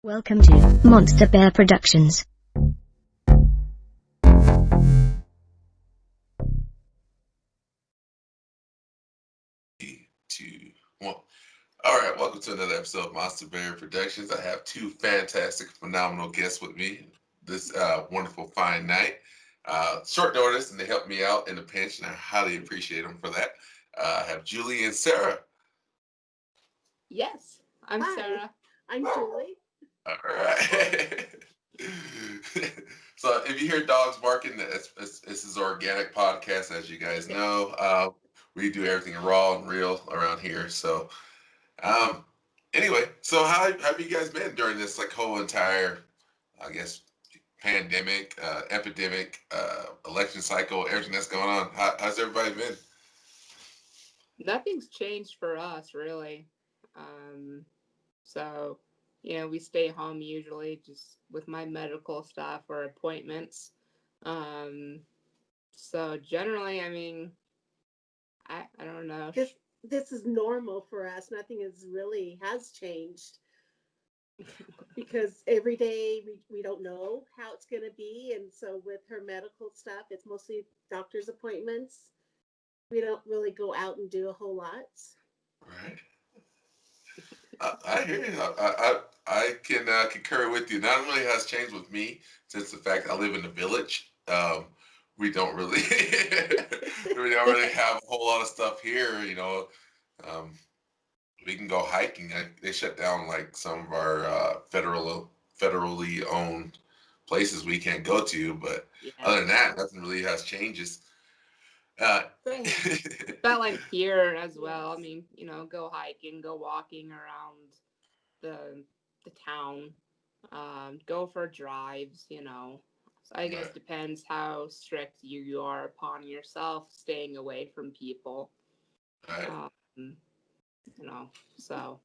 Welcome to Monster Bear Productions. Two, one. All right, welcome to another episode of Monster Bear Productions. I have two fantastic, phenomenal guests with me this wonderful, fine night. Short notice, and they helped me out in a pinch, and I highly appreciate them for that. I have Julie and Sarah. Yes, I'm Hi. Sarah. I'm Julie. All right. So if you hear dogs barking, this is an organic podcast, as you guys know. We do everything raw and real around here. So um, anyway, so how have you guys been during this whole entire, I guess, pandemic, epidemic, election cycle, everything that's going on? How's everybody been? Nothing's changed for us, really. So, we stay home usually just with my medical stuff or appointments. Um, so generally, I don't know. This is normal for us. Nothing has changed because every day we don't know how it's going to be. And so with her medical stuff, it's mostly doctor's appointments. We don't really go out and do a whole lot. Right. I hear you. I can concur with you. Not really has changed with me since the fact I live in the village. We don't really we don't really have a whole lot of stuff here. Um, we can go hiking. They shut down some of our federally owned places we can't go to. But other than that, nothing really has changes. But like here as well. Go hiking, go walking around the town, go for drives. So I guess depends how strict you are upon yourself, staying away from people. Right. So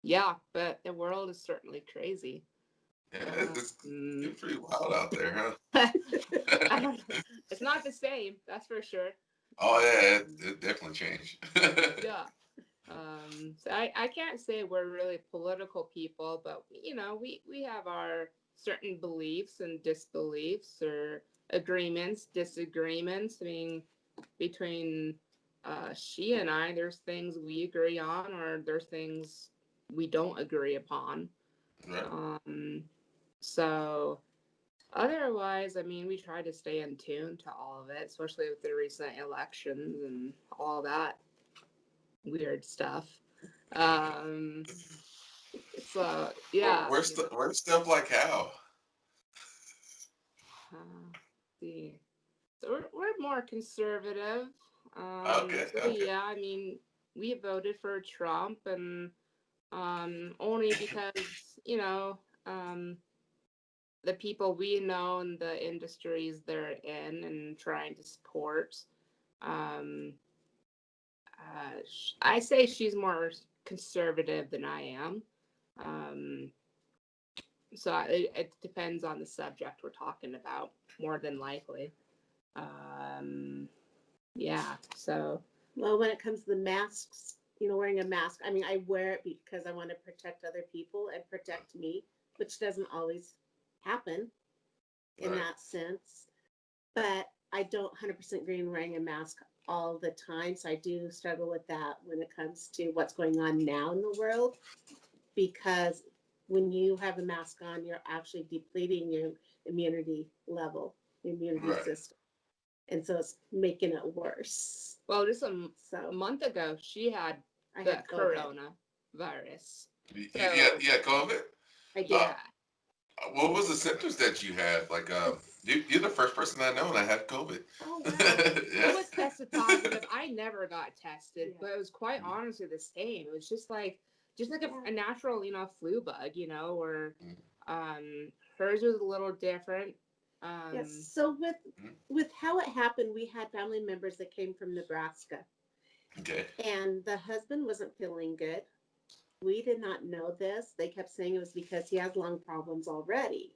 yeah, but the world is certainly crazy. Yeah, it's pretty wild out there, huh? I don't know. It's not the same, that's for sure. Oh yeah, it definitely changed. Yeah. So I can't say we're really political people, but we have our certain beliefs and disbeliefs or agreements, disagreements. Between she and I, there's things we agree on, or there's things we don't agree upon. Right. So otherwise, we try to stay in tune to all of it, especially with the recent elections and all that weird stuff. So yeah. We're stuff like how? See. So we're more conservative. Okay. So yeah, we voted for Trump, and only because the people we know and the industries they're in and trying to support. Um, I say she's more conservative than I am. So it depends on the subject we're talking about, more than likely. Yeah, so. Well, when it comes to the masks, wearing a mask, I wear it because I want to protect other people and protect me, which doesn't always happen in that sense. But I don't 100% agree in wearing a mask all the time. So I do struggle with that when it comes to what's going on now in the world, because when you have a mask on, you're actually depleting your immunity level, your immunity system. And so it's making it worse. Well, just a month ago, she had the coronavirus. Yeah, COVID? I did. What was the symptoms that you had? You're the first person I know that had COVID. Oh, wow. It was tested positive. I never got tested, but it was quite honestly the same. It was just like a natural, flu bug, or hers was a little different. Yes. So with how it happened, we had family members that came from Nebraska. Okay. And the husband wasn't feeling good. We did not know this. They kept saying it was because he has lung problems already.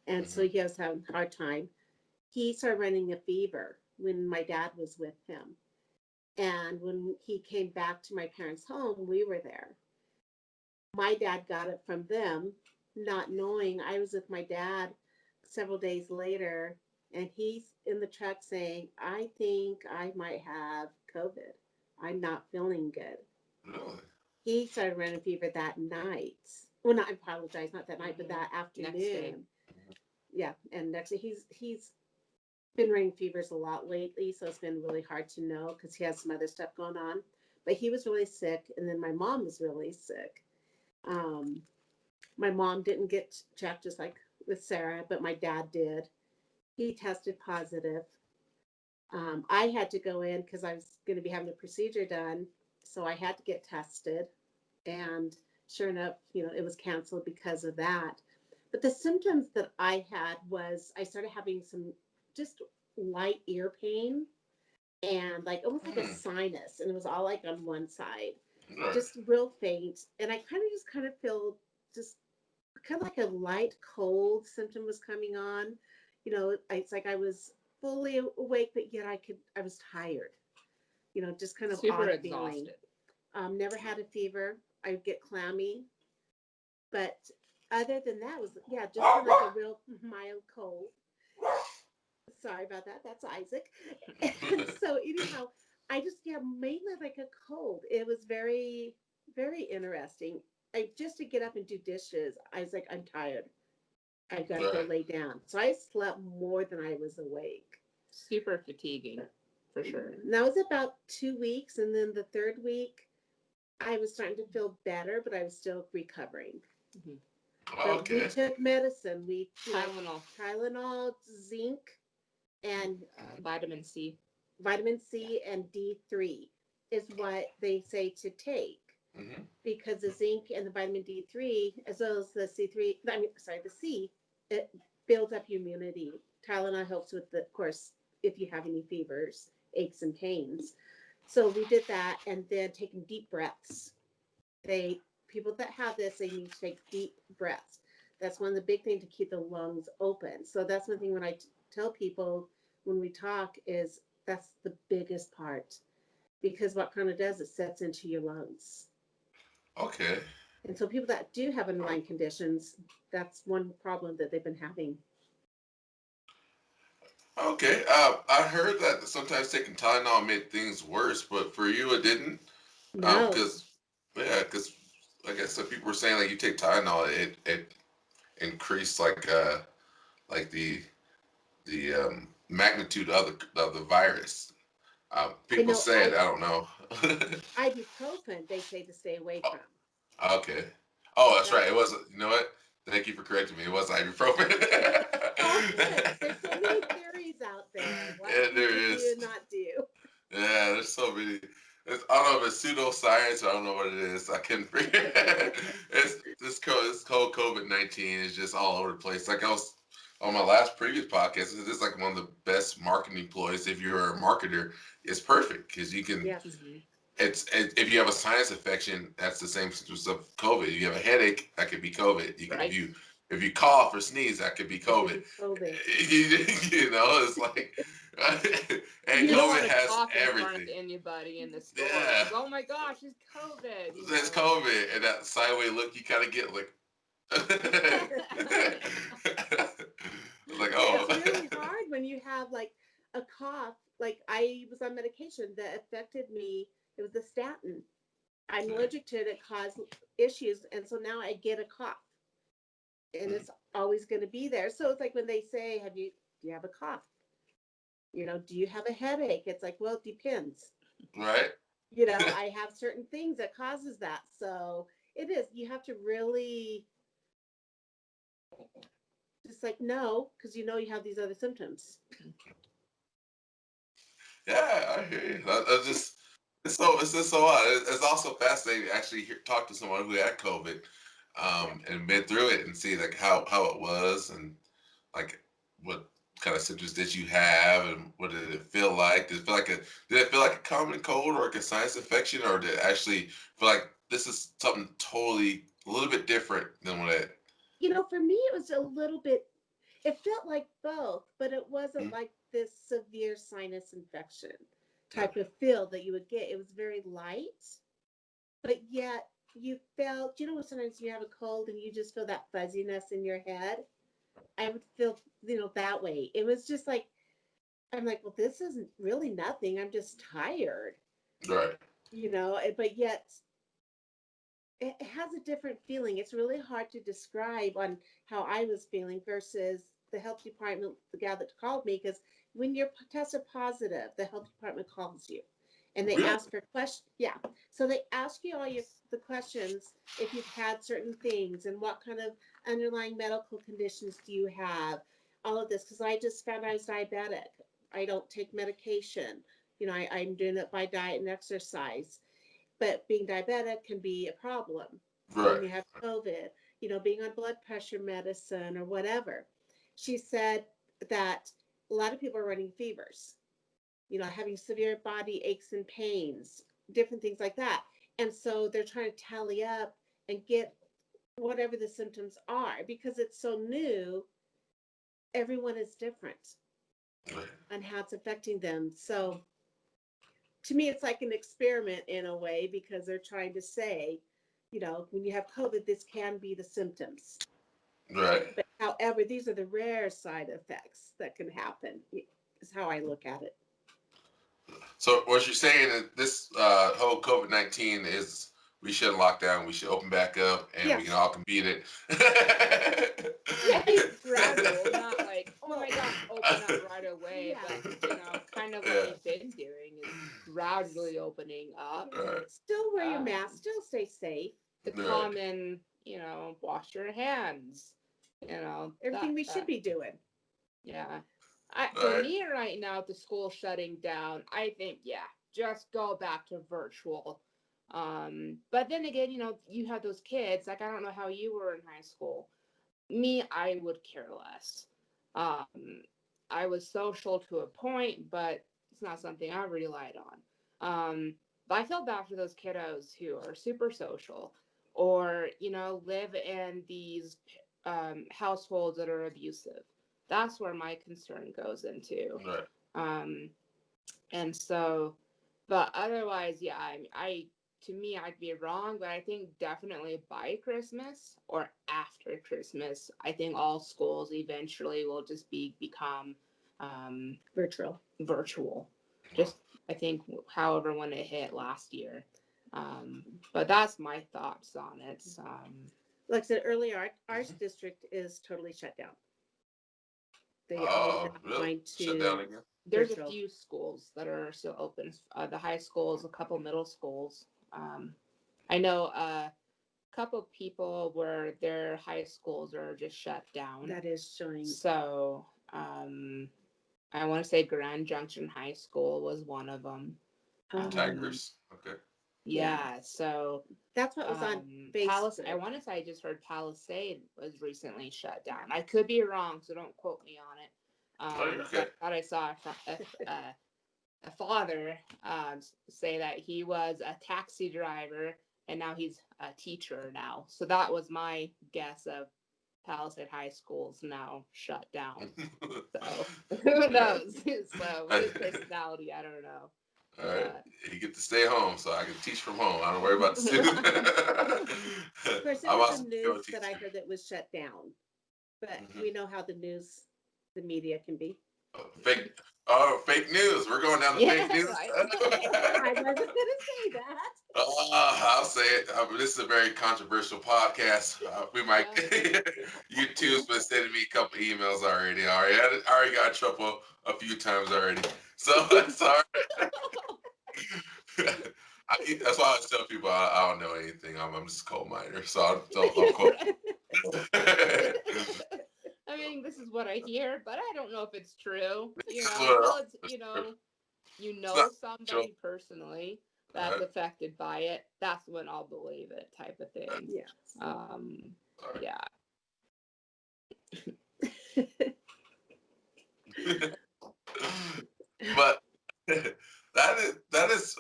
And so he was having a hard time. He started running a fever when my dad was with him. And when he came back to my parents' home, we were there. my dad got it from them, not knowing. I was with my dad several days later, and he's in the truck saying, I think I might have COVID. I'm not feeling good. Really? He started running fever that night. Well, not, I apologize, not that night, but that afternoon. Next day. Yeah, and next he's been running fevers a lot lately, so it's been really hard to know because he has some other stuff going on. But he was really sick, and then my mom was really sick. Um, my mom didn't get checked just like with Sarah, but my dad did. He tested positive. I had to go in because I was going to be having a procedure done, so I had to get tested. And sure enough, it was canceled because of that. But the symptoms that I had was I started having some just light ear pain and like almost like a sinus, and it was all like on one side, Right. just real faint. And I kind of feel just kind of like a light cold symptom was coming on. It's like I was fully awake, but yet I was tired. Just kind of Super odd feeling. exhausted. Never had a fever. I would get clammy, but other than that, was just kind of like a real mild cold. Sorry about that. That's Isaac. And so anyhow, I just mainly like a cold. It was very, very interesting. I just to get up and do dishes, I was like, I'm tired. I got to go lay down. So I slept more than I was awake. Super fatiguing, for sure. And that was about 2 weeks, and then the third week, I was starting to feel better, but I was still recovering. Mm-hmm. Okay. We took medicine. Tylenol, zinc, and vitamin C. Vitamin C and D3 is what they say to take. Mm-hmm. Because the zinc and the vitamin D3, as well as the the C, it builds up immunity. Tylenol helps with of course, if you have any fevers, aches and pains. So we did that, and then taking deep breaths. People that have this, they need to take deep breaths. That's one of the big things to keep the lungs open. So that's one thing when I tell people when we talk is that's the biggest part, because what kind of does it sets into your lungs. Okay. And so people that do have underlying conditions, that's one problem that they've been having. Okay. I heard that sometimes taking Tylenol made things worse, but for you it didn't. No. Because like I said, people were saying like you take Tylenol, it increased like the magnitude of the virus. People said, I don't know. Ibuprofen, they say to stay away from. Okay. Oh, that's right. It wasn't. You know what? Thank you for correcting me. It was ibuprofen. There's so many theories out there. What there do is. you not do? Yeah, there's so many. I don't know if it's pseudoscience or I don't know what it is. I couldn't figure it. This whole COVID-19 is just all over the place. Like I was on my last previous podcast, this is like one of the best marketing employees. If you're a marketer, it's perfect because you can. Yes. It's if you have a sinus infection, that's the same symptoms of COVID. If you have a headache, that could be COVID. You can, Right. if you cough or sneeze, that could be COVID. You know, it's like, and You don't COVID want to has cough in front everything. of anybody in the store. Yeah. Like, oh my gosh, it's COVID. It's COVID, and that sideways look you kind of get like, like oh. It's really hard when you have like a cough. Like I was on medication that affected me. It was the statin. I'm allergic to it. It caused issues, and so now I get a cough, and it's always going to be there. So it's like when they say, do you have a cough? Do you have a headache? It's like, well, it depends. Right. I have certain things that causes that. So it is. You have to really just like no, because you have these other symptoms. Yeah, I hear you. It's just so odd. It's also fascinating to actually talk to someone who had COVID, and been through it and see like how it was and like what kind of symptoms did you have and what did it feel like? Did it feel like a common cold or like a sinus infection, or did it actually feel like this is something totally a little bit different than what it? For me, it was a little bit. It felt like both, but it wasn't like this severe sinus infection type of feel that you would get. It was very light, but yet, you felt, sometimes you have a cold and you just feel that fuzziness in your head. I would feel, that way. It was just like, I'm like, well, this isn't really nothing. I'm just tired, Right. but yet it has a different feeling. It's really hard to describe on how I was feeling versus the health department, the gal that called me, because when you're tested positive, the health department calls you and they Really? ask for questions. Yeah. So they ask you all the questions if you've had certain things and what kind of underlying medical conditions do you have, all of this. Because I just found I was diabetic. I don't take medication. I'm doing it by diet and exercise, but being diabetic can be a problem when Right. you have COVID, being on blood pressure medicine or whatever. She said that a lot of people are running fevers, having severe body aches and pains, different things like that. And so they're trying to tally up and get whatever the symptoms are because it's so new. Everyone is different Right. on how it's affecting them. So to me, it's like an experiment in a way because they're trying to say, when you have COVID, this can be the symptoms. Right. But however, these are the rare side effects that can happen, is how I look at it. So what you're saying is this whole COVID-19 is we shouldn't lock down, we should open back up, and we can all compete it. I think gradual, not like, oh my gosh, open up right away. Yeah. But, kind of what Yeah. we've been doing is gradually opening up. Right. Still wear your mask, still stay safe. The Right. common, wash your hands, Everything we should be doing. Yeah. For me right now, the school shutting down, I think, just go back to virtual. But then again, you have those kids, like, I don't know how you were in high school. Me, I would care less. I was social to a point, but it's not something I relied on. But I feel bad for those kiddos who are super social or, live in these households that are abusive. That's where my concern goes into. Right. And so, but otherwise, to me, I'd be wrong, but I think definitely by Christmas or after Christmas, I think all schools eventually will just become Virtual. Just, I think, however, when it hit last year. But that's my thoughts on it. Like I said earlier, our district is totally shut down. They all Really? going Shut to down again? There's virtual. a few schools that are still open. The high schools, a couple middle schools. I know a couple people where their high schools are just shut down. That is showing. So I want to say Grand Junction High School was one of them. Tigers. Okay. Yeah, so that's what was on Facebook. I want to say I just heard Palisade was recently shut down. I could be wrong, so don't quote me on it. Okay. But I thought I saw a father say that he was a taxi driver and now he's a teacher now. So that was my guess of Palisade High School's now shut down. So who knows? So with his personality, I don't know. All right. You get to stay home, so I can teach from home. I don't worry about the students. Of course, it was the news that I heard that was shut down. But we know how the media can be. Fake news. We're going down to fake news. I wasn't going to say that. I'll say it. This is a very controversial podcast. We might. YouTube's been sending me a couple emails already. I already got in trouble a few times already. So sorry. That's why I tell people I don't know anything. I'm just a coal miner, so I'll quote. I mean, this is what I hear, but I don't know if it's true. Somebody personally that's affected by it. That's when I'll believe it, type of thing. Yes. Yeah. But that is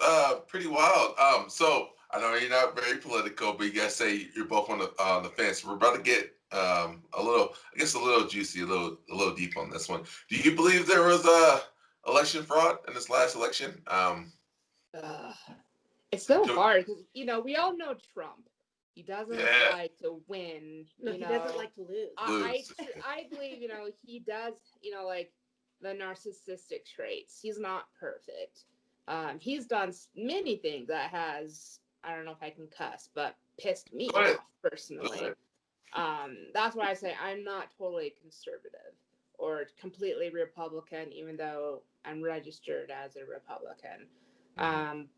pretty wild. So I know you're not very political, but you guys say you're both on the fence. We're about to get a little juicy, a little deep on this one. Do you believe there was election fraud in this last election? It's so hard because we all know Trump. He doesn't Yeah. like to win. No, you he know. doesn't like to lose. Lose. I believe, he does, like the narcissistic traits. He's not perfect. He's done many things that has, I don't know if I can cuss, but pissed me Go ahead. off personally. That's why I say I'm not totally conservative or completely Republican, even though I'm registered as a Republican.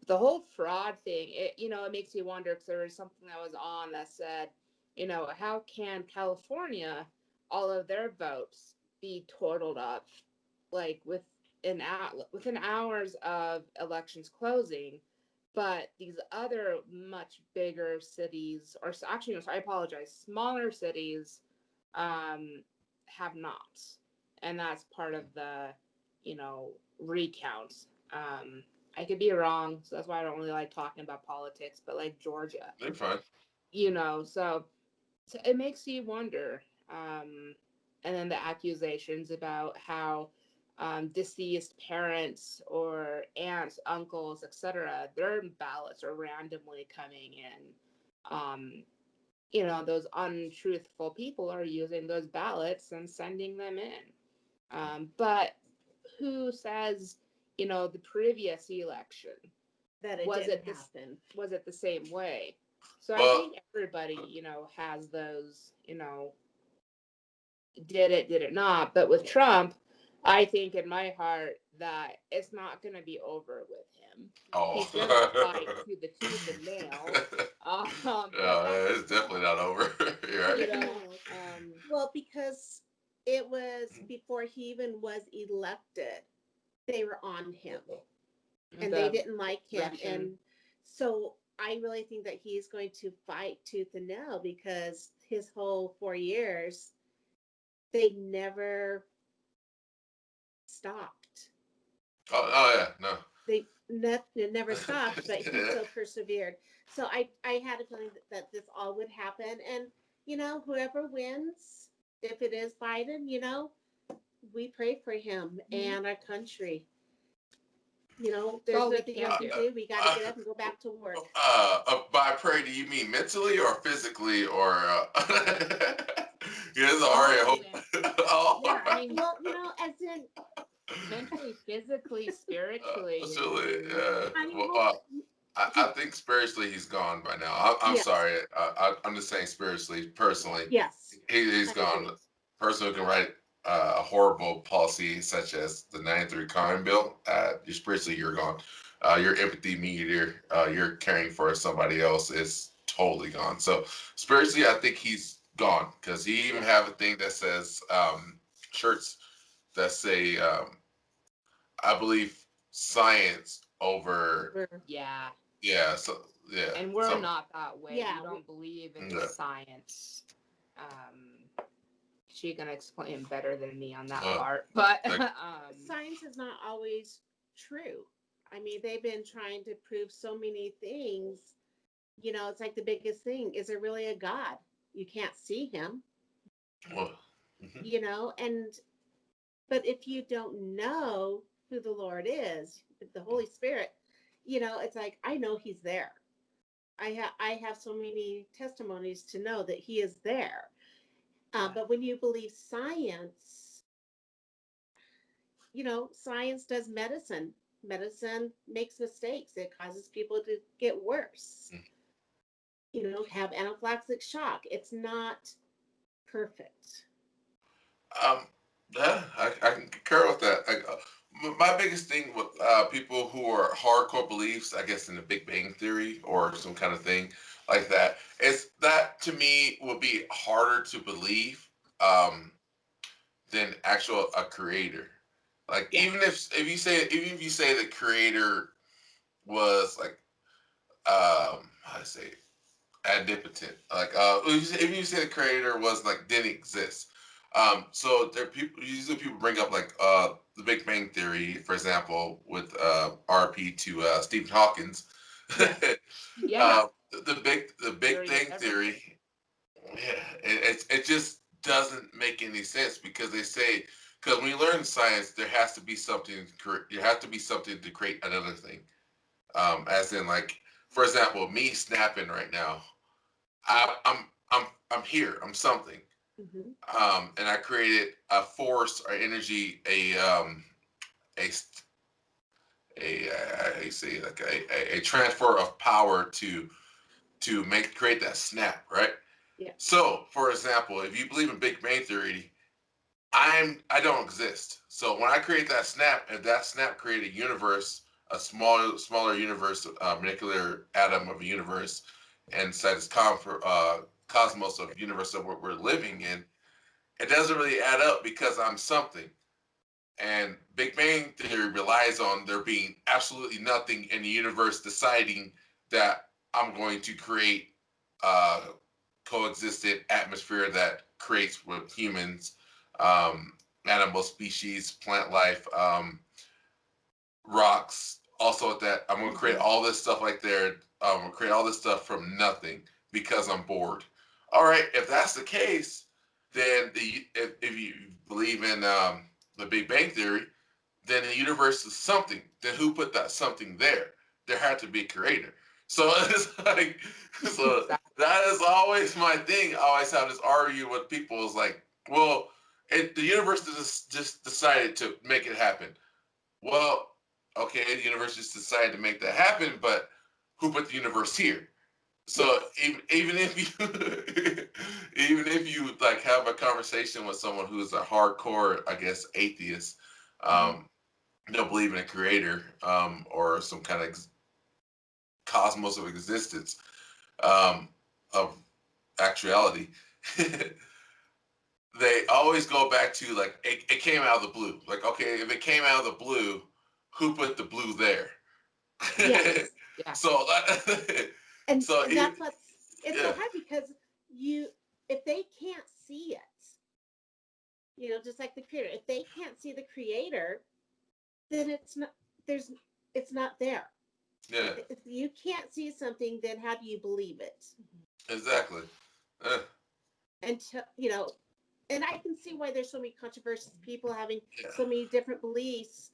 The whole fraud thing, it makes you wonder, because there was something that was on that said, how can California, all of their votes be totaled up, like within hours of elections closing, but these other much bigger cities, or actually, no, I apologize, smaller cities, have not, and that's part of the, recount. I could be wrong, so that's why I don't really like talking about politics. But like Georgia, They're fine. so it makes you wonder. And then the accusations about how deceased parents or aunts, uncles, etc., their ballots are randomly coming in. Those untruthful people are using those ballots and sending them in. But who says, the previous election, That it was didn't it happen. was it the same way? So Well- I think everybody, has those, did it not. But with Trump, I think in my heart that it's not going to be over with him. Oh. He's going to fight to the tooth and nail. It's definitely not over. You're right. Well, because it was before he even was elected, they were on him, and they didn't like him. Russian. And so I really think that he's going to fight tooth and nail, because his whole 4 years, they never stopped. Oh yeah, no. It never stopped, but he still persevered. So I had a feeling that this all would happen. And, whoever wins, if it is Biden, we pray for him and our country. There's all we nothing can else to do. do. We got to get up and go back to work. By pray, do you mean mentally or physically or? Yes, already. Hope. Oh. Yeah, I mean, Well, as in, mentally, physically, spiritually. Absolutely. I mean, Well, I think spiritually he's gone by now. I'm Yes. sorry. I'm just saying spiritually, personally. yes. He's I gone. agree. Person who can write a horrible policy such as the 93 crime bill. You're spiritually, you're gone. Your empathy meter, you're caring for somebody else is totally gone. So spiritually, I think he's gone, because he even have a thing that says shirts that say I believe science over. Yeah. Yeah, so yeah. And we're so, not that way. Yeah, We don't believe in Yeah. science. She can explain better than me on that Well, part. But like- Science is not always true. I mean, they've been trying to prove so many things. It's like the biggest thing. Is there really a God? You can't see him, well, but if you don't know who the Lord is, the Holy Spirit, it's like, I know he's there. I have so many testimonies to know that he is there. But when you believe science, science does medicine. Medicine makes mistakes. It causes people to get worse. Have anaphylactic shock. It's not perfect. Yeah, I can concur with that. Like, my biggest thing with people who are hardcore beliefs, I guess in the Big Bang Theory or some kind of thing like that, is that to me would be harder to believe than actual a creator. Like Yeah. even if you say the creator was like how to say it, adnipotent, like if you say the creator was like didn't exist. So there are people, usually people bring up like the Big Bang Theory, for example, with RP to Stephen Hawkins. yeah. The Big Theory of Bang Theory, yeah, it just doesn't make any sense, because they say, because when you learn science, there has to be something. You have to be something to create another thing. As in, like, for example, me snapping right now. I'm here. I'm something. Mm-hmm. And I created a force or energy, a how you say, like a transfer of power to create that snap, right? Yeah. So, for example, if you believe in Big Bang Theory, I don't exist. So when I create that snap, if that snap created a universe, a smaller universe, molecular atom of a universe, inside this cosmos of universe that we're living in, it doesn't really add up because I'm something. And Big Bang Theory relies on there being absolutely nothing in the universe deciding that I'm going to create a coexistent atmosphere that creates with humans, um, animal species, plant life, rocks. Also, at that, I'm going to create Mm-hmm. all this stuff like there. I'm going to create all this stuff from nothing because I'm bored. All right, if that's the case, then if you believe in the Big Bang Theory, then the universe is something. Then who put that something there? There had to be a creator. So it's like, so Exactly. that is always my thing. I always have this argue with people. Is like, well, the universe just decided to make it happen. Well, okay, the universe just decided to make that happen, but who put the universe here? So Yes. even if you even if you like have a conversation with someone who's a hardcore, I guess, atheist, Mm-hmm. um, don't believe in a creator, or some kind of cosmos of existence, um, of actuality, they always go back to like it came out of the blue. Like, okay, if it came out of the blue, who put the blue there? Yes. Yeah. So And so and even that's what's it's so yeah, hard because you if they can't see it, just like the creator, if they can't see the creator, then there's it's not there. yeah, If you can't see something, then how do you believe it? exactly. Uh, Until and I can see why there's so many controversies, people having yeah. so many different beliefs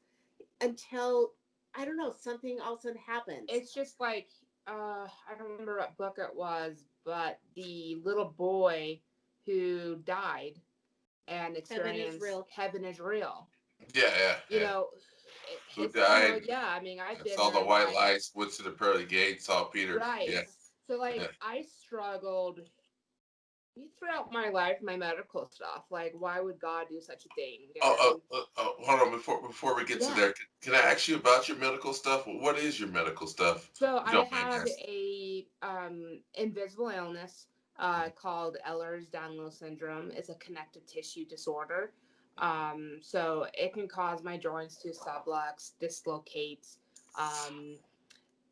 until I don't know, something all of a sudden happens. It's just like I don't remember what book it was, but the little boy who died and Heaven is experienced real. heaven is real. Yeah, yeah, You yeah. know, Who it's kind died? of, yeah. I mean, I've been Saw the there. white lights. Went to the pearly gates. Saw Peter. Yeah, Right. Yes. So yeah. like I struggled throughout my life, my medical stuff. Like, why would God do such a thing? And Hold on. Before we get to yeah. there, can I ask you about your medical stuff? What is your medical stuff? So If you I don't mind have asking. a invisible illness called Danlos Syndrome. It's a connective tissue disorder. So it can cause my joints to sublux, dislocate. Um,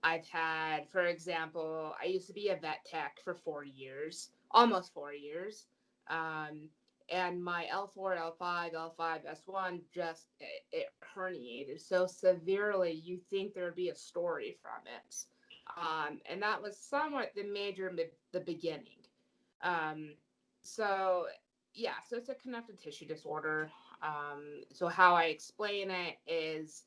I've had, for example, I used to be a vet tech for 4 years, almost 4 years. Um, and my L4, L5, L5S1 just it herniated so severely you think there would be a story from it. And that was somewhat the beginning. Um, so yeah, so it's a connective tissue disorder. So how I explain it is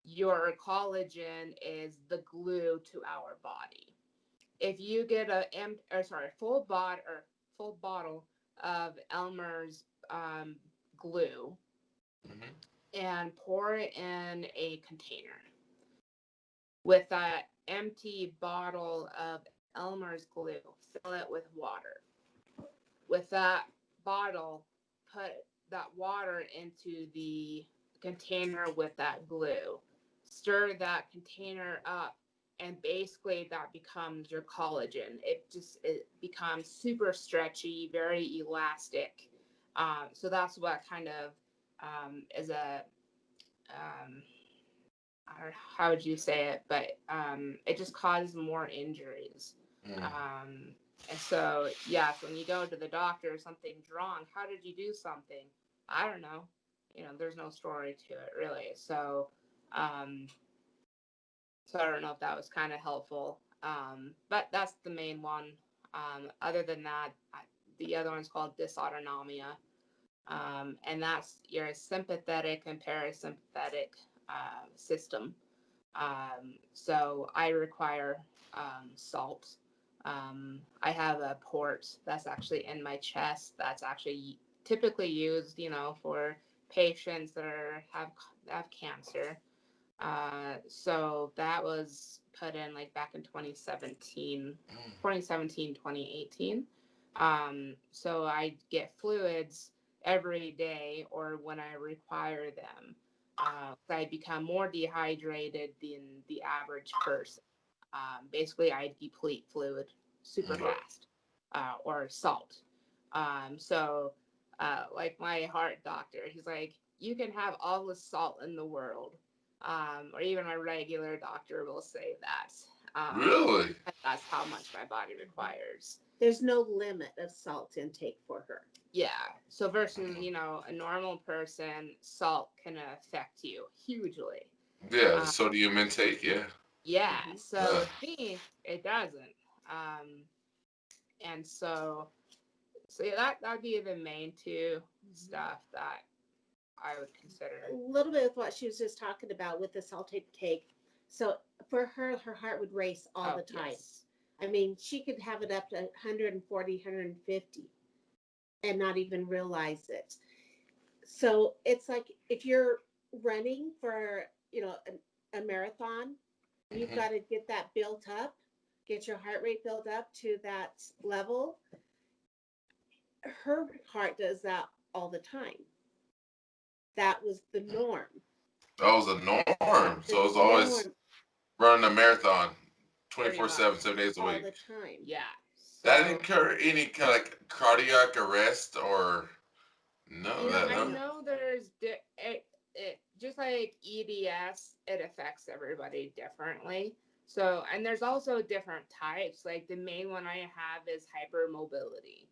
your collagen is the glue to our body. If you get full bottle of Elmer's glue Hmm. and pour it in a container with that empty bottle of Elmer's glue, fill it with water. With that bottle, put that water into the container with that glue. Stir that container up, and basically that becomes your collagen. It becomes super stretchy, very elastic. So that's what kind of is a um, I don't know, how would you say it, but it just causes more injuries. Mm. Um, and so, yes, when you go to the doctor, something's wrong. How did you do something? I don't know. There's no story to it really. Um, so I don't know if that was kind of helpful. But that's the main one. Other than that, the other one's called dysautonomia. And that's your sympathetic and parasympathetic system. So I require salt. I have a port that's actually in my chest that's actually typically used, for patients that have cancer. So that was put in like back in 2018. So I get fluids every day or when I require them. I become more dehydrated than the average person. Basically, I deplete fluid super fast, or salt. Like my heart doctor, he's like, you can have all the salt in the world. Or even my regular doctor will say that. Really? That's how much my body requires. There's no limit of salt intake for her. Yeah. So versus, a normal person, salt can affect you hugely. Yeah, the sodium intake, yeah. Yeah. Mhm. So with me, it doesn't. And so yeah, that'd be the main two stuff that I would consider. A little bit of what she was just talking about with the salt intake. So for her, her heart would race all the time. Yes. I mean, she could have it up to 140, 150 and not even realize it. So it's like if you're running for, a marathon, you've got to get that built up, get your heart rate built up to that level. Her heart does that all the time. That was the norm. That was the norm. So it was The always norm running a marathon Pretty 24/7, much. 7 days a all week. the time. Yeah. That So, didn't incur any kind of like cardiac arrest or no, that I no. know there's it just like EDS, it affects everybody differently. So, and there's also different types. Like the main one I have is hypermobility.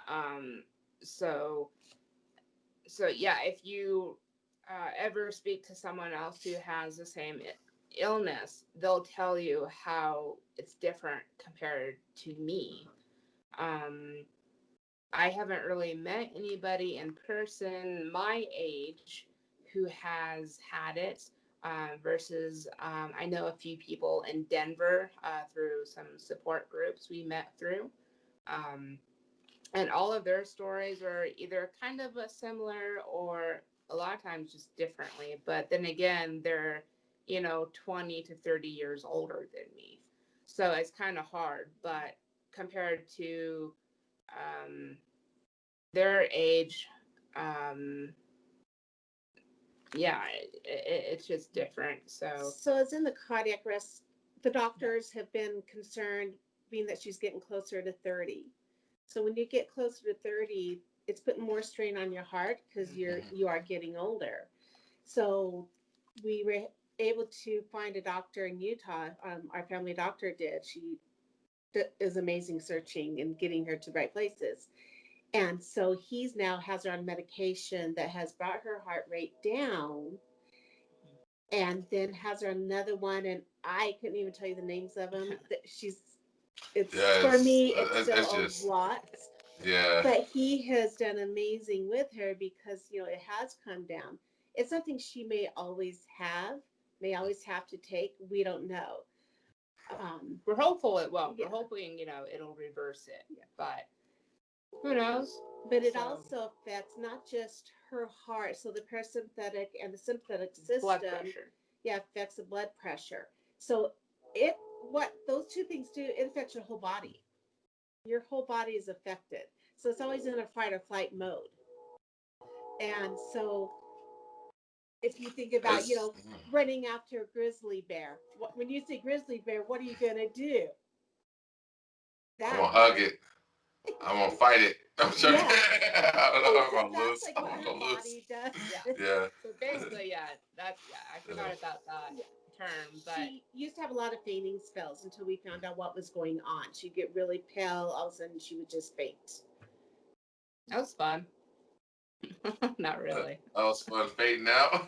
Um, so so yeah, if you ever speak to someone else who has the same illness, they'll tell you how it's different compared to me. Um, I haven't really met anybody in person my age who has had it. Versus, I know a few people in Denver through some support groups we met through. Um, and all of their stories are either kind of a similar or a lot of times just differently. But then again, they're 20 to 30 years older than me, so it's kind of hard. But compared to um, their age, um, yeah, it's just different. So as in the cardiac arrest, the doctors have been concerned, being that she's getting closer to 30. So when you get closer to 30, it's putting more strain on your heart because you are getting older. So we were able to find a doctor in Utah. Our family doctor did. She is amazing searching and getting her to the right places. And so he's now has her on medication that has brought her heart rate down, and then has her another one, and I couldn't even tell you the names of them. It's for me, it's still it's just a lot. yeah. But he has done amazing with her because it has come down. It's something she may always have to take. We don't know. We're hopeful it won't. Yeah. We're hoping it'll reverse it. Yeah. But who knows? But it also affects not just her heart, so the parasympathetic and the sympathetic system. Blood pressure. Yeah, affects the blood pressure. So what those two things do, it affects your whole body. Your whole body is affected. So it's always in a fight or flight mode. And so if you think about, running after a grizzly bear, when you say grizzly bear, what are you going to do? I'm gonna hug it. I'm gonna fight it. I'm sure. Yeah. I'm So gonna that's lose. like I'm what gonna her lose. body does. Yeah. So basically, I forgot about that term, but She used to have a lot of fainting spells until we found out what was going on. She'd get really pale. All of a sudden, she would just faint. that was fun. Not really. That was fun fading out.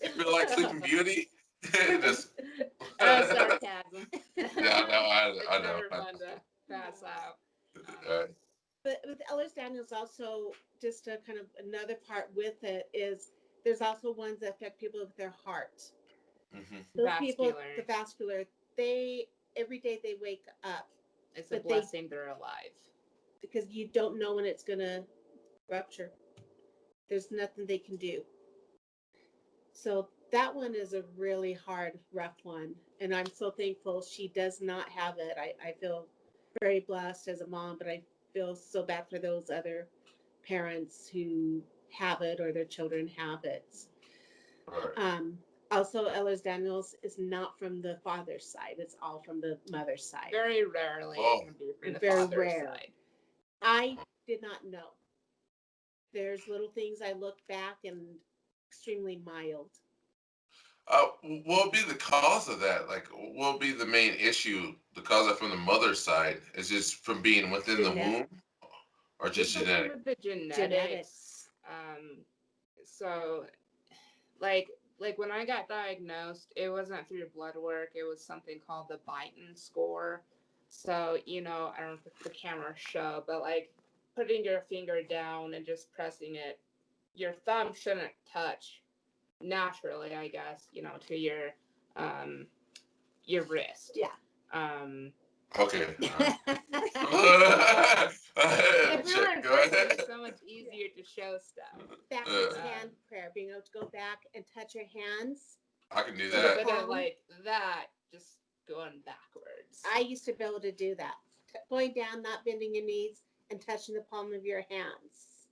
You feel like Sleeping Beauty? Just. Sarcasm. Yeah, I It's know. never fun to pass out. But with Ehlers-Danlos, also just a kind of another part with it is there's also ones that affect people with their heart. Mm-hmm. Those people, the vascular, they every day they wake up, It's a but blessing they're alive. because you don't know when it's gonna rupture. There's nothing they can do. So that one is a really hard, rough one. And I'm so thankful she does not have it. I feel very blessed as a mom, but I feel so bad for those other parents who have it or their children have it. Right. Also, Ehlers-Danlos is not from the father's side. It's all from the mother's side. Very rarely Oh. it can be from the Very father's rare. side. I did not know. There's little things I look back and extremely mild. What will be the cause of that? Like, what will be the main issue? The cause of from the mother's side is just from being within the womb, or just It's genetic? with the genetics. Genetics. So, like when I got diagnosed, it wasn't through blood work. It was something called the Beighton score. So, I don't know if the camera show, but like putting your finger down and just pressing it, your thumb shouldn't touch naturally, I guess, to your wrist. Yeah. Okay. If we were in Go person, ahead. it's so much easier to show stuff. Backwards hand prayer, being able to go back and touch your hands. I can do Instead that. of like that, just going backwards. I used to be able to do that. Going down, not bending your knees, and touching the palm of your hands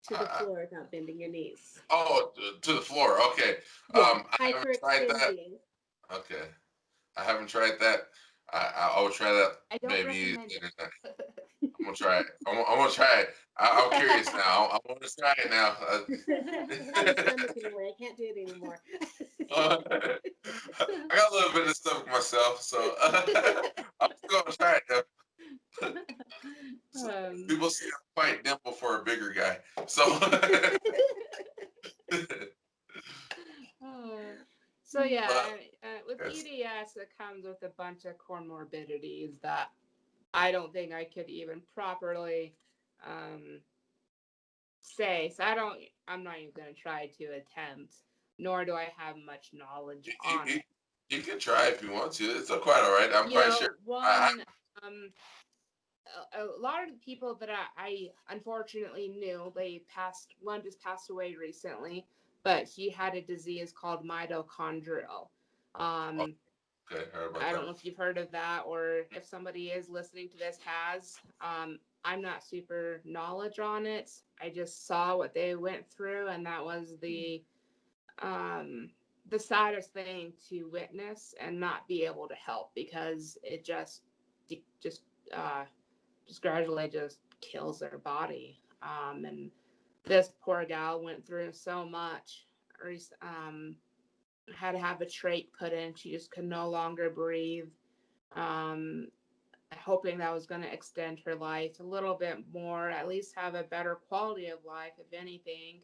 to the floor, not bending your knees. Oh, to the floor. Okay. Yeah, I haven't tried that. Okay. I haven't tried that. I will try that. I don't Maybe recommend later it. tonight. I'm gonna try it. I'm gonna try it. I'm curious now. I want to try it now. I have a stomach in the way. I can't do it anymore. I got a little bit of stomach myself, so I'm just gonna try it though. People say I'm quite nimble for a bigger guy, so. So yeah, with EDS, it comes with a bunch of comorbidities that I don't think I could even properly say. So I'm not even going to try to attempt, nor do I have much knowledge on it. You can try if you want to. It's quite all right. I'm quite sure. A lot of the people that I unfortunately knew, one just passed away recently, but he had a disease called mitochondrial. Okay, heard about I don't that. know if you've heard of that, or if somebody is listening to this has. I'm not super knowledge on it. I just saw what they went through, and that was the saddest thing to witness and not be able to help, because it just gradually just kills their body. And this poor gal went through so much. Had to have a trach put in. She just could no longer breathe. Hoping that was going to extend her life a little bit more, at least have a better quality of life, if anything.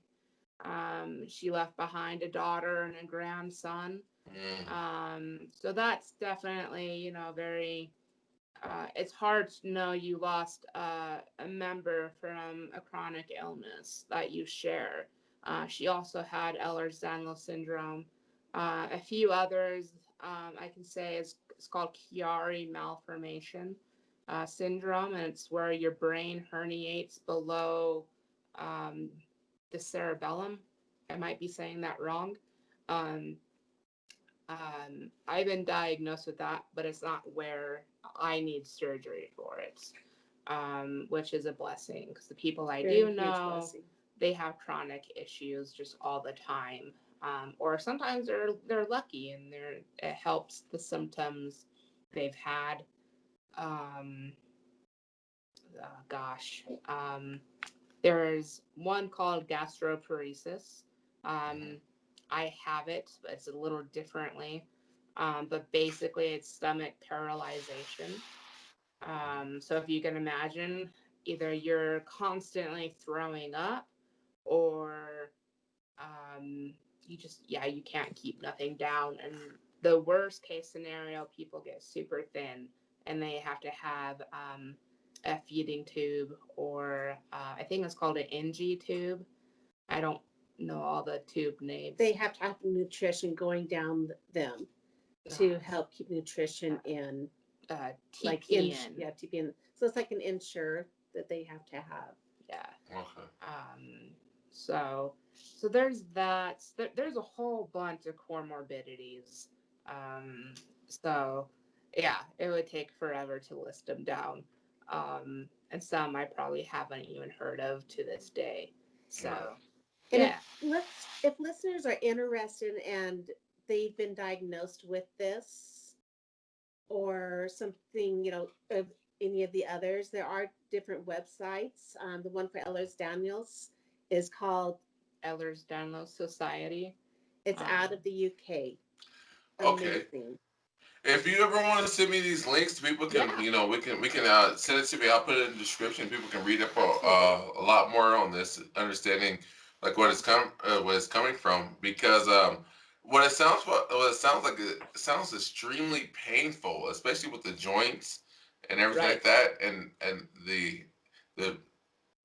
She left behind a daughter and a grandson. So that's definitely, very, it's hard to know you lost a member from a chronic illness that you share. She also had Ehlers-Danlos Syndrome. A few others I can say it's called Chiari malformation syndrome, and it's where your brain herniates below the cerebellum. I might be saying that wrong. I've been diagnosed with that, but it's not where I need surgery for it, which is a blessing, because the people I do know, they have chronic issues just all the time. Or sometimes they're lucky and it helps the symptoms they've had. There's one called gastroparesis. I have it, but it's a little differently. But basically, it's stomach paralyzation. So if you can imagine, either you're constantly throwing up, or you can't keep nothing down. And the worst case scenario, people get super thin and they have to have a feeding tube, or I think it's called an NG tube. I don't know all the tube names. They have to have nutrition going down them to help keep nutrition in. like TPN. yeah, TPN. So it's like an insure that they have to have. Yeah. Okay. So there's that. There's a whole bunch of comorbidities. Um, so yeah, it would take forever to list them down. And some I probably haven't even heard of to this day. So Right. And yeah, if listeners are interested and they've been diagnosed with this or something, of any of the others, there are different websites. The one for Ehlers Daniels is called, Ehlers-Danlos Society. it's out of Um, the UK. Okay. Amazing. If you ever want to send me these links, people can, Yeah, we can send it to me. I'll put it in the description. People can read up absolutely. a lot more on this, understanding like what it's coming from. Because what it sounds like, it sounds extremely painful, especially with the joints and everything right. like that, and the the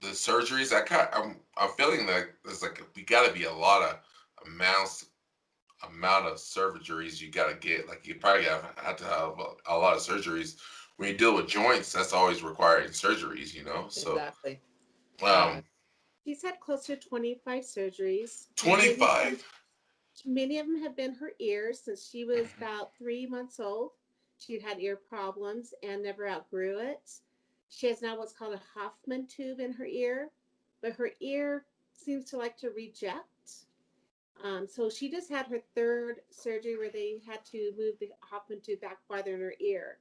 surgeries. I'm feeling like there's like we got to be a lot of amounts amount of surgeries you got to get. Like you probably have to have a lot of surgeries. When you deal with joints, that's always requiring surgeries, So, Exactly. Uh, um, She's had close to 25 surgeries. Many 25. many of them have been her ears since she was about 3 months old. She'd had ear problems and never outgrew it. She has now what's called a Hoffman tube in her ear, but her ear seems to like to reject. So she just had her third surgery where they had to move the Hoffman tube back farther in her ear.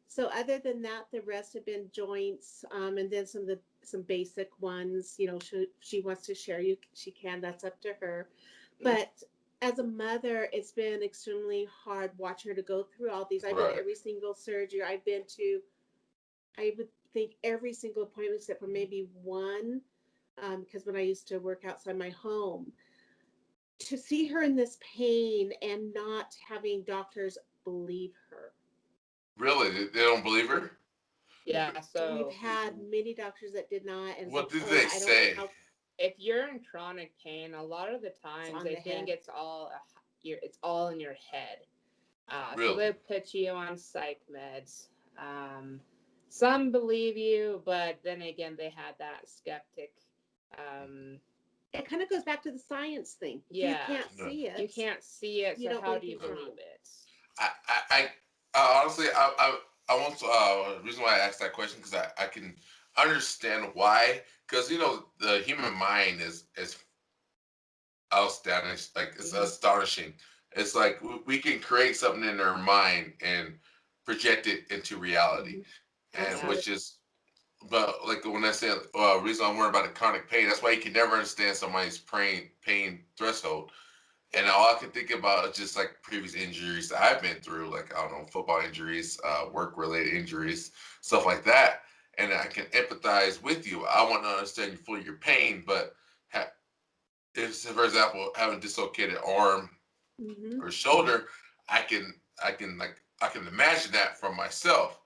So other than that, the rest have been joints, and then some basic ones. She wants to share you. She can. That's up to her. But as a mother, it's been extremely hard watching her to go through all these. I've been to Right, every single surgery. I've been to, I would think, every single appointment except for maybe one, because when I used to work outside my home, to see her in this pain and not having doctors believe her. really, they don't believe her. yeah. We've So had many doctors that did not, and it's What like, did oh, they I don't know say? how if you're in chronic pain, a lot of the it's times on they the think head. it's all in your head. So Really? they put you on psych meds. Some believe you, but then again, they had that skeptic. Um, It kind of goes back to the science thing. If you yeah, can't No. see you it, can't see it, you so don't how believe do you he's believe wrong. it? I honestly, I want to, the reason why I asked that question because I can understand why. Because the human mind is outstanding. Like it's Hmm. astonishing. It's like we can create something in our mind and project it into reality, Hmm. and Yeah, Absolutely. which is, but like when I said, reason I'm worried about the chronic pain, that's why you can never understand somebody's pain threshold. And all I can think about is just like previous injuries that I've been through, like I don't know, football injuries, work related injuries, stuff like that. And I can empathize with you. I want to understand you fully your pain, but ha- if, for example, having a dislocated arm Hmm. or shoulder, I can I can imagine that from myself.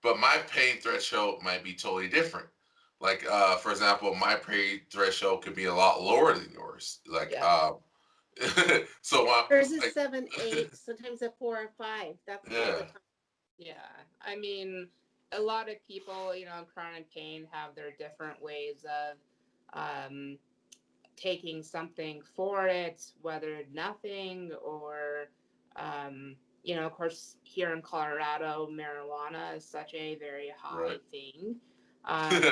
But my pain threshold might be totally different. Like for example, my pain threshold could be a lot lower than yours. Like yeah, so Hers is like 7, 8, sometimes a 4 or 5. That's all the yeah, time. yeah. I mean, a lot of people, in chronic pain have their different ways of um, taking something for it, whether nothing or, of course, here in Colorado, marijuana is such a very high right. thing. Um,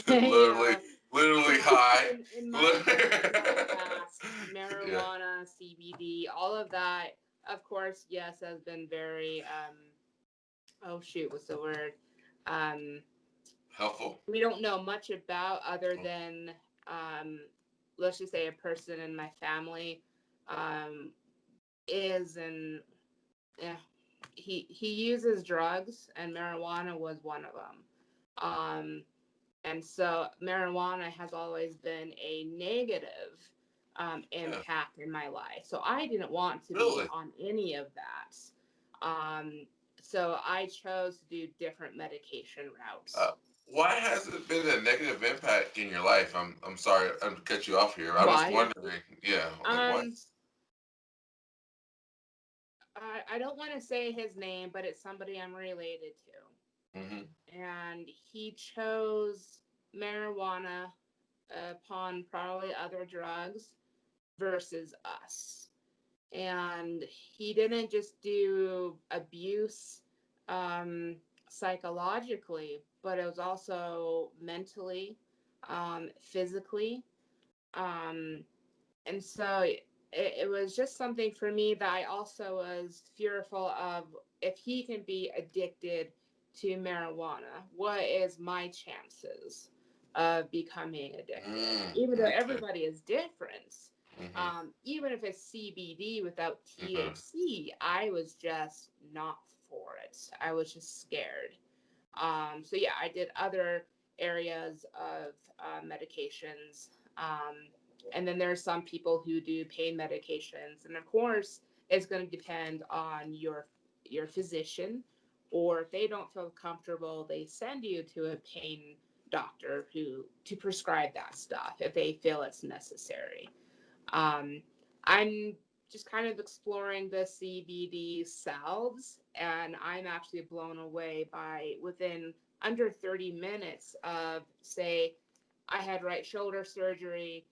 you literally, know, literally uh, high. in my past, Yeah. marijuana, CBD, all of that, of course, yes, has been very, oh shoot, what's the word? Um, Helpful. we don't know much about other than um, let's just say a person in my family um, is and yeah, he uses drugs and marijuana was one of them. And so marijuana has always been a negative Yeah. impact in my life. So I didn't want to be Really. on any of that. So I chose to do different medication routes. Uh, why has it been a negative impact in your life? I'm sorry, I'm to cut you off here. I'm just Why? wondering. Yeah, like what? Um, I don't want to say his name, but it's somebody I'm related to. Mm-hmm. And he chose marijuana upon probably other drugs versus us. And he didn't just do abuse psychologically, but it was also mentally, physically. Um, and so it was just something for me that I also was fearful of. If he can be addicted to marijuana, what is my chances of becoming addicted? Even though Okay. everybody is different, Mm-hmm. even if it's CBD without Mm-hmm. THC, I was just not for it. I was just scared. So yeah, I did other areas of medications. And then there's some people who do pain medications, and of course, it's going to depend on your physician, or if they don't feel comfortable, they send you to a pain doctor who to prescribe that stuff if they feel it's necessary. Um, I'm just kind of exploring the CBD salves, and I'm actually blown away by within under 30 minutes of, say, I had right shoulder surgery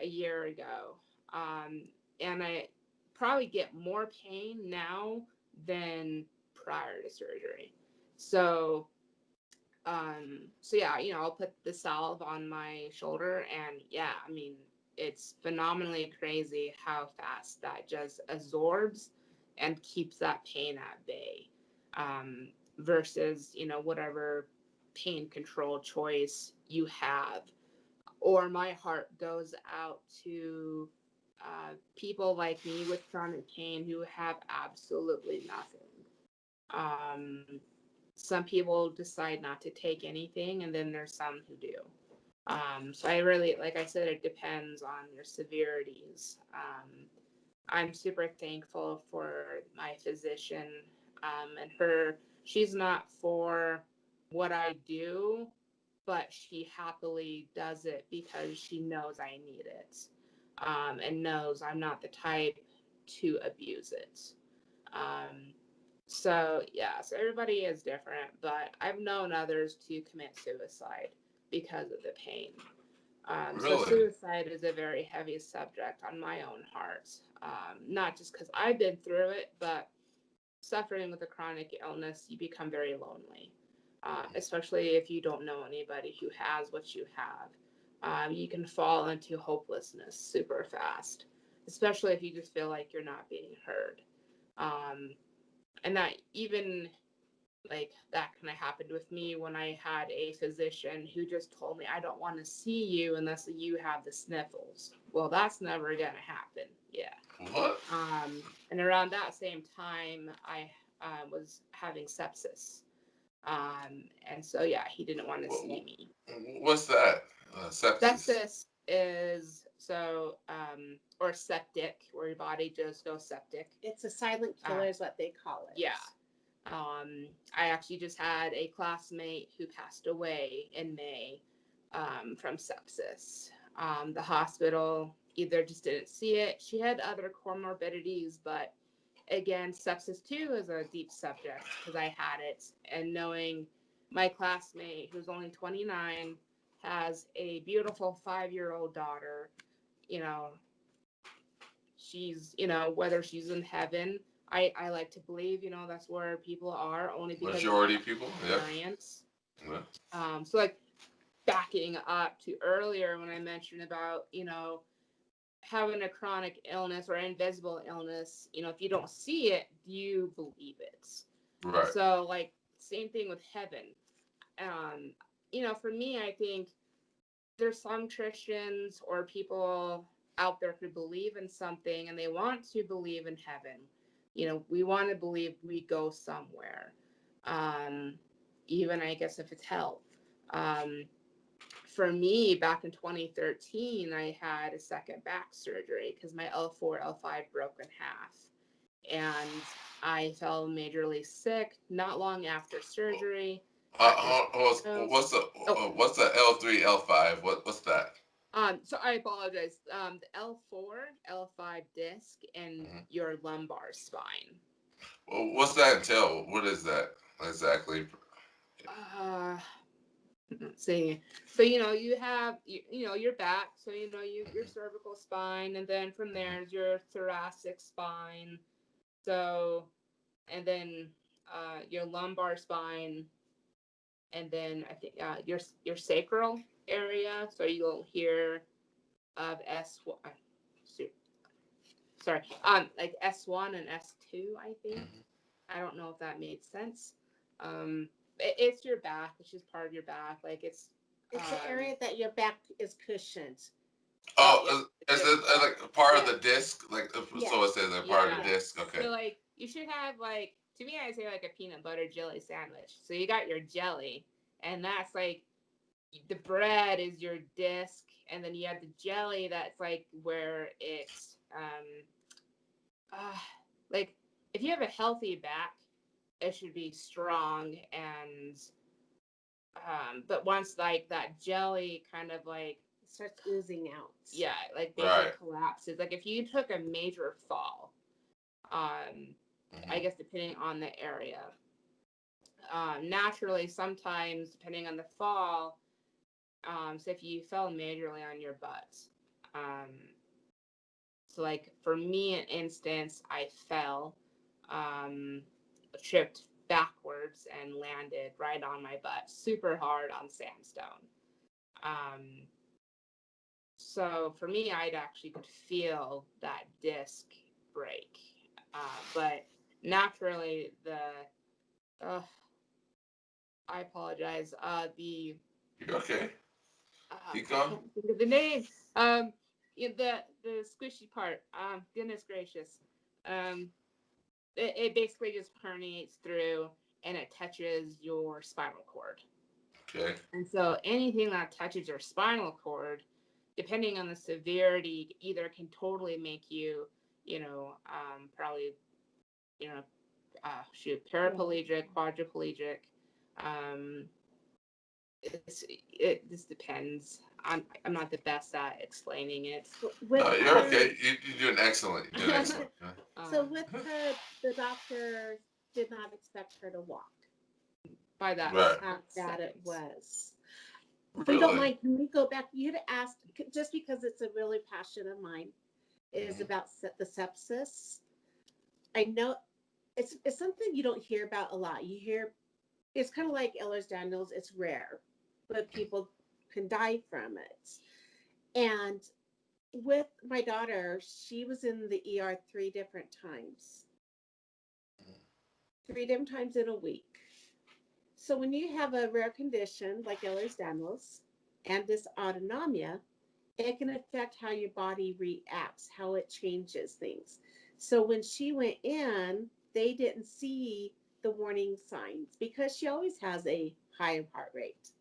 a year ago, um, and I probably get more pain now than prior to surgery. So so yeah, I'll put the salve on my shoulder, and yeah, I mean, it's phenomenally crazy how fast that just absorbs and keeps that pain at bay. Versus, whatever pain control choice you have. Or my heart goes out to people like me with chronic pain who have absolutely nothing. Um, some people decide not to take anything, and then there's some who do. So I really, like I said, it depends on your severities. I'm super thankful for my physician, and she's not for what I do, but she happily does it because she knows I need it, and knows I'm not the type to abuse it. Um, so yeah, so everybody is different, but I've known others to commit suicide because of the pain. So Really? suicide is a very heavy subject on my own heart. Not just because I've been through it, but suffering with a chronic illness, you become very lonely, especially if you don't know anybody who has what you have. You can fall into hopelessness super fast, especially if you just feel like you're not being heard. Um, and that even like that kind of happened with me when I had a physician who just told me, I don't want to see you unless you have the sniffles. Well, that's never gonna happen. Yeah. What? And around that same time, I was having sepsis. And so yeah, he didn't want to see me. What's that? Sepsis. Sepsis is or septic, where your body just goes septic. It's a silent killer, is what they call it. Yeah. I actually just had a classmate who passed away in May from sepsis. The hospital either just didn't see it. She had other comorbidities, but again, sepsis too is a deep subject because I had it. And knowing my classmate, who's only 29, has a beautiful 5-year-old daughter, you know, she's, whether she's in heaven, I like to believe, that's where people are only because Majority of people. Yep. experience. Yeah. So like backing up to earlier when I mentioned about, having a chronic illness or invisible illness, if you don't see it, you believe it. Right. So like same thing with heaven. Um, for me, I think there's some Christians or people out there who believe in something and they want to believe in heaven. We want to believe we go somewhere. Um, even I guess if it's hell. Um, for me, back in 2013, I had a second back surgery because my L4, L5 broke in half. And I fell majorly sick not long after surgery. What's the L3 L5? What's that? So I apologize. The L4, L5 disc and Mm-hmm. your lumbar spine. Well, what's that entail? What is that exactly? Uh, let's see. So you have your back. So your cervical spine, and then from there is your thoracic spine. So and then your lumbar spine, and then I think your sacral area. So you'll hear of sorry, like S1 and S2. I think I don't know if that made sense. It's your back. It's just part of your back. Like It's the area that your back is cushioned. Oh, is it like part of Yeah. the disc? Like, Yeah. so it says like part of the Yeah. disc. Okay. So like you should have like, to me I say like a peanut butter jelly sandwich. So you got your jelly, and that's like the bread is your disc, and then you have the jelly that's like where it's like if you have a healthy back, it should be strong and but once like that jelly kind of like It starts oozing out. yeah, like basically Right. collapses. Like if you took a major fall, I guess depending on the area, naturally sometimes depending on the fall, so if you fell majorly on your butt, um, so like for me, an instance, I fell, um, tripped backwards and landed right on my butt, super hard on sandstone. Um, so for me, I'd actually could feel that disc break, but naturally uh, I apologize. You're okay. Keep I going. can't think of the name. Um, the squishy part. Goodness gracious. Um, it basically just permeates through and it touches your spinal cord. Okay. And so anything that touches your spinal cord, depending on the severity, either can totally make you, probably, paraplegic, quadriplegic. Um, it just depends. I'm not the best at explaining it. With No, you're her, okay. You're doing excellent. You're doing excellent. so Um, with her, the doctor did not expect her to walk. by that That's Right. how bad it second. was. If you don't Really. mind, can we go back? You'd asked, just because it's a really passion of mine, is about the sepsis. I know it's something you don't hear about a lot. You hear it's kind of like Ehlers-Danlos. It's rare, but people can die from it. And with my daughter, she was in the ER 3 different times, 3 different times in a week. So when you have a rare condition like Ehlers-Danlos and dysautonomia, it can affect how your body reacts, how it changes things. So when she went in, they didn't see the warning signs because she always has a high heart rate.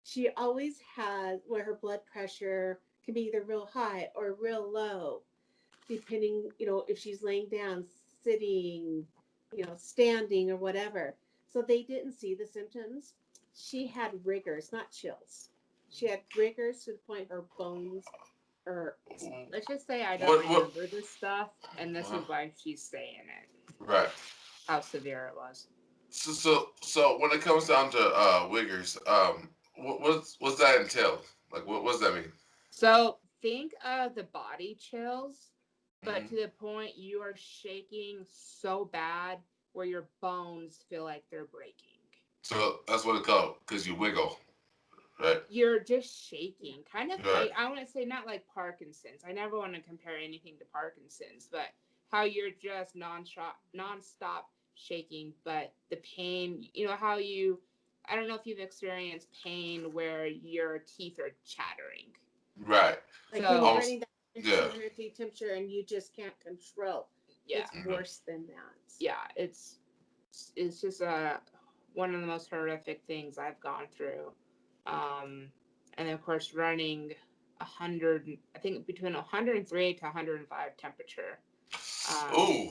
She always has where her blood pressure can be either real high or real low, depending, if she's laying down, sitting, standing or whatever. So they didn't see the symptoms. She had rigors, not chills. She had rigors to the point her bones hurt. Let's just say I don't What? remember this stuff, and this is why she's saying it. Right. How severe it was. So when it comes down to wiggers, what's that entail? Like, what does that mean? So think of the body chills, but Hmm. to the point you are shaking so bad where your bones feel like they're breaking. So that's what it's called, because you wiggle, right? You're just shaking, kind of Right. like, I want to say not like Parkinson's. I never want to compare anything to Parkinson's, but how you're just nonstop shaking, but the pain, how I don't know if you've experienced pain where your teeth are chattering. Right. Like when you're So, Almost. running that Yeah. 200 temperature and you just can't control. yeah, It's worse than that. yeah, it's just one of the most horrific things I've gone through. And then of course running 100, I think between 103 to 105 temperature. Ooh.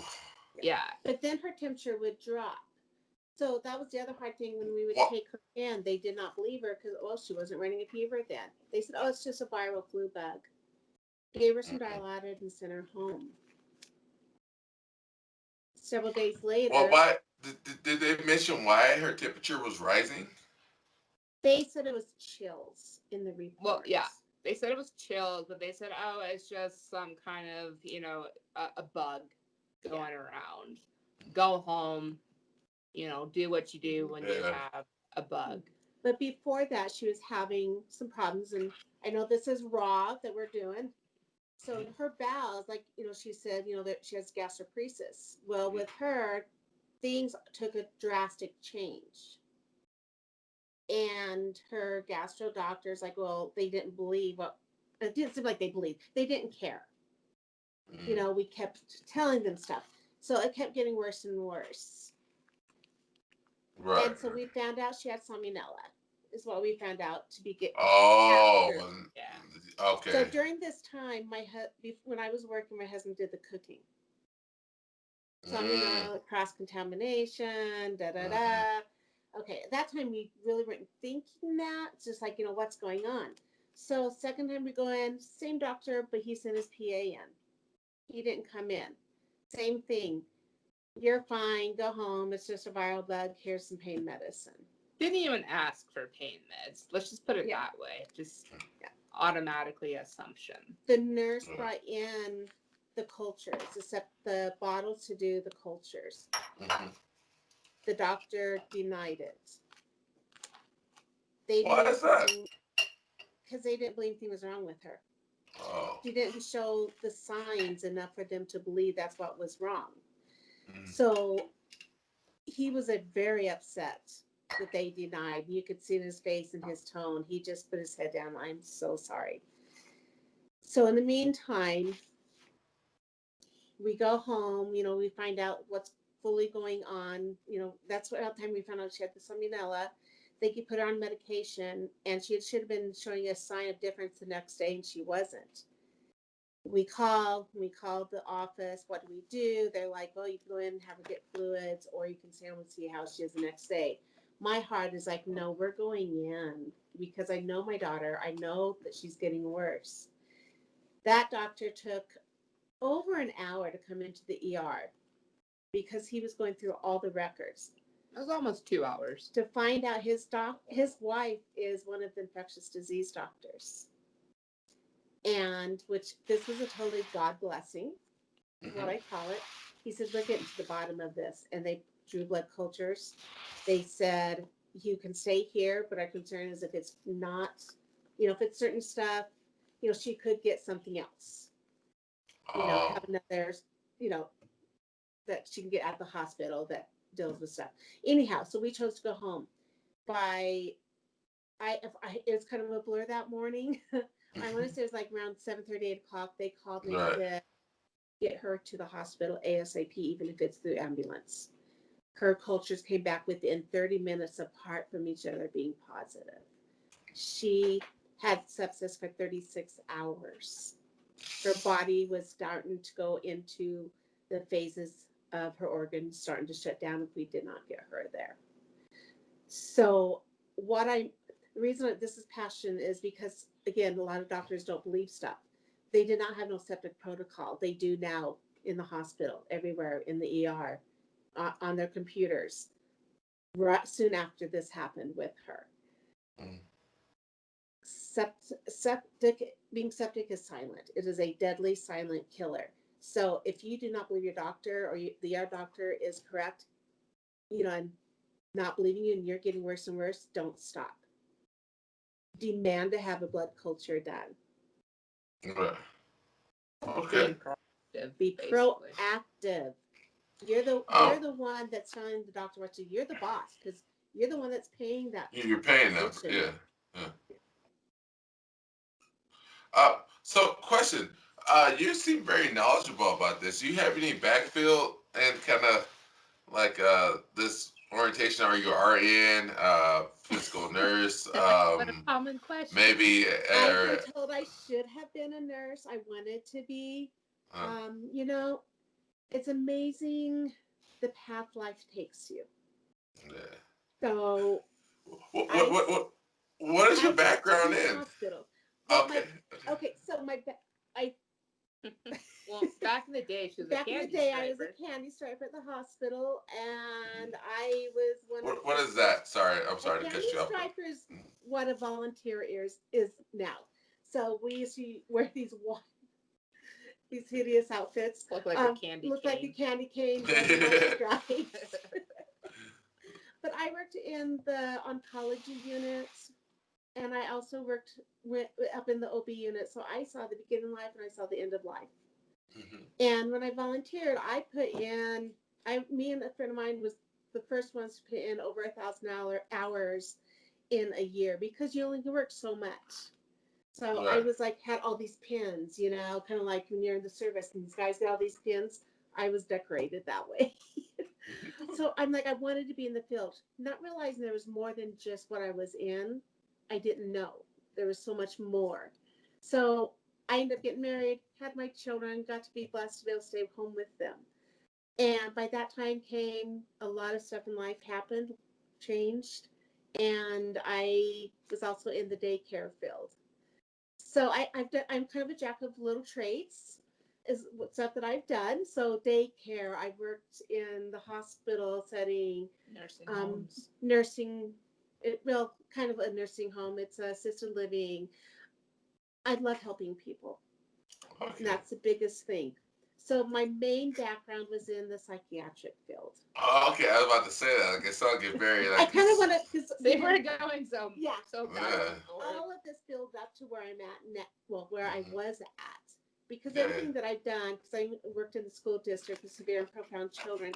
Yeah, But then her temperature would drop. So that was the other hard thing when we would What? take her in. They did not believe her because, well, she wasn't running a fever then. They said, oh, it's just a viral flu bug. Gave her some Dilaudid and sent her home. Several days later, Well, why did they mention why her temperature was rising? they said it was chills in the report. Well, yeah, they said it was chills, but they said, oh, it's just some kind of, a bug going around. Go home, do what you do when you have a bug. But before that, she was having some problems, and I know this is raw that we're doing. So her bowels, like, she said, that she has gastroparesis. Well, with her, things took a drastic change. And her gastro doctors, like, well, they didn't believe what, it didn't seem like they believed. They didn't care. We kept telling them stuff. So it kept getting worse and worse. Right. And so we found out she had salmonella, is what we found out to be getting. Oh, yeah. Okay. So during this time, when I was working, my husband did the cooking. So, cross-contamination, da-da-da. Okay, at that time, we really weren't thinking that. It's just like, what's going on? So second time we go in, same doctor, but he sent his PA in. He didn't come in. Same thing. You're fine. Go home. It's just a viral bug. Here's some pain medicine. Didn't even ask for pain meds. Let's just put it that way. Just automatically assumption. The nurse brought in the cultures, the bottles to do the cultures. The doctor denied it. Why is that? Because they didn't believe anything was wrong with her. Oh. She didn't show the signs enough for them to believe that's what was wrong. So he was very upset that they denied. You could see in his face and his tone. He just put his head down. I'm so sorry. So in the meantime, we go home. We find out what's fully going on. That's what the time we found out she had the salmonella. They could put her on medication, and she should have been showing a sign of difference the next day, and she wasn't. We called the office. What do we do? They're like, well, you can go in and have her get fluids, or you can stay home and see how she is the next day. My heart is like, no, we're going in because I know my daughter. I know that she's getting worse. That doctor took over an hour to come into the ER because he was going through all the records. It was almost 2 hours. To find out his wife is one of the infectious disease doctors. And this was a totally God blessing, is what I call it. He said, we're getting to the bottom of this. And they drew blood cultures. They said, you can stay here, but our concern is if it's not, if it's certain stuff, she could get something else. Have another, that she can get at the hospital that deals with stuff. Anyhow, so we chose to go home. It's kind of a blur that morning. I want to say it was like around 7:30, 8 o'clock. They called me to get her to the hospital ASAP, even if it's through ambulance. Her cultures came back within 30 minutes apart from each other being positive. She had sepsis for 36 hours. Her body was starting to go into the phases of her organs starting to shut down if we did not get her there. So the reason that this is passion is because, again, a lot of doctors don't believe stuff. They did not have no septic protocol. They do now in the hospital, everywhere in the ER, on their computers, right soon after this happened with her. Being septic is silent. It is a deadly silent killer. So if you do not believe your doctor or the ER doctor is correct, and not believing you and you're getting worse and worse, don't stop. Demand to have a blood culture done. Right. Okay. Be proactive. You're the one that's telling the doctor what to do. You're the boss because you're the one that's paying that. You're paying them. Yeah. So question. You seem very knowledgeable about this. Do you have any backfill and kind of like this orientation? Are you RN, physical nurse? What a common question. Maybe. I've been told I should have been a nurse. I wanted to be. It's amazing the path life takes you. Yeah. So. What is your background in? Hospital. Well, okay. So well, back in the day, she was Back a in the candy day, striper. I was a candy striper at the hospital, and I was one of What is that? Sorry, I'm sorry a to candy cut you off. striper is what a volunteer is now. So we used to wear these hideous outfits. Look like a candy Look cane. like a candy cane. Right. But I worked in the oncology units, and I also went up in the OB unit. So I saw the beginning of life and I saw the end of life. Mhm. And when I volunteered, I put in. Me and a friend of mine was the first ones to put in over 1,000 hours in a year because you only work so much. So I Right. was like, had all these pins, kind of like when you're in the service and these guys got all these pins. I was decorated that way. So I'm like, I wanted to be in the field, not realizing there was more than just what I was in. I didn't know there was so much more. So I ended up getting married, had my children, got to be blessed to be able to stay home with them. And by that time came a lot of stuff in life happened, changed, and I was also in the daycare field. So I'm kind of a jack of little trades, is stuff that I've done. So daycare, I worked in the hospital setting, Nursing homes. kind of a nursing home. It's assisted living. I love helping people. Okay. And that's the biggest thing. So my main background was in the psychiatric field. Oh, okay. I was about to say that. Like, it sounded get very I like. kind of want to, because They were going so Yeah. all of this builds up to where I'm at now. Well, where I was at, because Yeah. everything that I've done, because I worked in the school district with severe and profound children,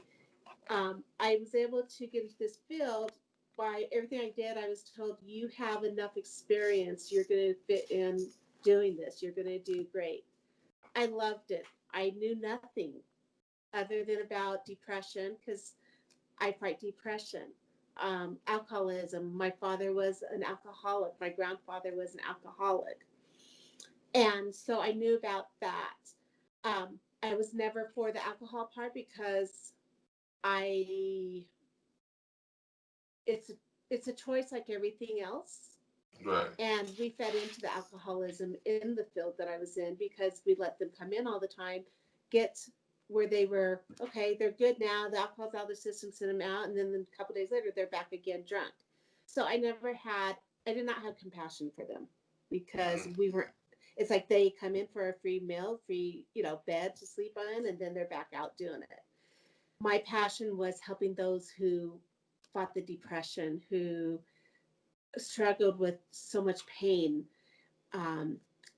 I was able to get into this field. By everything I did, I was told, you have enough experience. You're going to fit in doing this. You're going to do great. I loved it. I knew nothing other than about depression, because I fight depression. Alcoholism. My father was an alcoholic. My grandfather was an alcoholic. And so I knew about that. I was never for the alcohol part because it's a choice like everything else. Right. And we fed into the alcoholism in the field that I was in because we let them come in all the time, get where they were, okay, they're good now, the alcohol's out of the system, send them out, and then a couple days later, they're back again drunk. So I did not have compassion for them because it's like they come in for a free meal, free, bed to sleep on, and then they're back out doing it. My passion was helping those who fought the depression, who struggled with so much pain.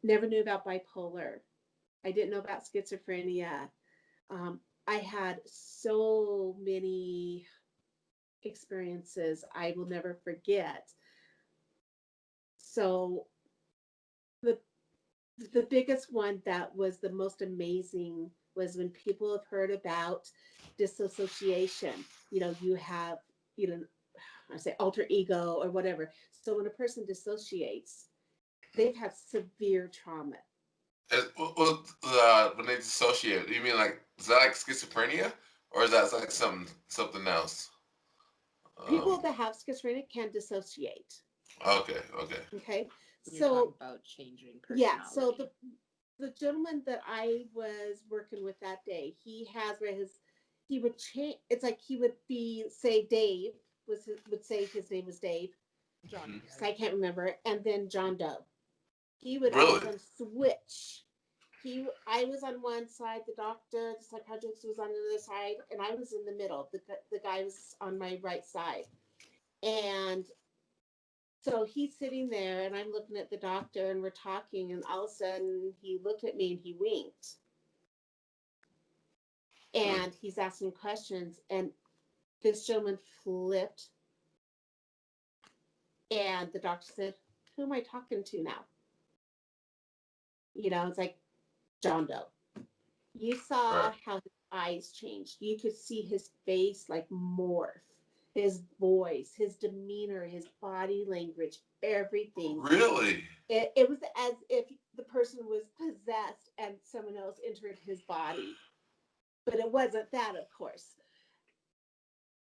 Never knew about bipolar. I didn't know about schizophrenia. I had so many experiences I will never forget. So the biggest one that was the most amazing was when people have heard about disassociation. You have, I say alter ego or whatever. So when a person dissociates, they've had severe trauma. When they dissociate, you mean like, is that like schizophrenia, or is that like something else? People that have schizophrenia can dissociate. Okay. Okay. You're talking about changing personality. Yeah. So the gentleman that I was working with that day, he would change. It's like he would say Dave would say his name was Dave. John. So I can't remember. And then John Doe. He would Really? all of a sudden switch. I was on one side, the doctor, the psychiatrist was on the other side, and I was in the middle. The guy was on my right side. And so he's sitting there, and I'm looking at the doctor, and we're talking, and all of a sudden he looked at me and he winked. And he's asking questions, and this gentleman flipped. And the doctor said, "Who am I talking to now?" It's like John Doe. You saw how his eyes changed. You could see his face like morph, his voice, his demeanor, his body language, everything. Really? It was as if the person was possessed and someone else entered his body. But it wasn't that, of course.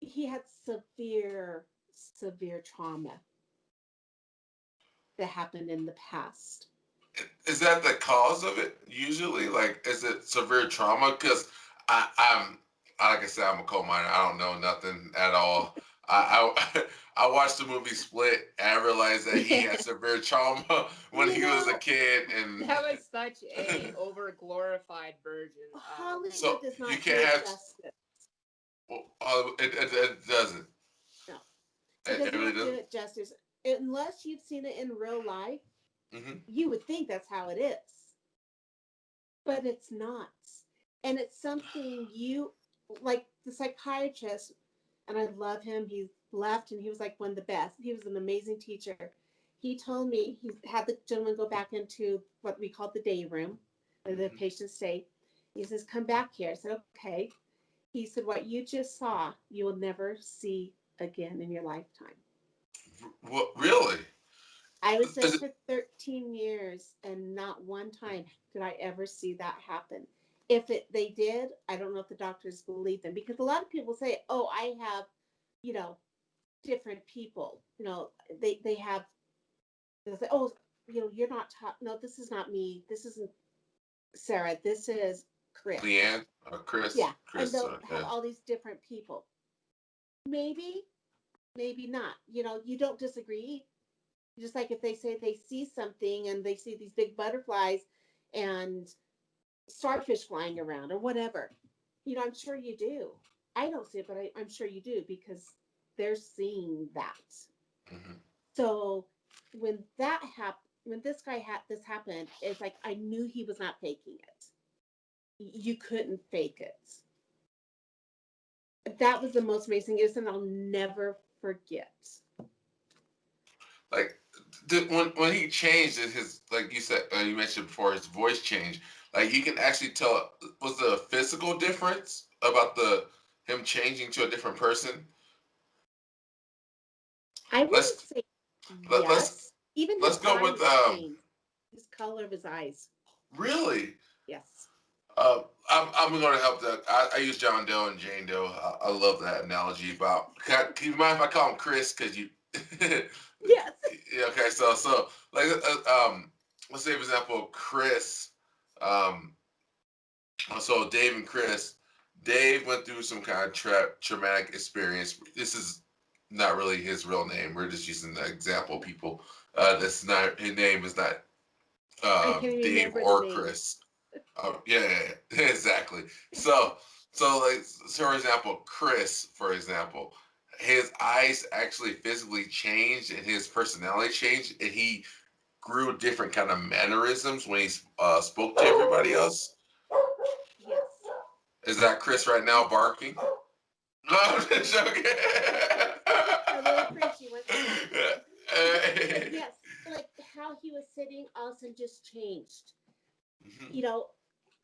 He had severe trauma that happened in the past. is that the cause of it usually? Like, is it severe trauma? Because I'm like I said, I'm a coal miner. I don't know nothing at all. I watched the movie Split and I realized that he had severe trauma when You he was a know, kid, and That was such a over glorified version of. so Hollywood does you not do can't it have. justice. It doesn't. No, it It does really not do doesn't. it justice. Unless you've seen it in real life, Hmm. you would think that's how it is, but it's not. And it's something you, like the psychiatrist, and I love him. He left and he was like one of the best. He was an amazing teacher. He told me he had the gentleman go back into what we call the day room, where the Hmm. patients stay. He says, "Come back here." I said, "Okay." He said, "What you just saw, you will never see again in your lifetime." What really? I was there Is it, for 13 years and not one time did I ever see that happen. If they did, I don't know if the doctors believe them because a lot of people say, "Oh, I have, you know, different people." They have they'll say, "Oh, you're not no, this is not me. This isn't Sarah. This is Chris." Leanne or Chris? Yeah, and Chris. they'll have Yeah. all these different people. Maybe, maybe not. You don't disagree. Just like if they say they see something and they see these big butterflies and starfish flying around or whatever, I'm sure you do. I don't see it, but I'm sure you do because they're seeing that. Hmm. So when this guy had this happen, it's like I knew he was not faking it. You couldn't fake it. That was the most amazing. It's something I'll never forget. Like when he changed his, like you said, you mentioned before, his voice changed. Like you can actually tell. Was the physical difference about the him changing to a different person? I wouldn't Let's say let, let's yes. Even his let's go with eyes changed. His color of his eyes. really. Yes. I'm going to help that. I use John Doe and Jane Doe. I love that analogy about. Can you mind if I call him Chris? Because you. Yes. Yeah, okay, so like let's say for example Chris, um, so Dave and Chris, Dave went through some kind of traumatic experience. This is not really his real name. We're just using the example, people. That's not his name is not I can Dave remember the or name. Chris. Yeah, exactly. So for example, Chris, for example, his eyes actually physically changed and his personality changed, and he grew different kind of mannerisms when he spoke to everybody else. Yes. Is that Chris right now barking? No, I'm just joking. A little Frenchie wants to talk. But Hey. yes, like how he was sitting, all of a sudden just changed. Mhm. You know,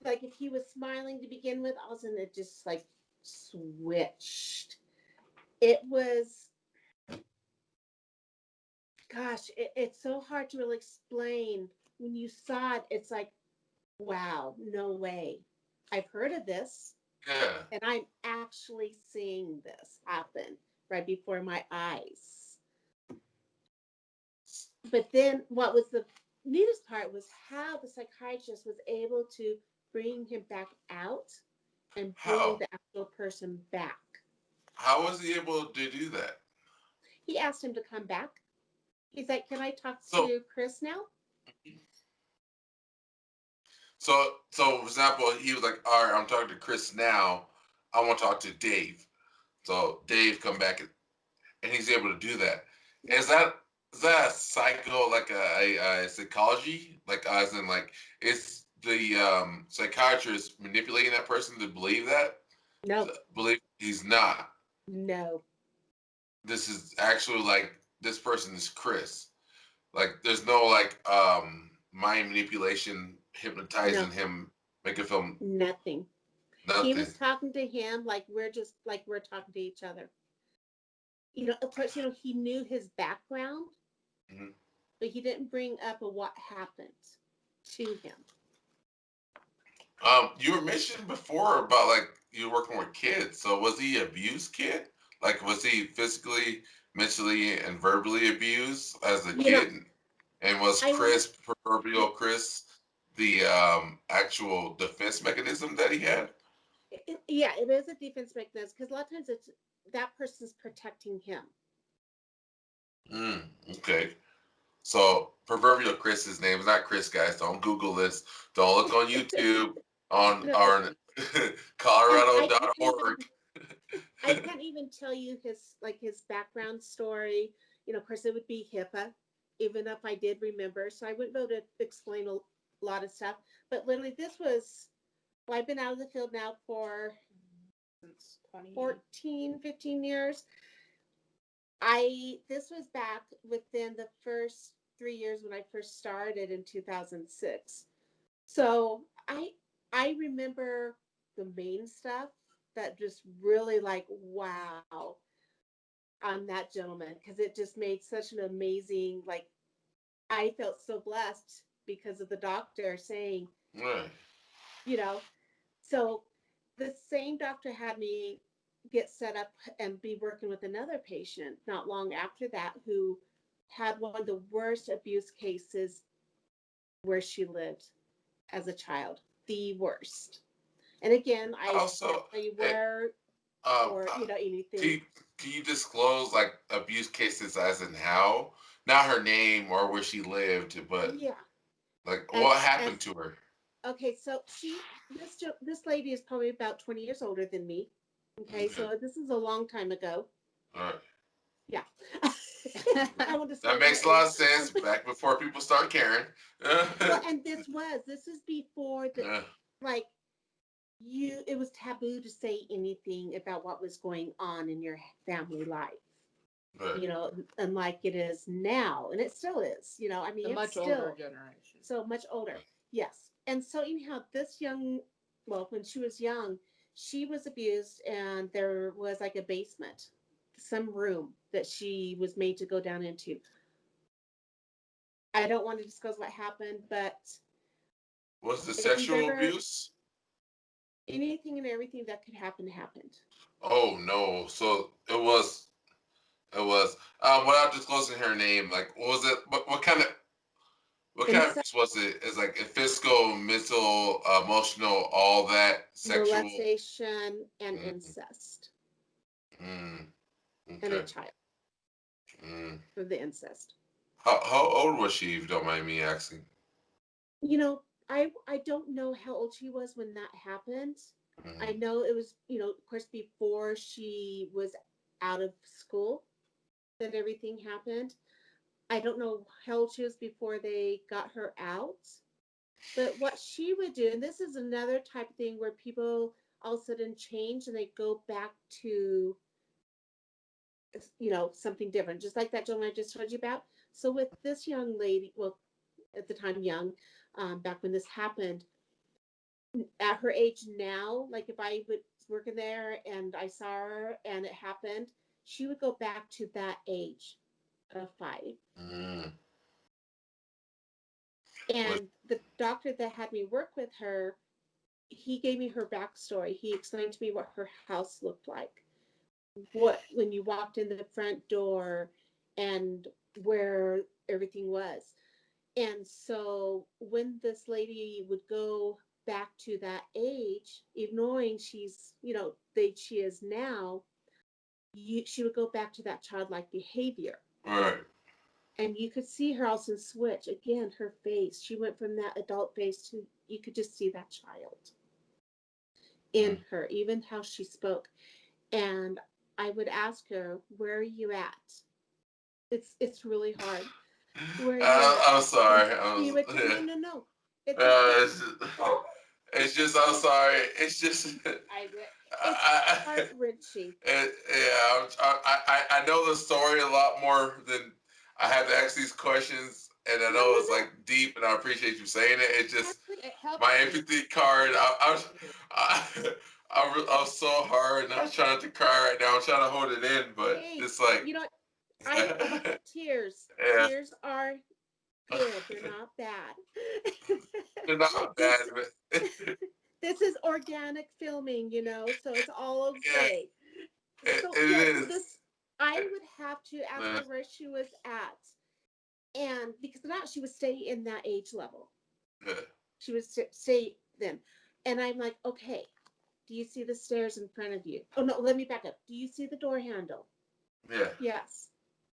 like if he was smiling to begin with, all of a sudden it just like switched. It was, gosh, it's so hard to really explain. When you saw it, it's like, wow, no way. I've heard of this, Yeah. and I'm actually seeing this happen right before my eyes. But then what was the neatest part was how the psychiatrist was able to bring him back out and bring How? the actual person back. How was he able to do that? He asked him to come back. He's like, "Can I talk So to Chris now?" so for example, he was like, all right, I'm talking to Chris now. I want to talk to Dave. So Dave come back and he's able to do that. Yeah. Is that a psycho, like a psychology, like as in like is the psychiatrist manipulating that person to believe that? No, To believe he's not. no, This is actually like this person is Chris. Like there's no like mind manipulation, no, hypnotizing him, making him feel nothing. He was nothing. talking to him like we're talking to each other. Of course, he knew his background, Mhm. but he didn't bring up what happened to him. You were mentioning before about like you were working with kids. So was he abused kid? Like was he physically, mentally, and verbally abused as a You know, kid? And was I want Chris proverbial Chris? the actual defense mechanism that he had? Yeah, it is a defense mechanism because a lot of times it's that person's protecting him. Okay. So proverbial Chris's name is not Chris, guys. Don't Google this. Don't look on YouTube on No, our and Colorado.org. I can't even tell you his background story. Of course, it would be HIPAA, even if I did remember. So I wouldn't be able to explain a lot of stuff. But literally, well, I've been out of the field now for Since 20. 14, 15 years. This was back within the first 3 years when I first started in 2006. So I remember the main stuff that just really like wow on that gentleman because it just made such an amazing like I felt so blessed because of the doctor saying, Right. you know, so the same doctor had me get set up and be working with another patient not long after that who had one of the worst abuse cases where she lived as a child, the worst. And again, I can't Also, tell you it, where um, or uh, can anything. you, can you disclose like abuse cases as in how? Not her name or where she lived, but Yeah, like what as happened to her? okay, so this lady is probably about 20 years older than me. Okay, Okay. so this is a long time ago. All right. Yeah. I won't That disclose her makes a age. lot of sense. Back before people start caring. Well, and this is before the Yeah. like it was taboo to say anything about what was going on in your family life. Right. Unlike it is now, and it still is. I mean, The it's much older still generation. so much older. Yes, and so anyhow, well, when she was young, she was abused, and there was like a basement, some room that she was made to go down into. I don't want to discuss what happened, but Was the if you've sexual ever abuse? anything and everything that could happen happened. Oh no. So it was without disclosing her name, like what was it what kind of Incest, abuse was it? It's like physical, mental, emotional, all that sexual. molestation, and Mm, incest, mm, and a okay. child Mm. for the incest. How old was she, if you don't mind me asking? You know, I don't know how old she was when that happened. I Mm. know it was, of course, before she was out of school that everything happened. I don't know how old she was before they got her out. But what she would do, and this is another type of thing where people all of a sudden change and they go back to, something different, just like that gentleman I just told you about. So with this young lady, well, at the time young, back when this happened, at her age now, like if I was working there and I saw her and it happened, she would go back to that age of 5. Mm. Was And the doctor that had me work with her, he gave me her backstory. He explained to me what her house looked like, what when you walked in the front door, and where everything was. And so when this lady would go back to that age, ignoring she's, the age she is now, she would go back to that childlike behavior. right. And you could see her also switch. Again, her face. She went from that adult face to, you could just see that child in Mm. her, even how she spoke. And I would ask her, where are you at? It's really hard. Where are you at? I'm And sorry. she would, no, Yeah. no, no. It's Uh, okay. it's just, I'm sorry. It's just, It's I, heart wrenching. yeah, I know the story a lot more than I have to ask these questions, and I No, know no, it's no. like deep, and I appreciate you saying it. It's just Absolutely. It helps my me. empathy card. I'm so hard, and I'm trying to cry right now. I'm trying to hold it in, but Hey, it's like, you know what? I love tears. yeah, Tears are good. They're not bad. they're not bad, this but this is organic filming, so it's all yeah, okay. So it yes, so is. this I would have to ask Uh, her where she was at. And because not she would stay in that age level. yeah. She would say then. And I'm like, okay, do you see the stairs in front of you? Oh, no, let me back up. Do you see the door handle? Yeah. Yes.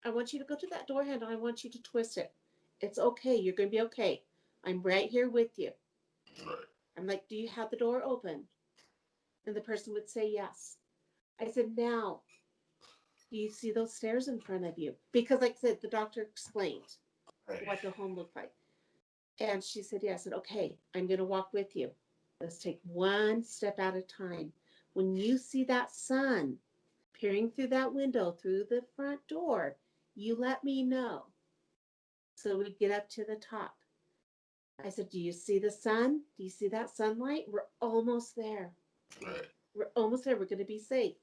I want you to go to that door handle. I want you to twist it. It's okay. You're going to be okay. I'm right here with you. Right. I'm like, do you have the door open? And the person would say yes. I said, now, do you see those stairs in front of you? Because, like I said, the doctor explained Right. what the home looked like. And she said, yes. I said, okay, I'm going to walk with you. Let's take one step at a time. When you see that sun peering through that window, through the front door, you let me know. So we get up to the top. I said, do you see the sun? Do you see that sunlight? We're almost there. Right. We're almost there. We're going to be safe.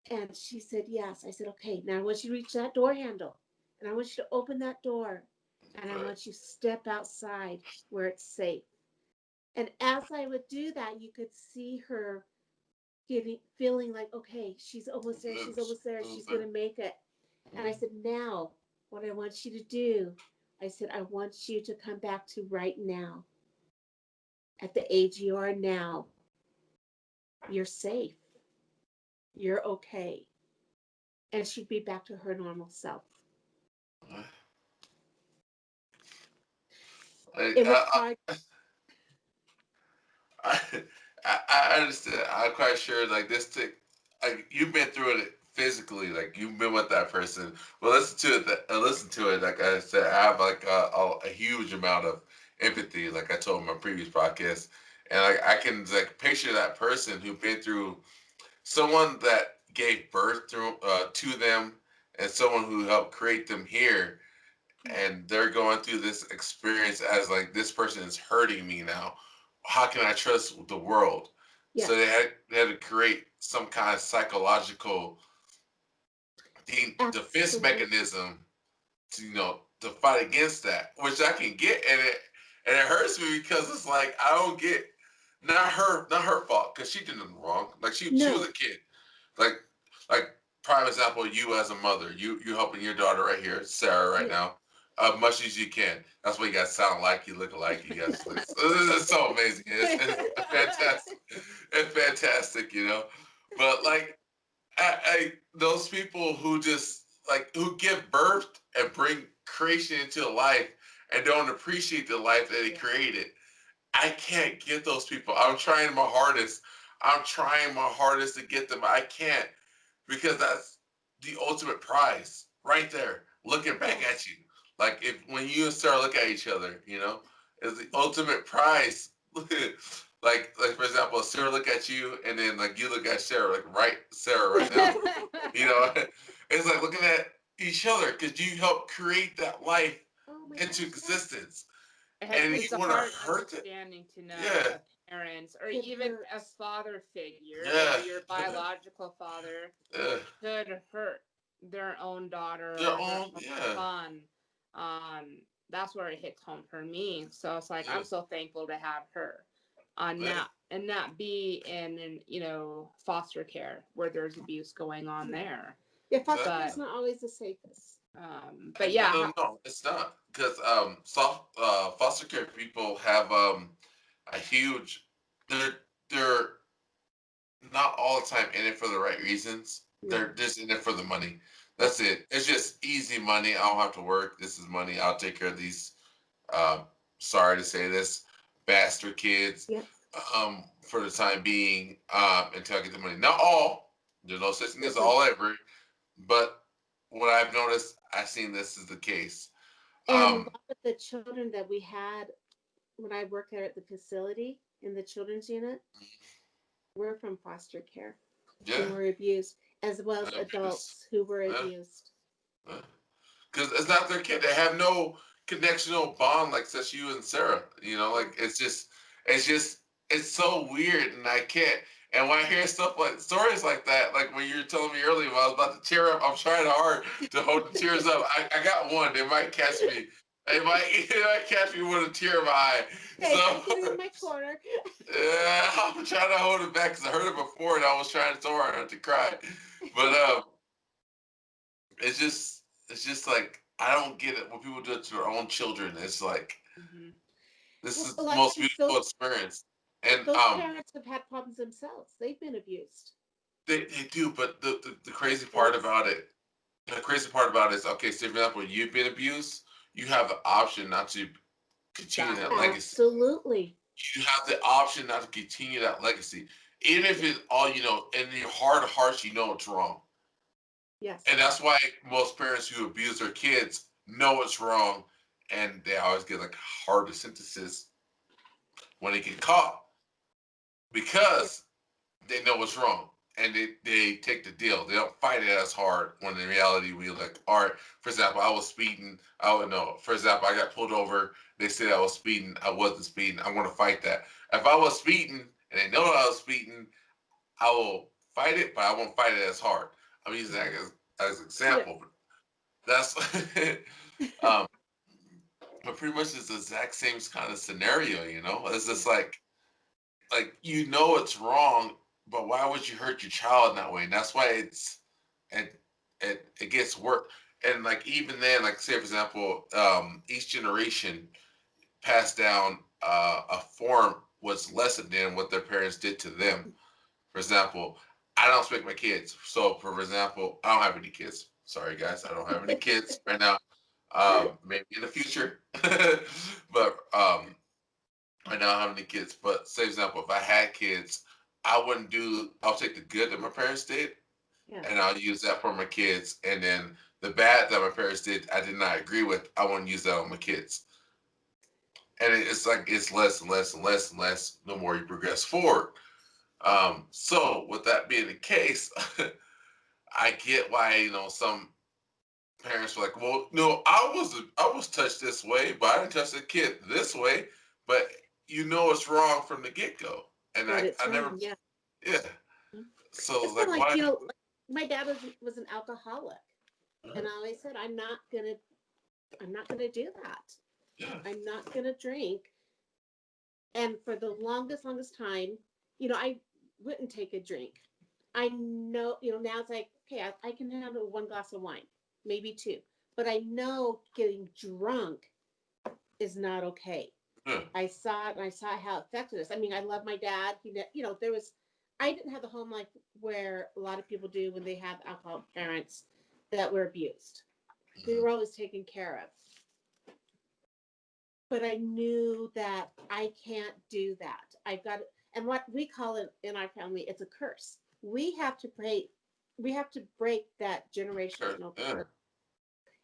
And she said, yes. I said, okay, now I want you to reach that door handle. And I want you to open that door. And I Right. want you to step outside where it's safe. And as I would do that, you could see her feeling like, okay, she's almost there. She's almost there. She's going to make it. And I said, now, what I want you to do, I said, I want you to come back to right now. At the age you are now, you're safe. You're okay. And she'd be back to her normal self. Like, It was hard. I, I understand. I'm quite sure. Like this thing, like you've been through it physically. Like you've been with that person. But listen to it. Listen to it. Like I said, I have like a huge amount of empathy. Like I told in my previous podcast, and like I can like picture that person who's been through someone that gave birth through to them, and someone who helped create them here, and they're going through this experience as like this person is hurting me now. How can I trust the world? Yes. So they had to create some kind of psychological defense Absolutely. mechanism to to fight against that, which I can get, and it hurts me because it's like I don't get not her fault because she did nothing wrong. Like she was No. a kid. Like like prime example, you as a mother, you helping your daughter right here, Sarah, right Yeah. now, much as you can. That's why you guys sound like you look alike. You guys, it's so amazing. It's fantastic. It's fantastic, But like, those people who just like who give birth and bring creation into life and don't appreciate the life that he created. I can't get those people. I'm trying my hardest. I'm trying my hardest to get them. I can't because that's the ultimate prize right there, looking back Yes. at you. Like if when you and Sarah look at each other, is the ultimate prize. like for example, Sarah look at you and then like you look at Sarah, like right Sarah right now. You know, it's like looking at each other because you helped create that life Oh my into gosh. existence, and It's you a want to hard hurt it. understanding to know Yeah, a parent or It even a hurts. father figure yeah, or your biological father yeah. could hurt their own daughter Their or their own, own yeah, son. That's where it hits home for me. So it's like yeah, I'm so thankful to have her, yeah. not be in foster care where there's abuse going on there. Yeah, foster care Exactly. is not always the safest. But No, yeah, no, no, it's not because foster care people have a huge. They're not all the time in it for the right reasons. No. They're just in it for the money. Yeah. That's it. It's just easy money. I don't have to work. This is money. I'll take care of these. Um, sorry to say this, bastard kids. Yes. For the time being, until I get the money. Not all. There's no such thing as Mm-mm. all ever. But what I've noticed, I've seen this is the case. And a Um, lot of the children that we had when I worked there at the facility in the children's unit were from foster care yeah, and were abused, as well as abuse. adults who were Yeah, abused. yeah. Because it's not their kid. They have no connectional bond like such you and Sarah. Yeah. Like it's so weird, and I can't. And when I hear stuff like stories like that, like when you were telling me earlier, when I was about to tear up, I'm trying hard to hold the tears up. I got one. They might catch me. It might catch me with a tear in my eye. Hey, I'm So putting in my corner. yeah, I'm trying to hold it back because I heard it before, and I was trying so hard not to cry. But it's just like I don't get it when people do it to their own children. It's like mhm. This Well, is a the lot of most times beautiful experience. And those parents have had problems themselves. They've been abused. they do, but the crazy part It's, about it, the crazy part about it is, okay, so for example, you've been abused, you have the option not to continue that legacy. absolutely. You have the option not to continue that legacy. Even if it's all you know, in your heart of hearts, you know it's wrong. Yes. And that's why most parents who abuse their kids know it's wrong, and they always get like hard synthesis when they get caught Yeah. because they know what's wrong and they take the deal. They don't fight it as hard when in reality we like, all right, for example, I was speeding. I would know. For example, I got pulled over. They said I was speeding. I wasn't speeding. I'm going to fight that. If I was speeding and they know I was speeding, I will fight it, but I won't fight it as hard. I'm using that as an Yeah. example. That's um, but pretty much it's the exact same kind of scenario, you know? It's just like you know it's wrong, but why would you hurt your child in that way? And that's why it gets worse. And like even then, like say for example, each generation passed down a form was lessened than what their parents did to them. For example, I don't spank my kids. So for example, I don't have any kids. Sorry guys, I don't have any kids right now. Maybe in the future, but I don't have any kids, but say example, if I had kids, I'll take the good that my parents did Yeah. and I'll use that for my kids. And then the bad that my parents did, I did not agree with, I want to use that on my kids. And it's like, it's less and less and less and less the more you progress forward. So with that being the case, I get why, you know, some parents were like, well, no, I was touched this way, but I didn't touch the kid this way. But you know it's wrong from the get go. And That it's I never, wrong. Yeah. yeah. So It's kind like of like, why? like my dad was an alcoholic, and I always said, I'm not gonna do that. Yeah. I'm not gonna drink. And for the longest time, I wouldn't take a drink. I know, now it's like, okay, I can handle one glass of wine, maybe two, but I know getting drunk is not okay. Yeah. I saw it and I saw how it affected us. I mean, I love my dad. I didn't have the home life where a lot of people do when they have alcoholic parents that were abused. We were always taken care of. But I knew that I can't do that. I've got, and what we call it in our family, it's a curse. We have to break that generational Yeah. curse.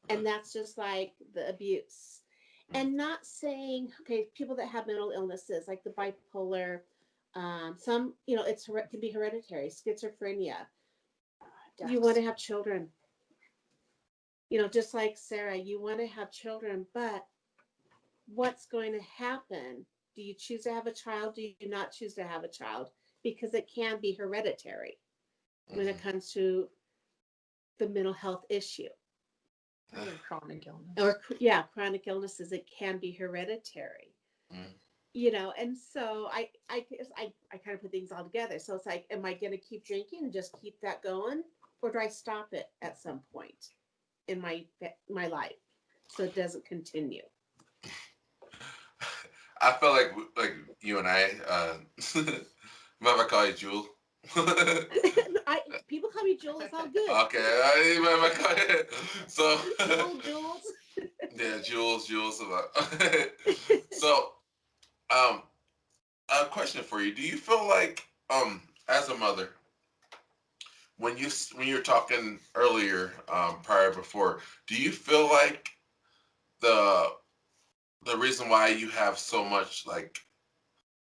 And that's just like the abuse. And not saying, okay, people that have mental illnesses like the bipolar, some, can be hereditary, schizophrenia. You want to have children, just like Sarah, you want to have children, but what's going to happen? Do you choose to have a child? Do you not choose to have a child? Because it can be hereditary when it comes to the mental health issue. Or chronic illness. Or, chronic illnesses, it can be hereditary. And so I kind of put things all together. So it's like, am I going to keep drinking and just keep that going? Or do I stop it at some point in my life so it doesn't continue? I felt like you and I, might I call you Jewel? People call me Jules. It's all good. Okay, I call you. So Jules. yeah, Jules. So a question for you: do you feel like as a mother, when you're talking earlier prior before, do you feel like the the reason why you have so much like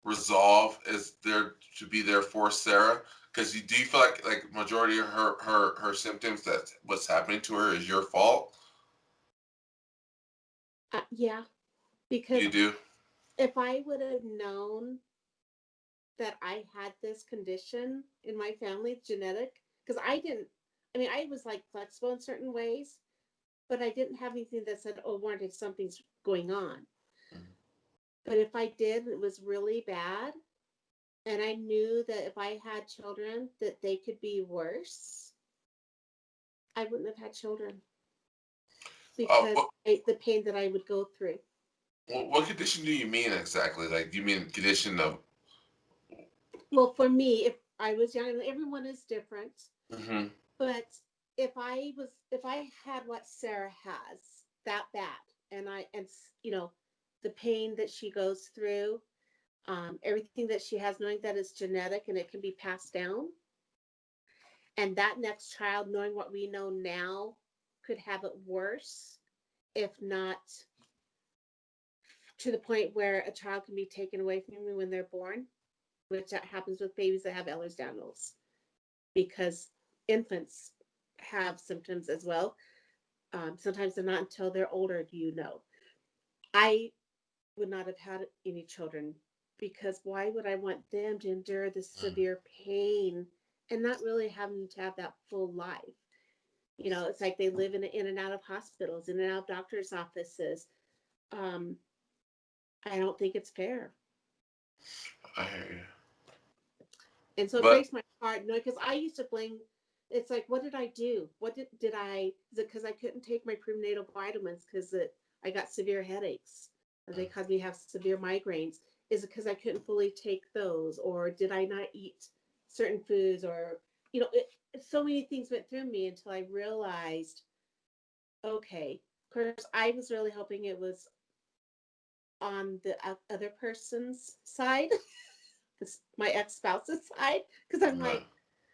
resolve is there to be there for Sarah? Because do you feel like majority of her symptoms, that what's happening to her is your fault? Yeah, because You do. if I would have known that I had this condition in my family, genetic, because I was like flexible in certain ways, but I didn't have anything that said, oh, Warren, something's going on. But if I did, it was really bad. And I knew that if I had children, that they could be worse. I wouldn't have had children because the pain that I would go through. What condition do you mean exactly? Like, do you mean condition of? Well, for me, if I was young, and everyone is different, Hmm. but if I had what Sarah has that bad, and the pain that she goes through, everything that she has, knowing that it's genetic and it can be passed down, and that next child, knowing what we know now, could have it worse, if not to the point where a child can be taken away from you when they're born, which that happens with babies that have Ehlers-Danlos, because infants have symptoms as well. Sometimes they're not until they're older do you know. I would not have had any children, because why would I want them to endure this severe pain and not really having to have that full life? It's like they live in and out of hospitals, in and out of doctors' offices. Um, I don't think it's fair. I hear you. And so it But breaks my heart, because I used to blame. It's like, what did I do? What did I? Is it because I couldn't take my prenatal vitamins because I got severe headaches? They caused me to have severe migraines. Is it because I couldn't fully take those, or did I not eat certain foods, or so many things went through me until I realized, okay. Of course, I was really hoping it was on the other person's side, my ex-spouse's side, because I'm right. like,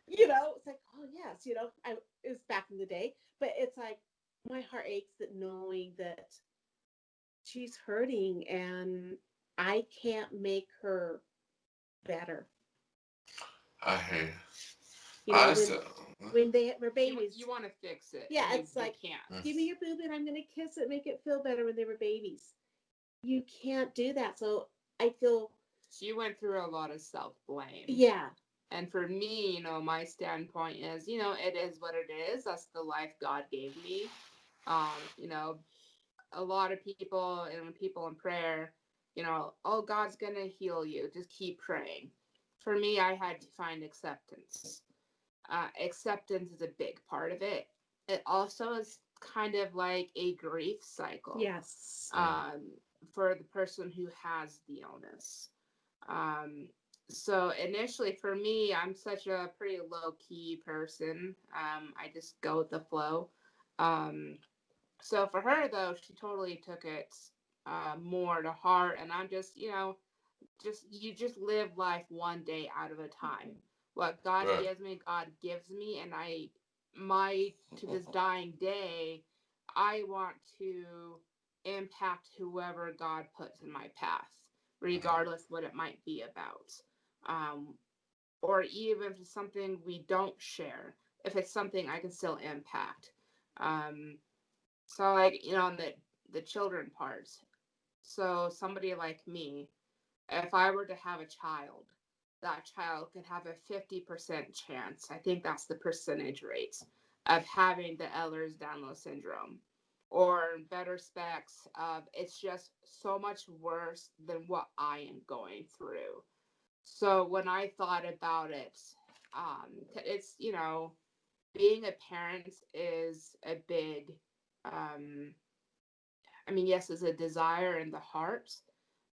it's like, oh yes, it was back in the day, but it's like my heart aches that knowing that she's hurting and I can't make her better. I hear you. You know, I when still. when they were You babies, you want to fix it, yeah, and it's you like, can't. give me your boob and I'm gonna kiss it, make it feel better when they were babies. You can't do that. So I feel, She went through a lot of self blame. yeah, And for me, my standpoint is, it is what it is. That's the life God gave me. You know, a lot of people and people in prayer, oh, God's gonna heal you. Just keep praying. For me, I had to find acceptance. Acceptance is a big part of it. It also is kind of like a grief cycle. yes, Um, for the person who has the illness. Um, so initially for me, I'm such a pretty low key person. I just go with the flow. Um, so for her though, she totally took it more to heart, and I'm just, you just live life one day out of a time. What God Right. gives me, God gives me, and my to this dying day, I want to impact whoever God puts in my path, regardless what it might be about. Um, or even if it's something we don't share, if it's something I can still impact. Um, so like, on the children parts. So somebody like me, if I were to have a child, that child could have a 50% chance. I think that's the percentage rate of having the Ehlers-Danlos syndrome, or better specs of it's just so much worse than what I am going through. So when I thought about it, it's, being a parent is a big, um, I mean, yes, it's a desire in the heart,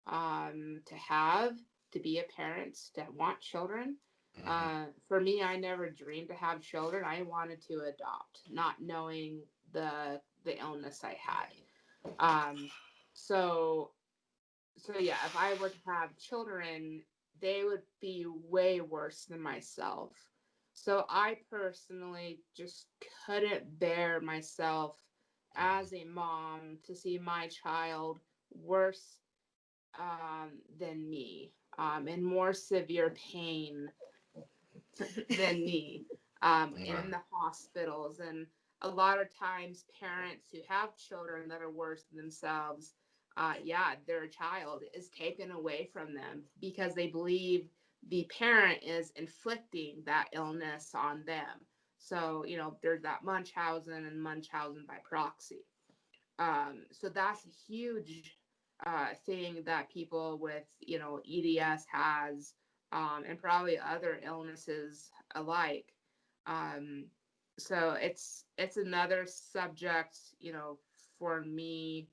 to have, to be a parent, to want children. Hmm. For me, I never dreamed to have children. I wanted to adopt, not knowing the illness I had. Um, so so yeah, if I were to have children, they would be way worse than myself. So I personally just couldn't bear myself as a mom to see my child worse than me, in more severe pain than me, Right. in the hospitals. And a lot of times, parents who have children that are worse than themselves, yeah, their child is taken away from them because they believe the parent is inflicting that illness on them. So, there's that Munchausen and Munchausen by proxy. So that's a huge thing that people with, EDS has, and probably other illnesses alike. Um, so it's another subject, for me,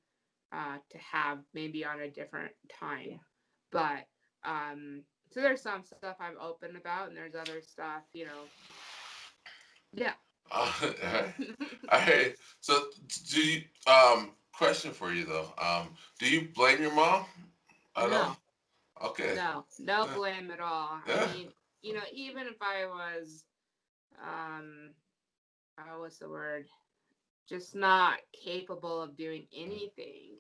to have maybe on a different time. But so there's some stuff I'm open about, and there's other stuff, yeah. So do you, question for you though. Do you blame your mom at all? No, Okay. no Yeah. blame at all. I Yeah. mean, even if I was, um, what's the word? Just not capable of doing anything.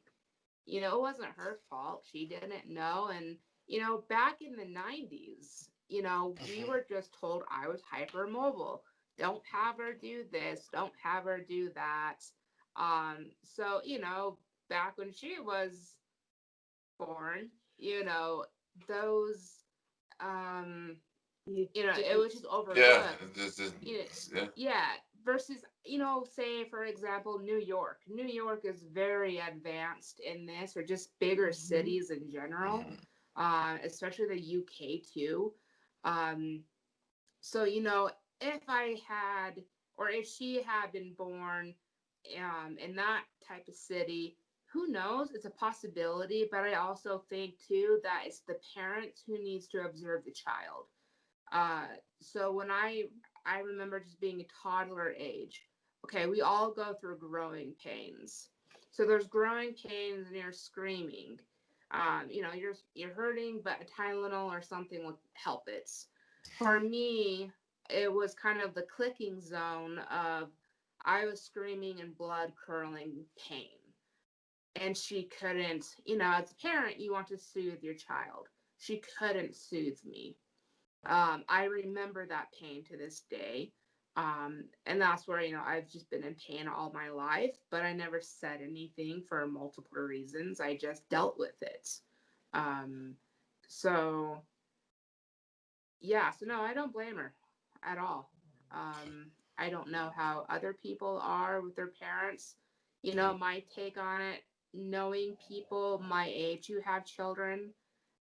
It wasn't her fault. She didn't know. And, back in the 90s, we Mhm. were just told I was hypermobile. Don't have her do this. Don't have her do that. So, back when she was born, those, um, You it was just Yeah. overlooked. You know, Yeah. yeah, versus, say, for example, New York. New York is very advanced in this, or just bigger cities in general, Mhm. especially the UK too. Um, so, if I had, or if she had been born in that type of city, who knows? It's a possibility, but I also think too that it's the parent who needs to observe the child. Uh, so when I remember just being a toddler age. Okay, we all go through growing pains. So there's growing pains and you're screaming. You're hurting, but a Tylenol or something will help it. For me, it was kind of the clicking zone of I was screaming and blood curdling pain. And she couldn't, as a parent, you want to soothe your child. She couldn't soothe me. I remember that pain to this day. And that's where, I've just been in pain all my life, but I never said anything for multiple reasons. I just dealt with it. Um, so, yeah, so no, I don't blame her at all. I don't know how other people are with their parents. My take on it, knowing people my age who have children,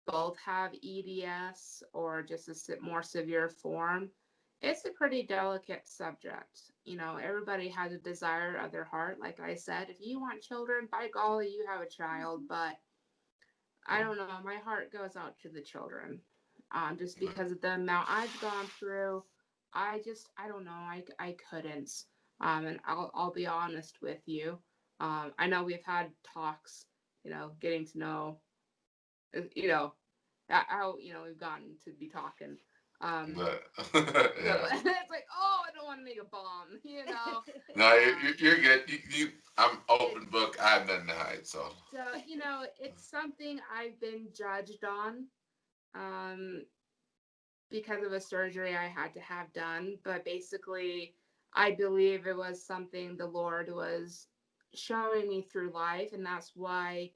both have EDS or just a more severe form, it's a pretty delicate subject. Everybody has a desire of their heart. Like I said, if you want children, by golly, you have a child. But I don't know. My heart goes out to the children, just because of the amount I've gone through. I don't know. I couldn't. And I'll be honest with you. I know we've had talks, getting to know, you know, how we've gotten to be talking. But So yeah. it's like, oh, I don't want to make a bomb. No, Um, you're good. I'm open book. I have nothing to hide. So. so it's something I've been judged on, um, because of a surgery I had to have done. But basically, I believe it was something the Lord was showing me through life, and that's why.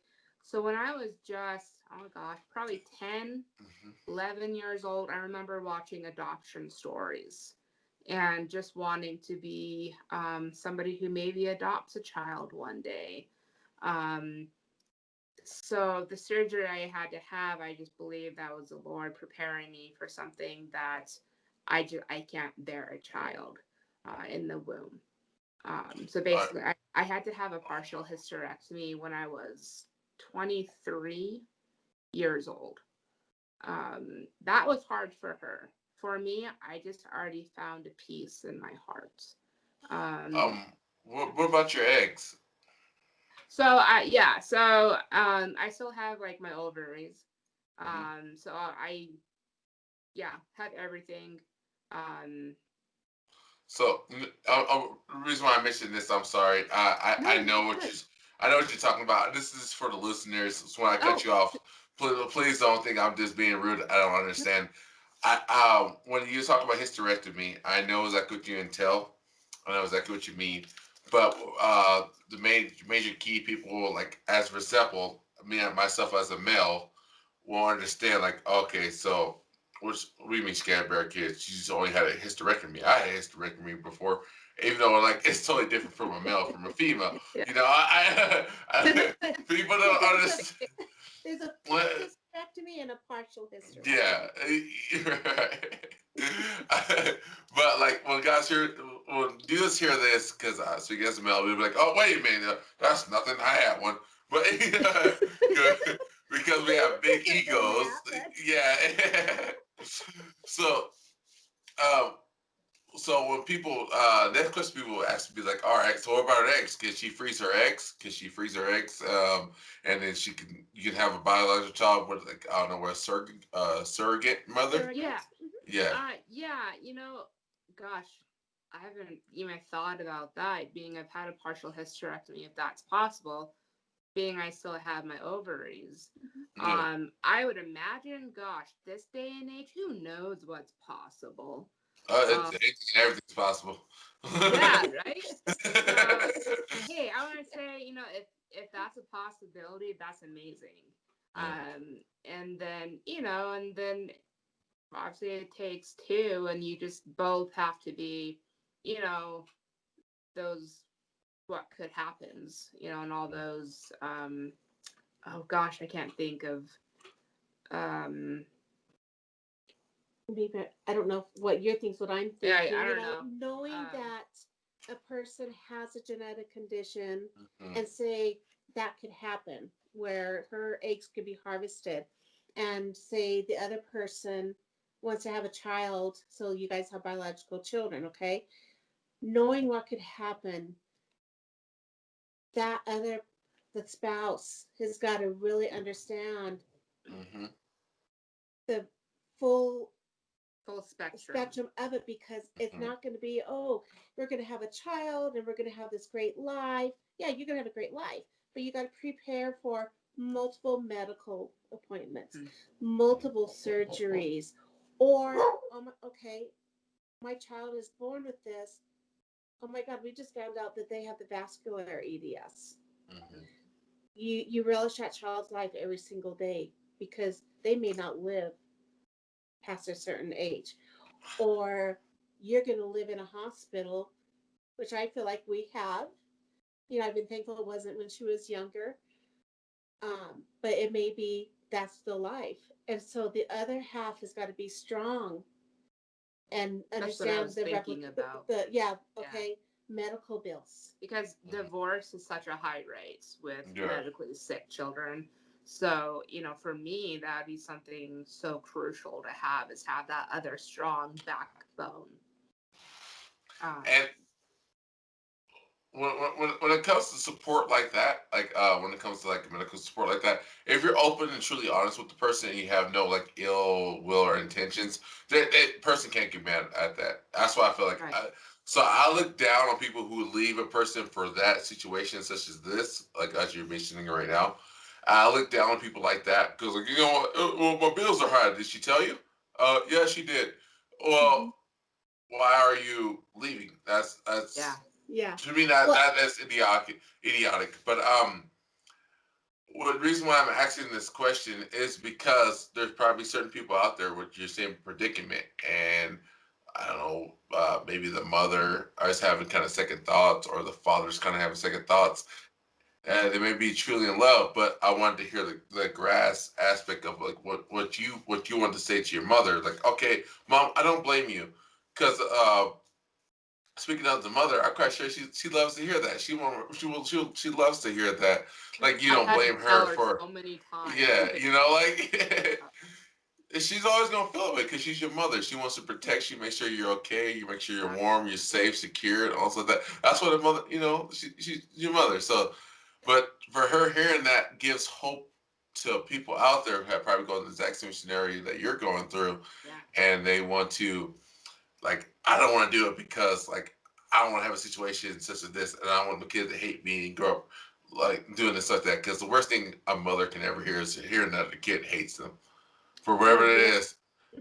So when I was just, oh gosh, probably 10, Mhm. 11 years old, I remember watching adoption stories and just wanting to be, somebody who maybe adopts a child one day. Um, so the surgery I had to have, I just believe that was the Lord preparing me for something that I can't bear a child in the womb. So All right. basically, I had to have a partial hysterectomy when I was 23 years old. That was hard for her. For me, I just already found a peace in my heart. Um, Um. What about your eggs? I still have like my ovaries. Mhm. So I yeah have everything. Um, So the reason why I mentioned this, I'm sorry. no, I you're know what good. I know what you're talking about. This is for the listeners. So when I cut Oh, you off, please don't think I'm just being rude. I don't no, understand. When you talk about hysterectomy, I know exactly what you entail. I know exactly what you mean. But the major key people, like as for example, me and myself as a male, will understand. Like, okay, so what do you mean scared bear kids? You just only had a hysterectomy. I had a hysterectomy before, even though like it's totally different from a male from a female. yeah. You know, people don't There's a understand. there's a full What? hysterectomy and a partial Yeah, hysterectomy. you're right. But like when guys hear, when dudes hear this, because I speak as a male, we'll be like, "Oh, wait a minute, that's nothing. I had one." but because we have big That doesn't egos. happen. Yeah. So, um, so when people, next question people will ask me like, all right, so what about her eggs? Can she freeze her eggs? Can she freeze her eggs? And then you can have a biological child with like, I don't know, what, surrogate mother? Surrogate. Yeah. Yeah. Yeah, gosh, I haven't even thought about that, being I've had a partial hysterectomy, if that's possible, being I still have my ovaries. Yeah. I would imagine, gosh, this day and age, who knows what's possible? Everything's possible. Yeah, right? So, hey, I want to say, if that's a possibility, that's amazing. And then, obviously it takes two, and you just both have to be, you know, those what could happens, and all those. Oh gosh, I can't think of. Um, Maybe I don't know what your things. What I'm thinking. yeah, I don't know. Knowing that a person has a genetic condition, Mhm. and say that could happen where her eggs could be harvested, and say the other person wants to have a child, so you guys have biological children, okay? Knowing what could happen, that other the spouse has got to really understand Mhm. the full Full spectrum. spectrum of it, because it's Mhm. not going to be, oh, we're going to have a child and we're going to have this great life. Yeah, you're going to have a great life, but you got to prepare for multiple medical appointments, multiple surgeries, or okay, my child is born with this. Oh my God, we just found out that they have the vascular EDS. Mhm. You relish that child's life every single day because they may not live past a certain age, or you're going to live in a hospital, which I feel like we have. I've been thankful it wasn't when she was younger, but it may be that's the life. And so the other half has got to be strong and That's what I understand was thinking about. okay, medical bills. Because divorce is such a high rate with Yeah. medically sick children. So, for me, that'd be something so crucial to have, is have that other strong backbone. And when it comes to support like that, like when it comes to like medical support like that, if you're open and truly honest with the person and you have no like ill will or intentions, that person can't get mad at that. That's why I feel like Right. so I look down on people who leave a person for that situation such as this, like as you're mentioning right now. I look down on people like that because, like, well, my bills are high. Did she tell you? Yeah, she did. Well, why are you leaving? That's Yeah. Yeah. to me Well, that's idiotic. But well, the reason why I'm asking this question is because there's probably certain people out there with your same predicament, and I don't know, maybe the mother is having kind of second thoughts, or the father's kind of having second thoughts. They may be truly in love, but I wanted to hear the grass aspect of like what you want to say to your mother. Like, okay, mom, I don't blame you, because speaking of the mother, I'm quite sure she loves to hear that. She loves to hear that. Like, you I've don't had to blame tell her her for, so many times. yeah, like she's always gonna feel it because she's your mother. She wants to protect you, make sure you're okay, you make sure you're warm, you're safe, secure, and also that. That's what a mother, she's your mother. So, but for her hearing that gives hope to people out there who have probably gone through the exact same scenario that you're going through, Yeah. and they want to, like, I don't want to do it because, like, I don't want to have a situation such as this, and I don't want my kids to hate me and grow up like doing this like that. Because the worst thing a mother can ever hear is hearing that the kid hates them for whatever it is.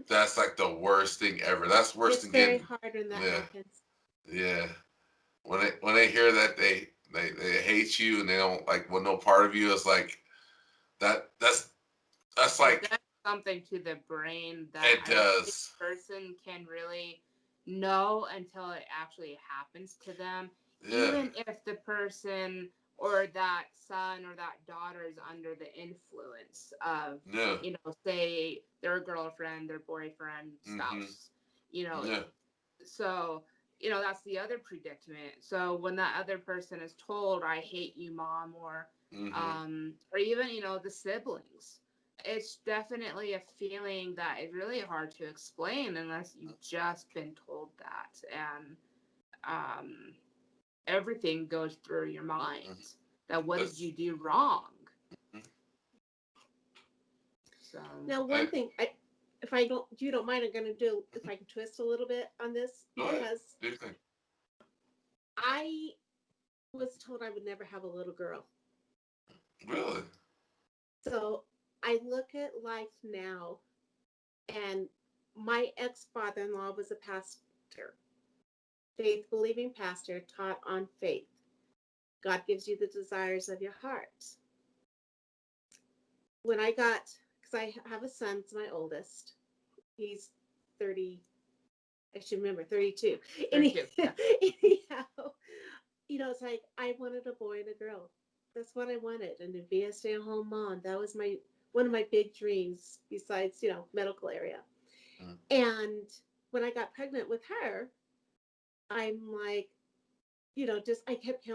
That's like the worst thing ever. That's worse it's than very getting, hard when that yeah, happens. yeah. When they hear that they hate you and they don't like want no part of you, it's like that's It like does something to the brain that it I don't think does. a person can really know until it actually happens to them. Yeah, Even if the person or that son or that daughter is under the influence of, yeah, say their girlfriend, their boyfriend, spouse, yeah, so, that's the other predicament. So when that other person is told, I hate you, mom, or or even, the siblings. It's definitely a feeling that is really hard to explain unless you've just been told that. And everything goes through your mind. That what did you do wrong? So now, one thing, if you don't mind, I'm going to do, if I can twist a little bit on this, because I was told I would never have a little girl. Really? So I look at life now, and my ex-father-in-law was a pastor, faith-believing pastor, taught on faith. God gives you the desires of your heart. When I got, because I have a son, it's my oldest. He's 30, I should remember, 32. 32, yeah. Anyhow, it's like I wanted a boy and a girl. That's what I wanted, and to be a stay-at-home mom. That was one of my big dreams, besides medical area. And when I got pregnant with her, I'm like, I kept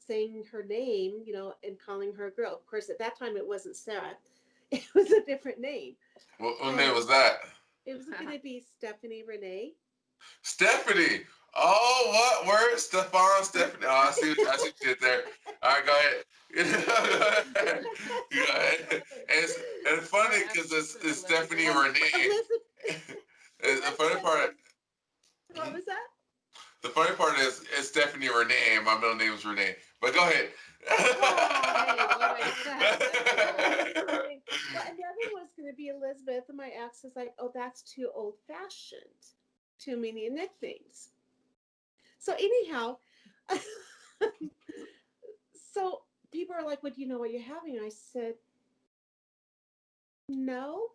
saying her name, and calling her a girl. Of course, at that time it wasn't Sarah; it was a different name. What name was that? It was going to be Stephanie Renee. Stephanie. Oh, what word? Stephanie. Oh, I see what you did there. All right, go ahead. Go ahead. And it's funny because it's Stephanie Renee. The funny part. What was that? The funny part is it's Stephanie Renee, and my middle name is Renee. But go ahead. Well, and the other was going to be Elizabeth, and my ex is like, "Oh, that's too old-fashioned. Too many nicknames." So anyhow, so people are like, "Well, do you know what you're having?" I said, "No."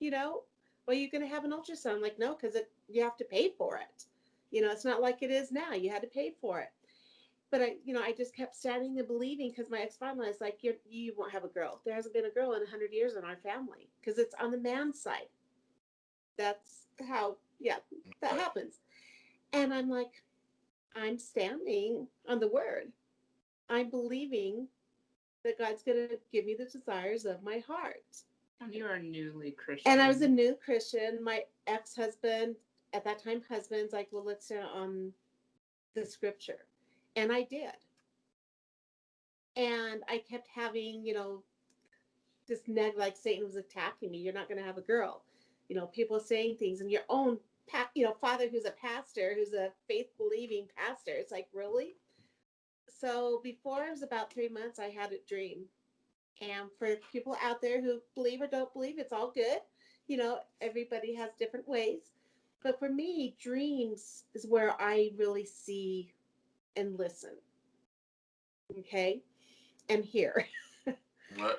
Well, you're going to have an ultrasound. I'm like, no, because you have to pay for it. It's not like it is now. You had to pay for it. But I just kept standing and believing, because my ex-father-in-law is like, you won't have a girl. There hasn't been a girl in 100 years in our family, because it's on the man's side. That's how, that happens. And I'm like, I'm standing on the word. I'm believing that God's going to give me the desires of my heart. And you are newly Christian. And I was a new Christian. My ex-husband, at that time, husband's like, well, let's stand on the scripture. And I did. And I kept having, this neg, like Satan was attacking me. You're not going to have a girl. People saying things, and your own, father who's a pastor, who's a faith-believing pastor. It's like, really? So before it was about 3 months, I had a dream. And for people out there who believe or don't believe, it's all good. Everybody has different ways. But for me, dreams is where I really see and listen. Okay? And hear. Right.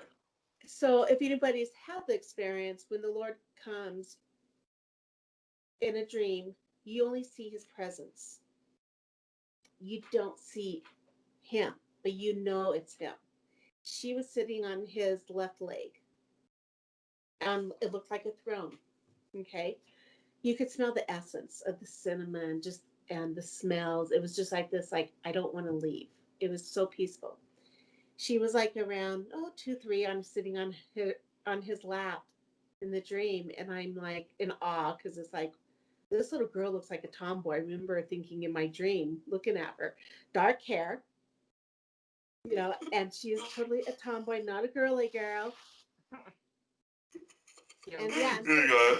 So if anybody's had the experience, when the Lord comes in a dream, you only see his presence. You don't see him, but it's him. She was sitting on his left leg. And it looked like a throne. Okay? You could smell the essence of the cinnamon, and the smells. It was just like this, like, I don't want to leave. It was so peaceful. She was like around 2, 3. I'm sitting on his lap in the dream, and I'm like in awe, because it's like, this little girl looks like a tomboy. I remember thinking in my dream, looking at her, dark hair, and she is totally a tomboy, not a girly girl. And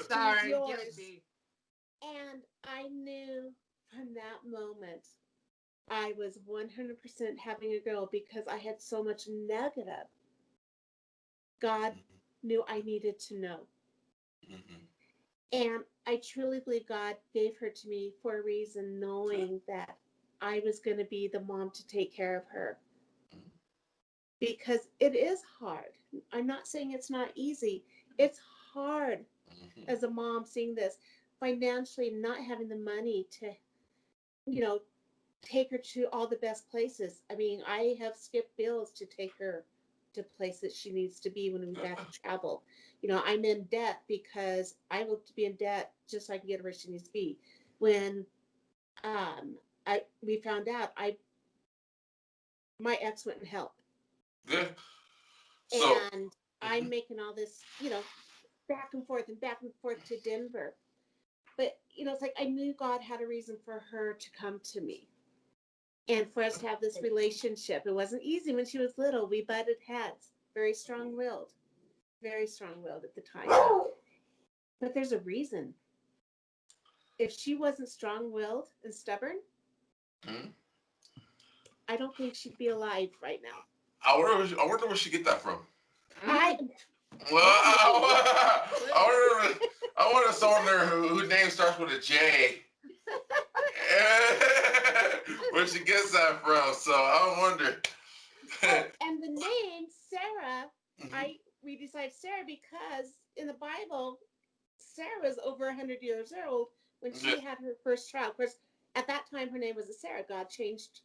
sorry, yours. guilty. And I knew from that moment I was 100% having a girl, because I had so much negative. God knew I needed to know. And I truly believe God gave her to me for a reason, knowing that I was going to be the mom to take care of her. Because it is hard. I'm not saying it's not easy. It's hard as a mom seeing this, financially not having the money to, take her to all the best places. I mean, I have skipped bills to take her to places she needs to be when we've had to travel. I'm in debt because I look to be in debt just so I can get her where she needs to be. When we found out, my ex went and helped. Yeah. So, And I'm making all this, back and forth to Denver. But, it's like I knew God had a reason for her to come to me and for us to have this relationship. It wasn't easy when she was little. We butted heads, very strong willed at the time. But there's a reason. If she wasn't strong willed and stubborn, mhm. I don't think she'd be alive right now. I wonder where she get that from. I Well, I wonder someone there whose name starts with a J. Where she gets that from? So I wonder. and the name Sarah, Mhm. we decided Sarah because in the Bible, Sarah was over 100 years old when she had her first child. Of course, at that time her name was Sarah. God changed.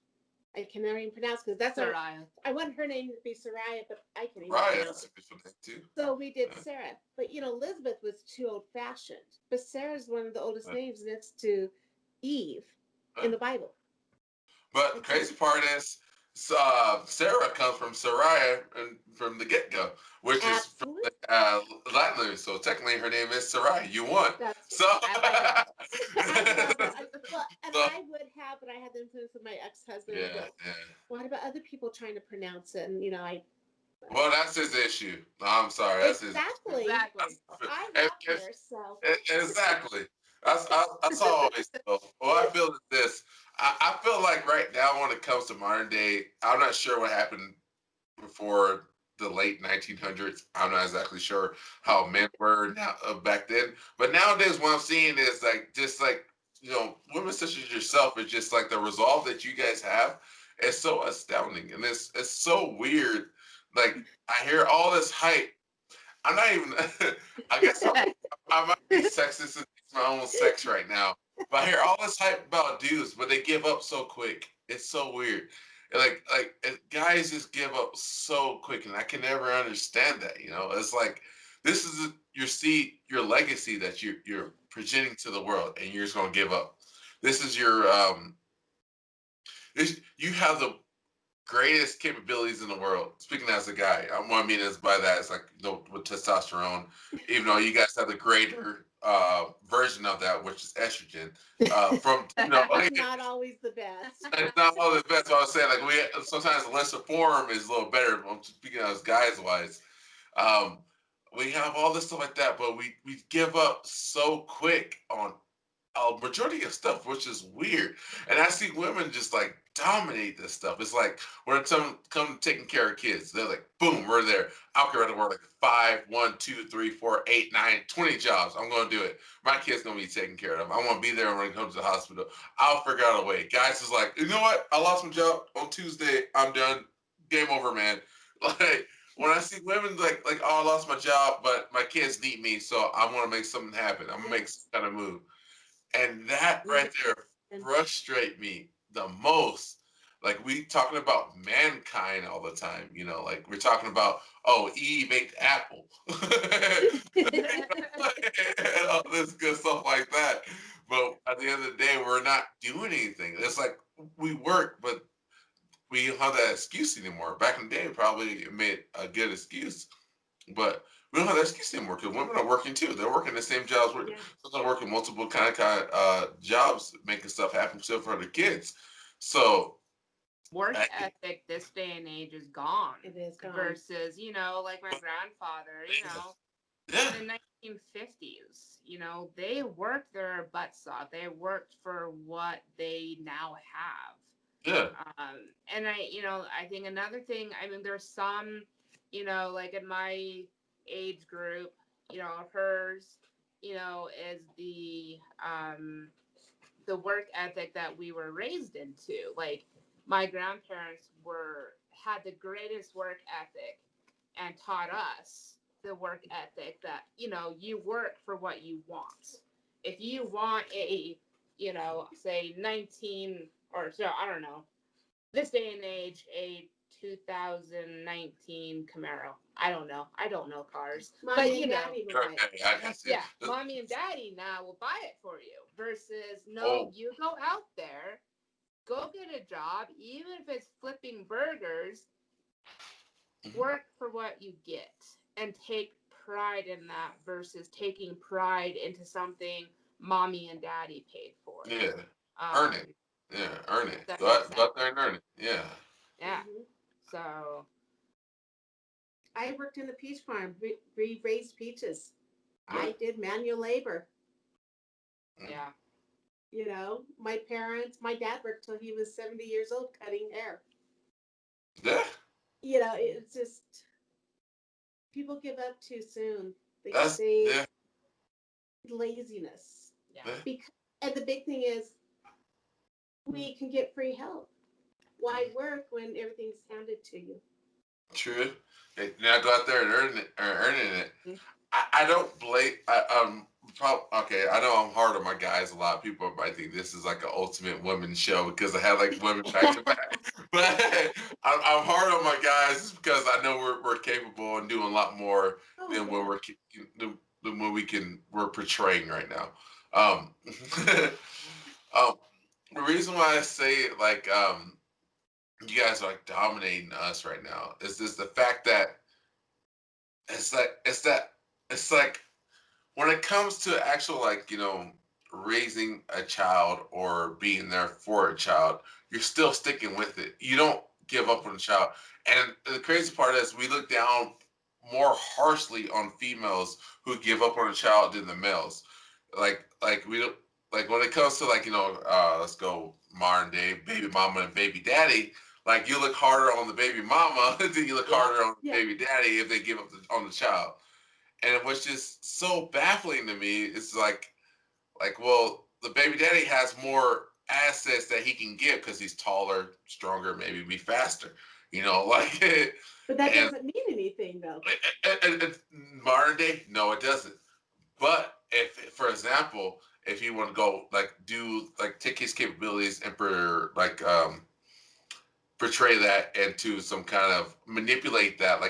I can never even pronounce because that's Sariah. I want her name to be Sariah, but I can't even Right, pronounce that's it. a good name too. So we did Sarah. But Elizabeth was too old fashioned. But Sarah's one of the oldest names next to Eve in the Bible. But the crazy part is, Sarah comes from Sarai and from the get go, which is from Absolutely. Latin. So technically, her name is Sarai. You won. That's So, I like I love it. And so, I would have, but I had the influence of my ex-husband. yeah, And go, yeah. what about other people trying to pronounce it? And Well, that's his issue. No, I'm sorry, that's his. exactly. exactly. I And- have her, so Exactly. That's always so. Well, I feel is this. I feel like right now, when it comes to modern day, I'm not sure what happened before the late 1900s. I'm not exactly sure how men were now, back then. But nowadays, what I'm seeing is like just like women such as yourself is just like the resolve that you guys have is so astounding, and it's so weird. Like I hear all this hype. I'm not even. I guess I might be sexist and my own sex right now, but I hear all this hype about dudes, but they give up so quick. It's so weird. Guys just give up so quick, and I can never understand that. It's like this is your legacy that you're presenting to the world, and you're just gonna give up. This is you have the greatest capabilities in the world. Speaking as a guy, what I mean is by that, it's like with testosterone, even though you guys have the greater version of that, which is estrogen. From it's not always the best. it's not all the best. What I was saying, like we sometimes the lesser form is a little better. I'm speaking as guys wise. Um, we have all this stuff like that, but we give up so quick on a majority of stuff, which is weird. And I see women just like dominate this stuff. It's like when it come taking care of kids, they're like, boom, we're there. I'll get ready to work like 5, 1, 2, 3, 4, 8, 9, 20 jobs. I'm gonna do it. My kid's gonna be taken care of. I want to be there when it comes to the hospital. I'll figure out a way. Guys is like, you know what? I lost my job on Tuesday. I'm done. Game over, man. Like when I see women like, oh, I lost my job, but my kids need me, so I want to make something happen. I'm gonna make some kind of move. And that right there frustrate me the most. Like we talking about mankind all the time, like we're talking about, oh, Eve ate the apple. And all this good stuff like that. But at the end of the day, we're not doing anything. It's like we work, but we don't have that excuse anymore. Back in the day, probably made a good excuse, but we don't have that excuse anymore because women are working too. They're working the same jobs. We're sometimes working multiple kind of jobs, making stuff happen for their kids. So work ethic this day and age is gone. It is gone. Versus, like my grandfather, yeah. in the 1950s, they worked their butts off. They worked for what they now have. Yeah. And I think another thing, I mean, there's some, like in my age group, hers, is the work ethic that we were raised into. Like my grandparents had the greatest work ethic and taught us the work ethic that, you work for what you want. If you want a, say 19 or so, I don't know, this day and age, a 2019 Camaro. I don't know cars. Mommy and Daddy will buy it. I can see Yeah, it. mommy and daddy now will buy it for you. Versus, no, you go out there, go get a job, even if it's flipping burgers, work for what you get and take pride in that versus taking pride into something mommy and daddy paid for. Yeah. Earn it. Um, Yeah, earn it. that Go makes out, go sense. out there and earn it. Yeah. Yeah. Mhm. So I worked in the peach farm. We raised peaches. Yeah. I did manual labor. yeah. You know, my dad worked till he was 70 years old cutting hair. Yeah. You know, it's just people give up too soon. That's They yeah. laziness. Yeah. Yeah. Because, and the big thing is we can get free help. Why work when everything's handed to you? True. Hey, now go out there and earning it. Mhm. I don't blame. Okay. I know I'm hard on my guys. A lot of people might think this is like an ultimate women's show because I have like women back to back. But I'm hard on my guys because I know we're capable and doing a lot more Oh than yeah. than what we're portraying right now. Um, um, the reason why I say like you guys are like dominating us right now is this the fact that it's like when it comes to actual like raising a child or being there for a child, you're still sticking with it. You don't give up on the child. And the crazy part is we look down more harshly on females who give up on a child than the males. Like we don't like when it comes to like let's go modern day baby mama and baby daddy. Like you look harder on the baby mama than you look Yeah. harder on the Yeah. baby daddy if they give up on the child. And what's just so baffling to me is like, well, the baby daddy has more assets that he can give because he's taller, stronger, maybe be faster. Like But that and, doesn't mean anything though. and modern day, no, it doesn't. But if, for example, if you want to go like do like take his capabilities and portray that into some kind of manipulate that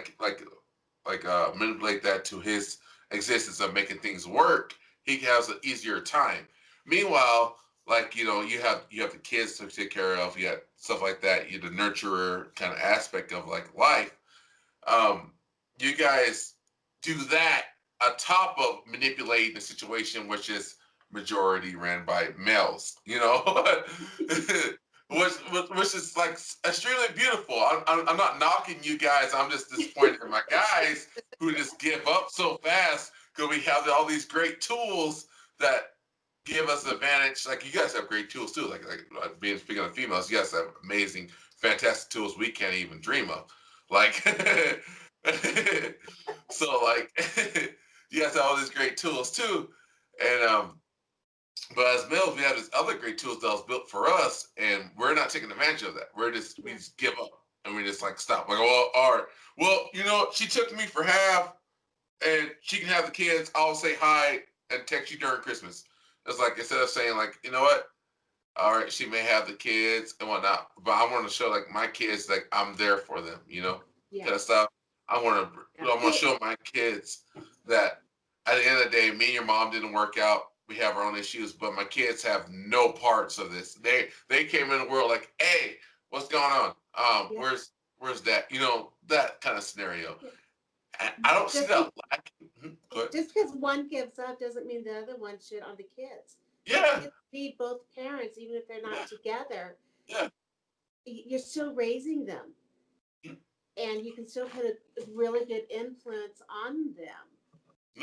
manipulate that to his existence of making things work, he has an easier time. Meanwhile, like you have the kids to take care of, you got stuff like that, you the nurturer kind of aspect of like life. Um, you guys do that atop of manipulating the situation, which is majority ran by males. Which is like extremely beautiful. I'm not knocking you guys. I'm just disappointed in my guys who just give up so fast because we have all these great tools that give us an advantage. Like you guys have great tools too. Like being speaking of females, you guys have amazing, fantastic tools we can't even dream of. Like, so like, you guys have all these great tools too, and but as males, we have these other great tools that was built for us, and we're not taking advantage of that. We just give up and we just like stop. Like, well, all right, well, she took me for half, and she can have the kids. I'll say hi and text you during Christmas. It's like instead of saying like, you know what, all right, she may have the kids and whatnot, but I want to show like my kids like I'm there for them, Yeah. kind of stuff. I want to show my kids that at the end of the day, me and your mom didn't work out. We have our own issues, but my kids have no parts of this. They came in the world like, hey, what's going on? Yeah. Where's that? That kind of scenario. Yeah. And I don't see Just that lacking. Go ahead. just because one gives up doesn't mean the other one should on the kids. The Yeah, kids need both parents, even if they're not together. yeah, You're still raising them, and you can still put a really good influence on them.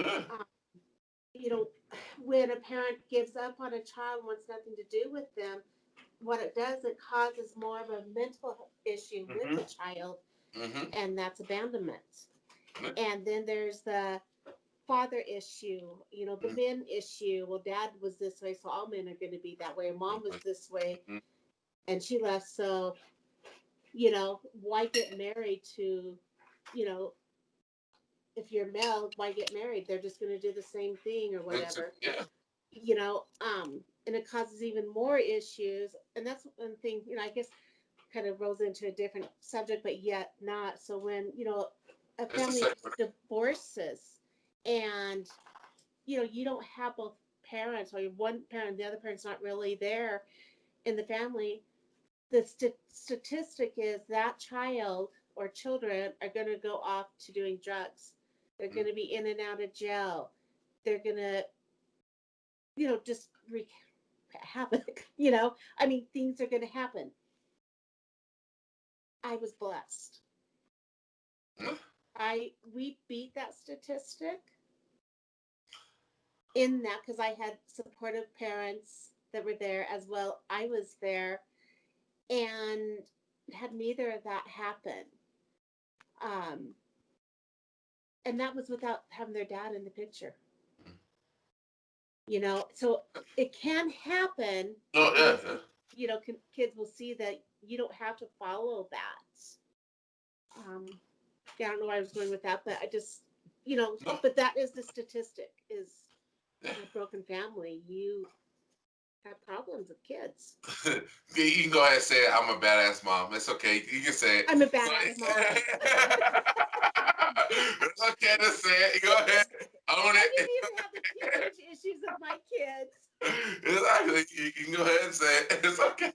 yeah. Um, you know, when a parent gives up on a child, wants nothing to do with them, what it does, it causes more of a mental issue with Mm-hmm. the child, Mm-hmm. and that's abandonment. Yeah. And then there's the father issue, the men issue. Well, dad was this way, so all men are going to be that way. Mom was this way, Mhm. and she left, so, why get married to, you know, if you're male, why get married? They're just going to do the same thing or whatever, Yeah. and it causes even more issues. And that's one thing, I guess kind of rolls into a different subject, but yet not. So when, a It's the family same. divorces and, you don't have both parents, or one parent, the other parent's not really there in the family, the statistic is that child or children are going to go off to doing drugs. They're going to be in and out of jail. They're going to, just wreak havoc. I mean, things are going to happen. I was blessed. We beat that statistic in that because I had supportive parents that were there as well. I was there and had neither of that happen. And that was without having their dad in the picture. So it can happen. Oh, yeah. Kids will see that you don't have to follow that. I don't know where I was going with that, but I just, but that is the statistic is in a broken family. You have problems with kids. You can go ahead and say it. I'm a badass mom. It's okay. You can say it. I'm a badass mom. It's okay to say it. Go ahead. Own I it. didn't even have the teenage issues of my kids. Exactly. You can go ahead and say it. It's okay.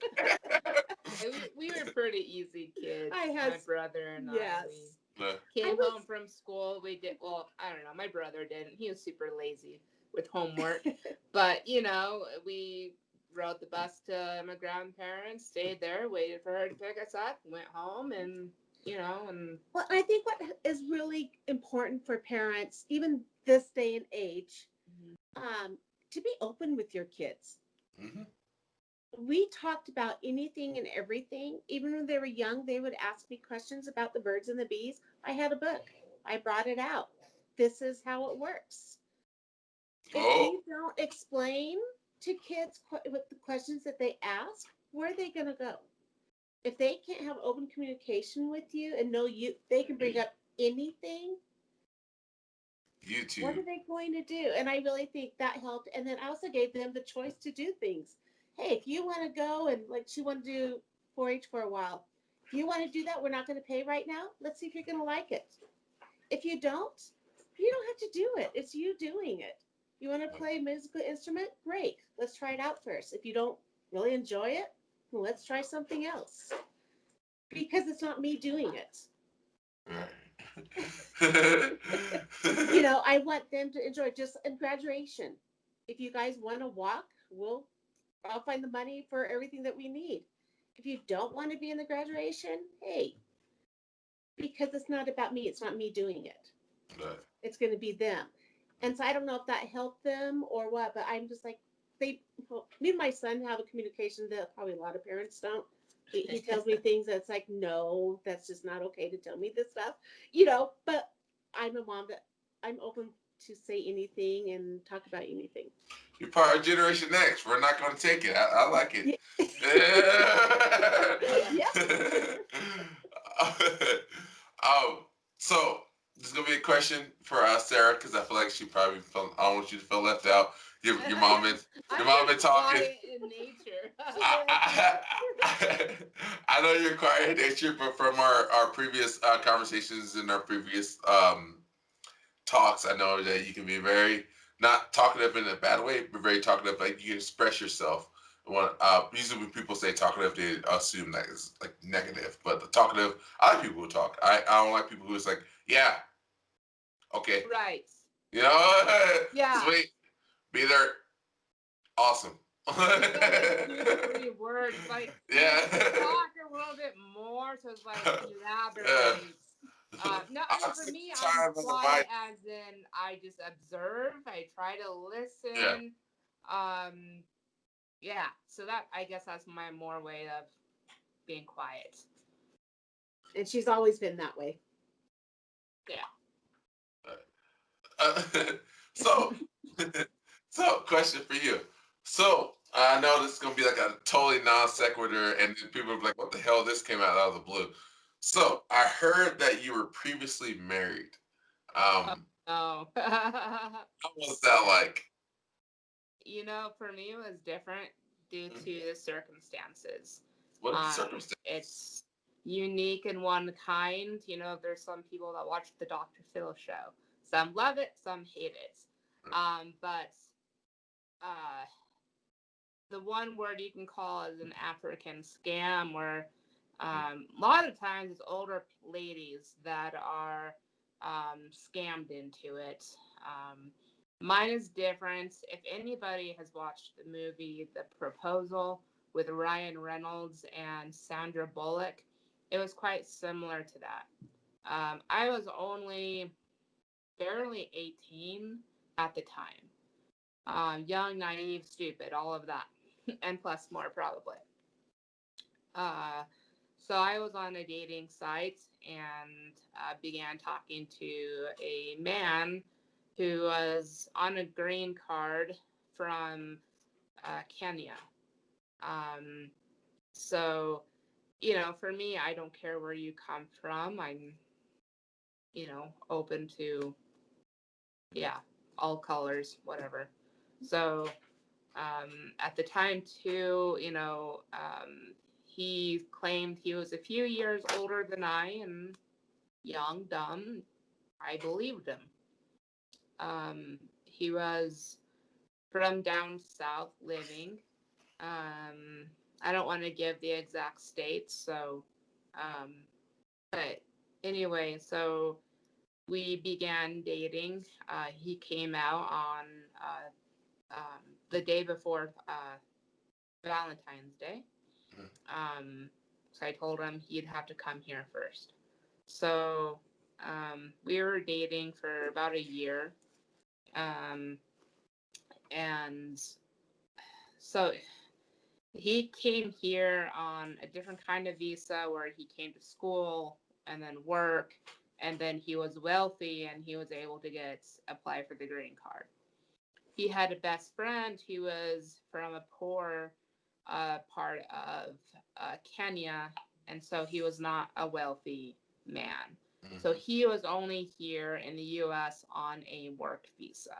We were pretty easy kids. My brother and yes. I. We came home from school. We did, well, I don't know. My brother didn't. He was super lazy with homework. But, we rode the bus to my grandparents, stayed there, waited for her to pick us up, went home, and, and... Well, I think what is really important for parents, even this day and age, to be open with your kids. Mm-hmm. We talked about anything and everything. Even when they were young, they would ask me questions about the birds and the bees. I had a book. I brought it out. This is how it works. If you don't explain to kids with the questions that they ask, where are they going to go? If they can't have open communication with you and know they can bring up anything. What are they going to do? And I really think that helped. And then I also gave them the choice to do things. Hey, if you want to go and she wanted to do 4-H for a while, if you want to do that, we're not going to pay right now. Let's see if you're going to like it. If you don't have to do it. It's you doing it. You want to play a musical instrument? Great. Let's try it out first. If you don't really enjoy it, let's try something else. Because it's not me doing it. I want them to enjoy just in graduation. If you guys want to walk, I'll find the money for everything that we need. If you don't want to be in the graduation, hey, because it's not about me. It's not me doing it. Right. It's going to be them. And so I don't know if that helped them or what, but I'm just like, me and my son have a communication that probably a lot of parents don't. He tells me things that's like, no, that's just not okay to tell me this stuff, but I'm a mom that I'm open to say anything and talk about anything. You're part of Generation X. We're not going to take it. I like it. Yeah. So this is going to be a question for Sarah, because I feel like she probably I don't want you to feel left out. Your mom been talking. In nature. I know you're quiet in nature, but from our previous conversations and our previous talks, I know that you can be very not talkative in a bad way, but very talkative. Like you can express yourself. Usually when people say talkative, they assume that is like negative. But the talkative, I like people who talk. I don't like people who is like, yeah, okay, right. Yeah, sweet, be there, awesome. Like 2-3 words, like yeah, talk a little bit more, so it's like elaborate. No, for me, I'm quiet as in I just observe. I try to listen. Yeah. So that, I guess that's my more way of being quiet. And she's always been that way. Yeah. So question for you. So I know this is gonna be like a totally non sequitur, and people are like, "What the hell? This came out of the blue." So I heard that you were previously married. Oh. How was that like? For me, it was different due to the circumstances. What are the circumstances? It's unique in one kind. There's some people that watch the Dr. Phil show. Some love it, some hate it. But the one word you can call is an African scam, where A lot of times it's older ladies that are scammed into it. Mine is different. If anybody has watched the movie The Proposal with Ryan Reynolds and Sandra Bullock, it was quite similar to that. I was only barely 18 at the time. Young, naive, stupid, all of that, and plus more probably. Uh, so I was on a dating site and began talking to a man who was on a green card from Kenya. Um, so, for me, I don't care where you come from. I'm, open to, yeah, all colors, whatever. So, at the time, too, he claimed he was a few years older than I and young, dumb. I believed him. He was from down south living. I don't want to give the exact states, so, but anyway, so we began dating. He came out on the day before Valentine's Day. So I told him he'd have to come here first. So we were dating for about a year. And so he came here on a different kind of visa where he came to school and then work. And then he was wealthy and he was able to apply for the green card. He had a best friend who was from a poor part of Kenya, and so he was not a wealthy man. Mm-hmm. So he was only here in the U.S. on a work visa.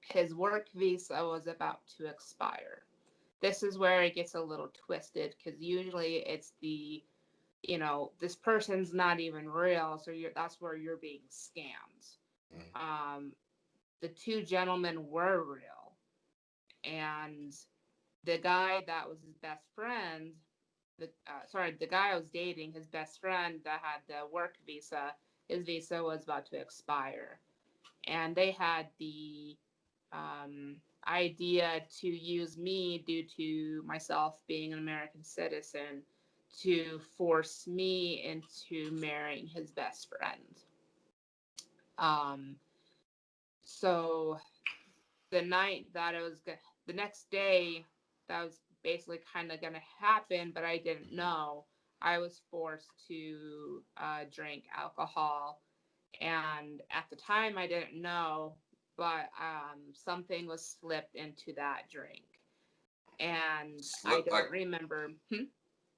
His work visa was about to expire. This is where it gets a little twisted because usually it's this person's not even real, so that's where you're being scammed. Mm-hmm. The two gentlemen were real, and the guy that was his best friend, the guy I was dating, his best friend that had the work visa, his visa was about to expire, and they had the idea to use me due to myself being an American citizen to force me into marrying his best friend. So the next day, that was basically kind of going to happen, but I didn't know. I was forced to drink alcohol, and at the time I didn't know, but something was slipped into that drink, and I don't remember.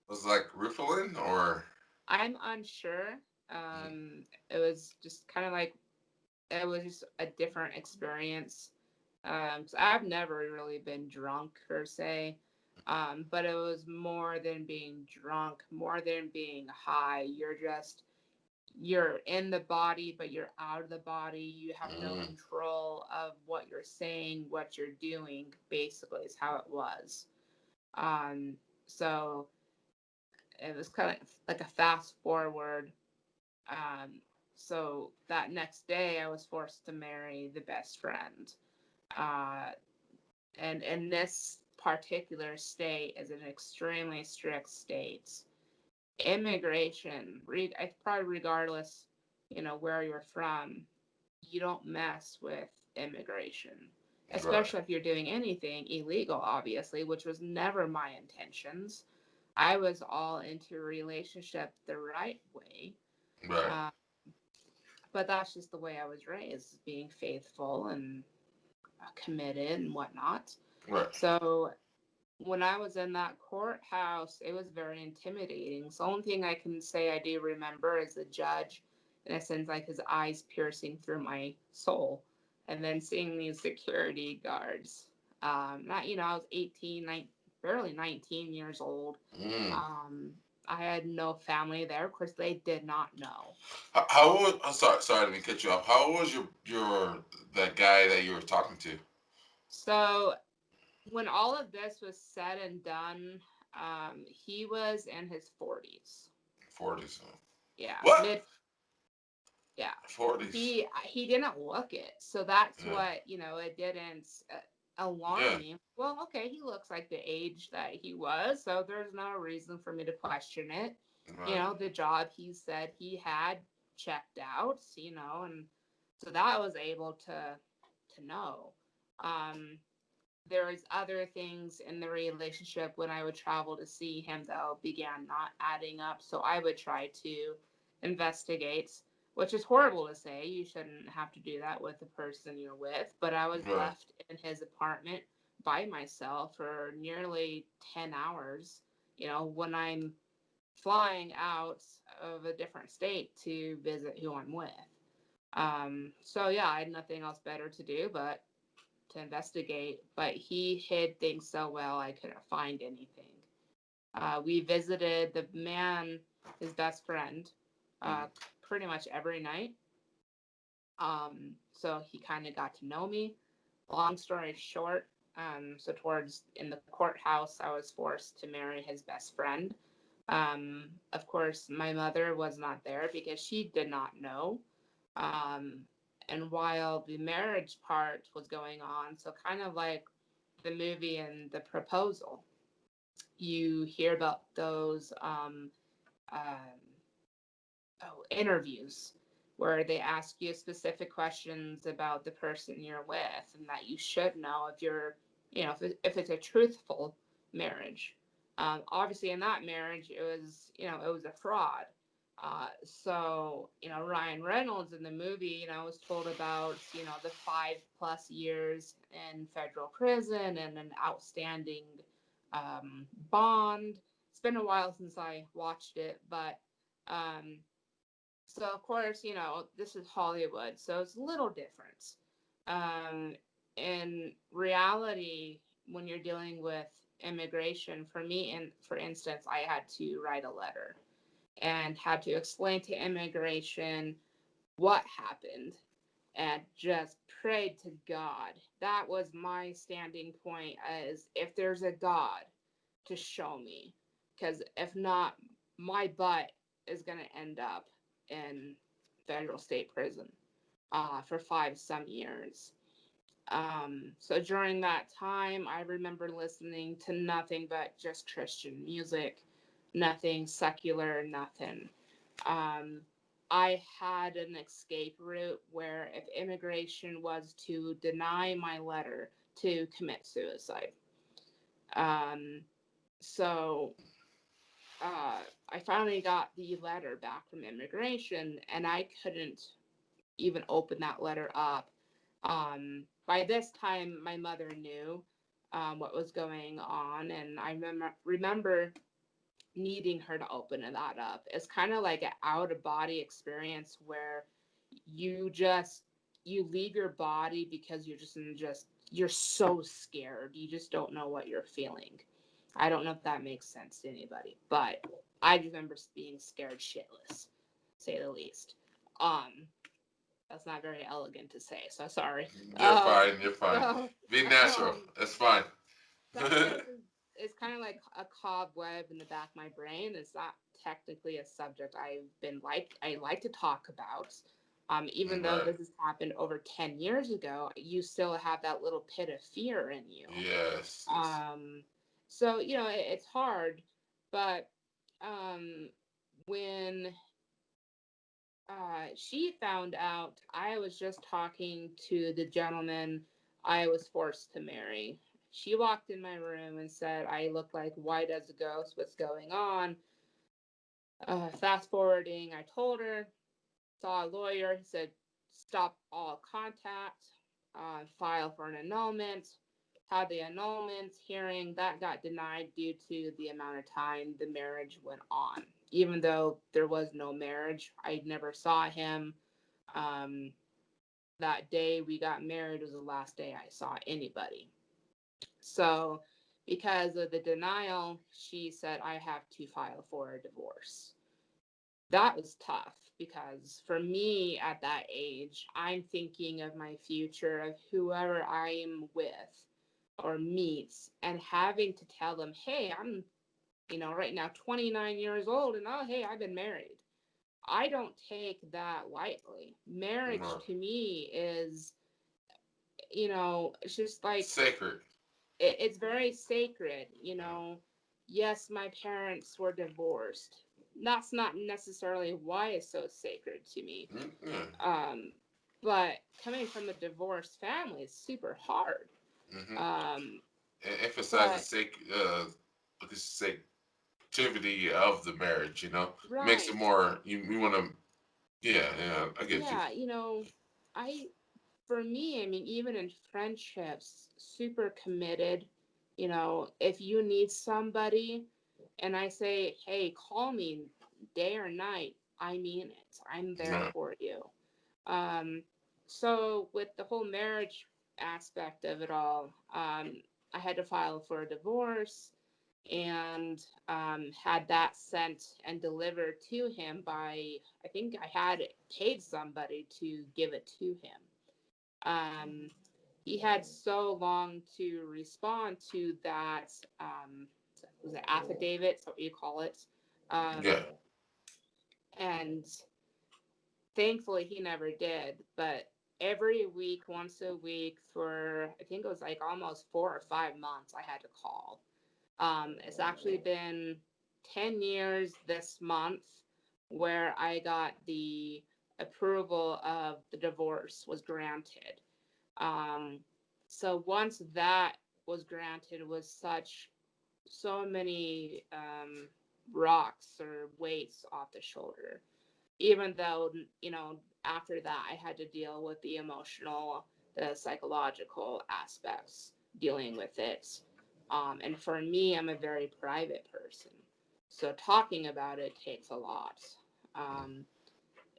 Was it like Ritalin or? I'm unsure. It was just kind of like, it was just a different experience. So I've never really been drunk per se, but it was more than being drunk, more than being high. You're in the body, but you're out of the body. You have no control of what you're saying, what you're doing, basically is how it was. So it was kind of like a fast forward. So that next day I was forced to marry the best friend. And in this particular state is an extremely strict state. Immigration, probably regardless, where you're from, you don't mess with immigration, especially if you're doing anything illegal, obviously, which was never my intentions. I was all into a relationship the right way. Right. But that's just the way I was raised, being faithful and committed and whatnot. Right. So when I was in that courthouse, it was very intimidating. So the only thing I can say I do remember is the judge, in a sense, like his eyes piercing through my soul, and then seeing these security guards. I was 18, barely 19 years old. I had no family there. Of course, they did not know. How old? Sorry, let me cut you off. How old was that guy that you were talking to? So when all of this was said and done, He was in his 40s. 40s. Yeah, What? mid. Yeah, 40s. he didn't look it, so that's Yeah. what it didn't alarm Yeah. me. Well, okay, he looks like the age that he was, so there's no reason for me to question it. Right. The job he said he had checked out, and so that I was able to know. Um, there was other things in the relationship when I would travel to see him that began not adding up. So I would try to investigate, which is horrible to say. You shouldn't have to do that with the person you're with. But I was Right. left in his apartment by myself for nearly 10 hours, when I'm flying out of a different state to visit who I'm with. So yeah, I had nothing else better to do but to investigate, but he hid things so well I couldn't find anything. We visited the man, his best friend, uh, pretty much every night. So he kind of got to know me. Long story short, so towards in the courthouse, I was forced to marry his best friend. Of course, my mother was not there because she did not know. Um, and while the marriage part was going on, so kind of like the movie and the proposal, you hear about those um, interviews where they ask you specific questions about the person you're with and that you should know if you're, if it's a truthful marriage. Obviously, in that marriage, it was a fraud. So, Ryan Reynolds in the movie, was told about, the 5+ years in federal prison and an outstanding bond. It's been a while since I watched it, but um, so of course, this is Hollywood, so it's a little different. Um, in reality, when you're dealing with immigration, for me, and for instance, I had to write a letter and had to explain to immigration what happened and just prayed to God. That was my standing point, as if there's a God to show me, because if not, my butt is going to end up in federal state prison for 5 some years. So during that time, I remember listening to nothing but just Christian music, nothing secular, nothing. Um, I had an escape route where if immigration was to deny my letter, to commit suicide. Um, so I finally got the letter back from immigration, and I couldn't even open that letter up. By this time, my mother knew what was going on, and I remember needing her to open that up. It's kind of like an out of body experience where you just you leave your body because you're so scared. You just don't know what you're feeling. I don't know if that makes sense to anybody, but I remember being scared shitless, say the least. Um, that's not very elegant to say, so sorry. You're fine. You're fine. So, Be natural. That's fine. some of this is kind of like a cobweb in the back of my brain. It's not technically a subject I like to talk about. Even though Right. this has happened over 10 years ago, you still have that little pit of fear in you. Yes. Yes. So it's hard, but um, when she found out, I was just talking to the gentleman I was forced to marry. She walked in my room and said, I look like white as a ghost. What's going on? Fast forwarding, I told her, saw a lawyer. He said, stop all contact, file for an annulment. Had the annulment hearing that got denied due to the amount of time the marriage went on. Even though there was no marriage, I never saw him. Um, that day we got married was the last day I saw anybody. So, because of the denial, she said I have to file for a divorce. That was tough because for me at that age, I'm thinking of my future, of whoever I am with or meets, and having to tell them, hey, right now 29 years old, and oh, hey, I've been married. I don't take that lightly. Marriage No. to me is, it's just like Sacred. it's very sacred. Yes, my parents were divorced. That's not necessarily why it's so sacred to me. Mm-hmm. Um, but coming from a divorced family is super hard. Mm-hmm. Um, Emphasize the but activity of the marriage. It makes it right, more. You want to. Yeah, yeah. I get you. yeah, I for me, I mean, even in friendships, super committed. If you need somebody, and I say, hey, call me day or night, I mean it. I'm there Right. for you. Um, so with the whole marriage aspect of it all, I had to file for a divorce and had that sent and delivered to him by, I think I had paid somebody to give it to him. Um, he had so long to respond to that, was it affidavit, is what you call it. Yeah. And thankfully he never did, but every week, once a week for, I think it was like almost 4 or 5 months, I had to call. It's actually been 10 years this month where I got the approval of the divorce was granted. Um, so once that was granted, was so many rocks or weights off the shoulder. Even though, after that I had to deal with the emotional, the psychological aspects dealing with it. And for me, I'm a very private person. So talking about it takes a lot. Um,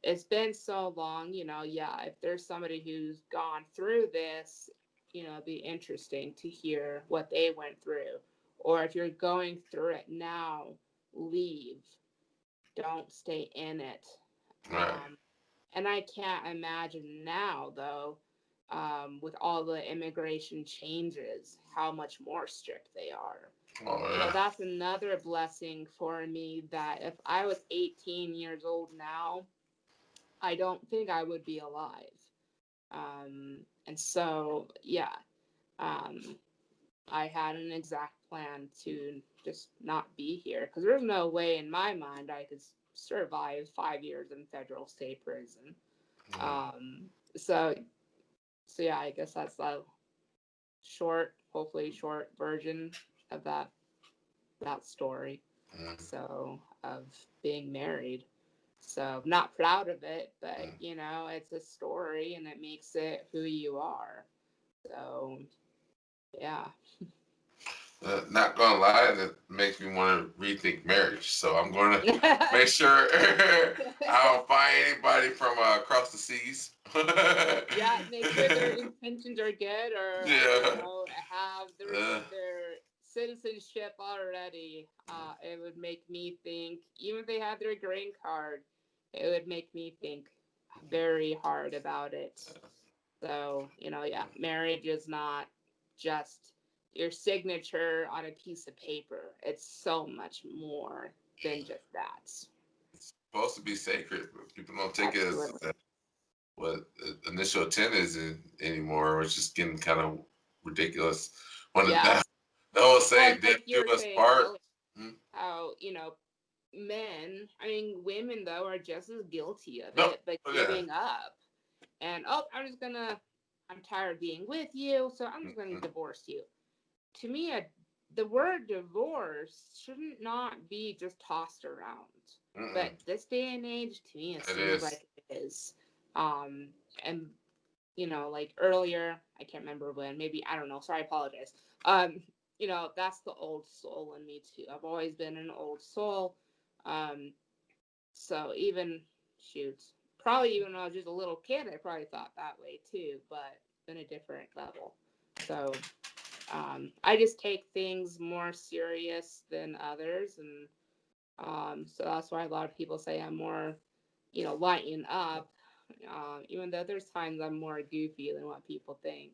it's been so long, yeah, if there's somebody who's gone through this, it'd be interesting to hear what they went through. Or if you're going through it now, leave. Don't stay in it. Right. And I can't imagine now, though, with all the immigration changes, how much more strict they are. Oh yeah. That's another blessing for me that if I was 18 years old now, I don't think I would be alive. And so, yeah, um, I had an exact plan to just not be here because there's no way in my mind I could survive 5 years in federal state prison. Mm-hmm. Um, so, so yeah, I guess that's a hopefully short version of that story. So of being married. So not proud of it, but Mm-hmm. it's a story and it makes it who you are. So yeah. Not gonna lie, that makes me want to rethink marriage. So I'm going to make sure I don't find anybody from across the seas. Yeah, make sure their intentions are good, or Yeah. have Uh, their citizenship already. It would make me think, even if they had their green card, it would make me think very hard about it. So, yeah, marriage is not just your signature on a piece of paper. It's so much more than just that. supposed to be sacred, but people don't take it as Absolutely. what initial intent is anymore, which is getting kind of ridiculous. When Yeah. the whole Well, saying and "death like you do were us saying part." earlier, Hmm? how, men, I mean, women, though, are just as guilty of No, it, but oh, yeah. giving up. And, oh, I'm tired of being with you, so I'm just going to Mhm. divorce you. To me, the word divorce shouldn't not be just tossed around. Mm-mm. But this day and age, to me, it It seems is. like it is. And like earlier, I can't remember when, maybe, I don't know, sorry, I apologize. Um, that's the old soul in me too. I've always been an old soul. Um, so even, shoot, probably even when I was just a little kid, I probably thought that way too, but in a different level. So I just take things more serious than others, and so that's why a lot of people say I'm more, lighten up, even though there's times I'm more goofy than what people think.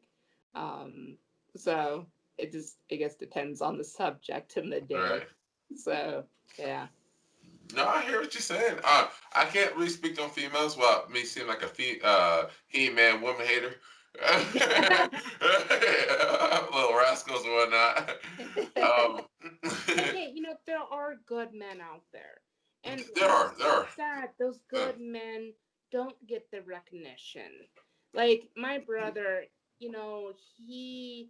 Um, so it just, I guess, depends on the subject and the day. Right. So yeah. No, I hear what you're saying. I can't really speak on females without me seem like a he-man woman hater. Little rascals and whatnot. Um, But hey, there are good men out there. And there are, there so are. sad those Yeah. good men don't get the recognition. Like my brother, he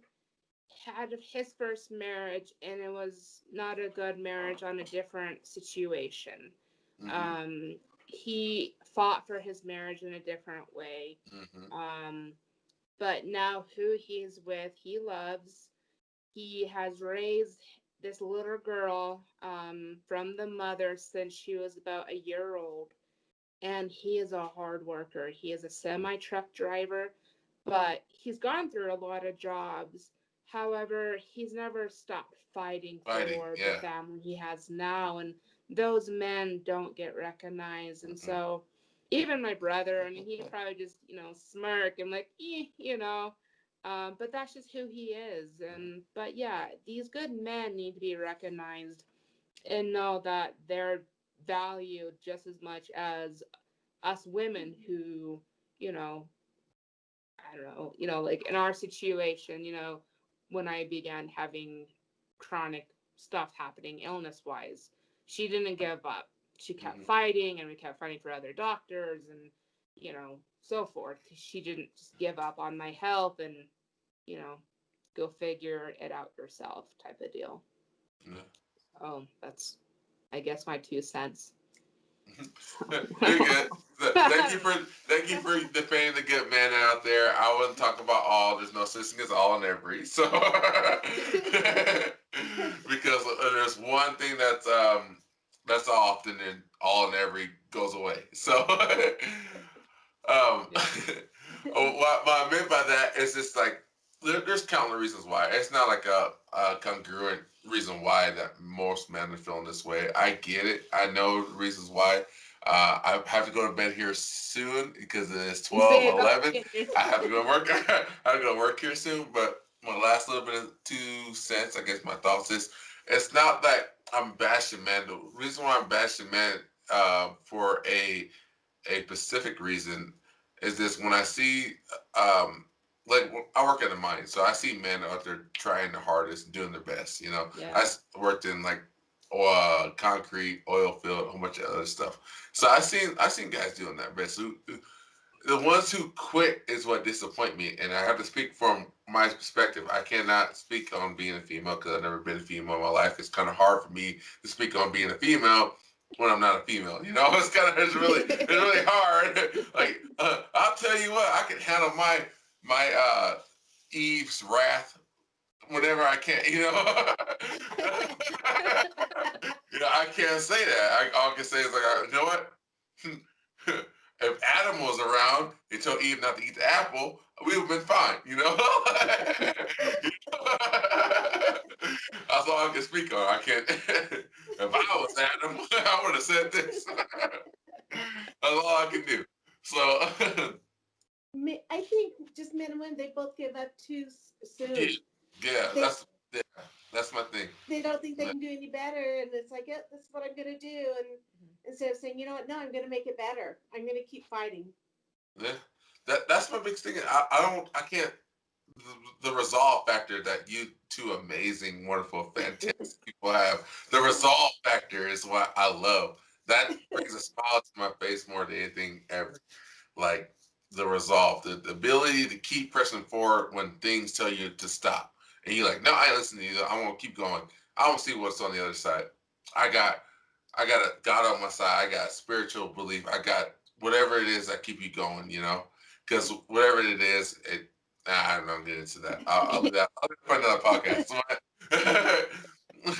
had his first marriage and it was not a good marriage on a different situation. Mm-hmm, Um, he fought for his marriage in a different way. mm-hmm, Um, but now who he's with, he loves. He has raised this little girl from the mother since she was about a year old. And he is a hard worker. He is a semi truck driver, but he's gone through a lot of jobs. However, he's never stopped fighting fighting, for the yeah. family he has now. And those men don't get recognized. And Mm-hmm, so, even my brother, I mean, he probably just, smirk and like, but that's just who he is. But yeah, these good men need to be recognized and know that they're valued just as much as us women who, you know, I don't know, like in our situation, when I began having chronic stuff happening illness wise, she didn't give up. She kept mm-hmm. fighting and we kept fighting for other doctors and, so forth. She didn't just give up on my health and, you know, go figure it out yourself type of deal. Yeah. Oh, that's, I guess, my 2 cents. You're good. Thank you for defending the good man out there. I wouldn't talk about all. There's no such thing as all and every. So because there's one thing that's often and all and every goes away. So Yeah. what I meant by that is just like there's countless reasons why. It's not like a congruent reason why that most men are feeling this way. I get it. I know the reasons why. I have to go to bed here soon because it's You say 12, it about 11. I have to go to work. I have to go to work here soon. But my last little bit of 2 cents, I guess my thoughts is, it's not that I'm bashing men. The reason why I'm bashing men for a specific reason is this: when I see like I work in the mine, so I see men out there trying their hardest and doing their best. Yeah. I worked in like concrete, oil field, a whole bunch of other stuff. So I seen guys doing that best. So, the ones who quit is what disappoint me, and I have to speak from my perspective. I cannot speak on being a female because I've never been a female in my life. It's kind of hard for me to speak on being a female when I'm not a female. It's really hard. Like I'll tell you what, I can handle my Eve's wrath whenever I can. I can't say that. All I can say is like, you know what? If Adam was around and told Eve not to eat the apple, we would have been fine. That's all I can speak on. I can't. If I was Adam, I would have said this. That's all I can do. So, I think just men and women, they both give up too soon. yeah, They, that's my thing. they don't think they can do any better, and it's like, yeah, this is what I'm gonna do, and instead of saying, you know what, no, I'm gonna make it better. I'm gonna keep fighting. Yeah, that's my biggest thing. I can't. The resolve factor that you two amazing, wonderful, fantastic people have. The resolve factor is what I love. That brings a smile to my face more than anything ever. Like the resolve, the ability to keep pressing forward when things tell you to stop. And you're like, no, I ain't listening to you. I want to keep going. I want to see what's on the other side. I got a God on my side. I got spiritual belief. I got whatever it is that keep you going, because whatever it is, I don't know, get into that. I'll do that. I'll do it for another podcast.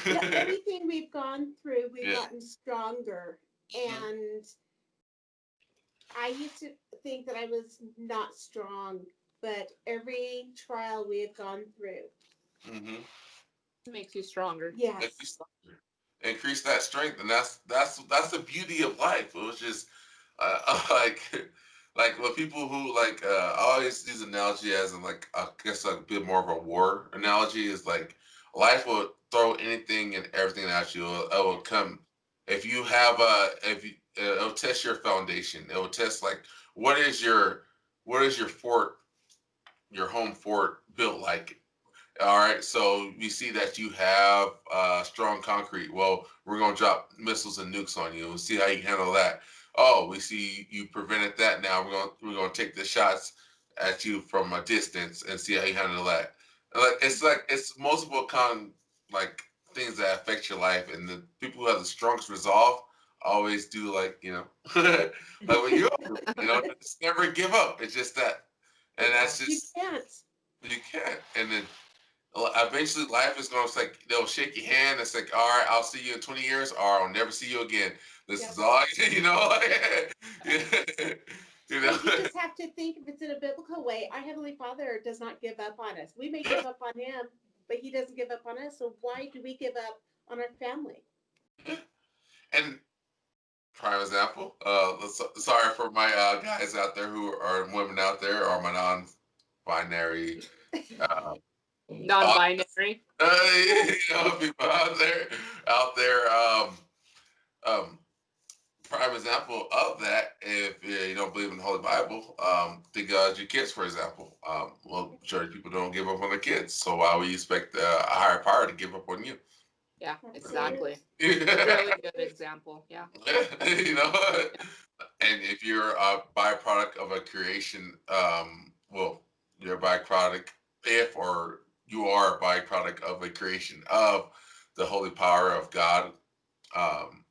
Yeah, everything we've gone through, we've Yeah. gotten stronger. And I used to think that I was not strong, but every trial we have gone through Makes you stronger. yes. Increase that strength, and that's the beauty of life. It was just like when people who I always use analogy as in like I guess a bit more of a war analogy is like life will throw anything and everything at you. It will come if you have it'll test your foundation. It will test like what is your fort, your home fort built like. All right, so we see that you have strong concrete. Well, we're gonna drop missiles and nukes on you. We'll see how you handle that. Oh, we see you prevented that. Now we're gonna take the shots at you from a distance and see how you handle that. Like it's multiple like things that affect your life, and the people who have the strongest resolve always do like what you just never give up. It's just that, and that's You just can't. you can't, and then eventually life is going to like they'll shake your hand. It's like, all right, I'll see you in 20 years, or I'll never see you again. This Yep. is all you know. But you just have to think if it's in a biblical way. Our Heavenly Father does not give up on us. We may give up on Him, but He doesn't give up on us. So why do we give up on our family? And prime example. Sorry for my guys out there who are women out there, or my non-binary. Non-binary. People out there. Prime example of that, if you don't believe in the Holy Bible, think of your kids, for example. Well, majority of people don't give up on their kids, so why would you expect a higher power to give up on you? Yeah, exactly. Yeah. Really good example. Yeah. you know, and if you're a byproduct of a creation, well, you're a byproduct or you are a byproduct of a creation of the holy power of God. Um,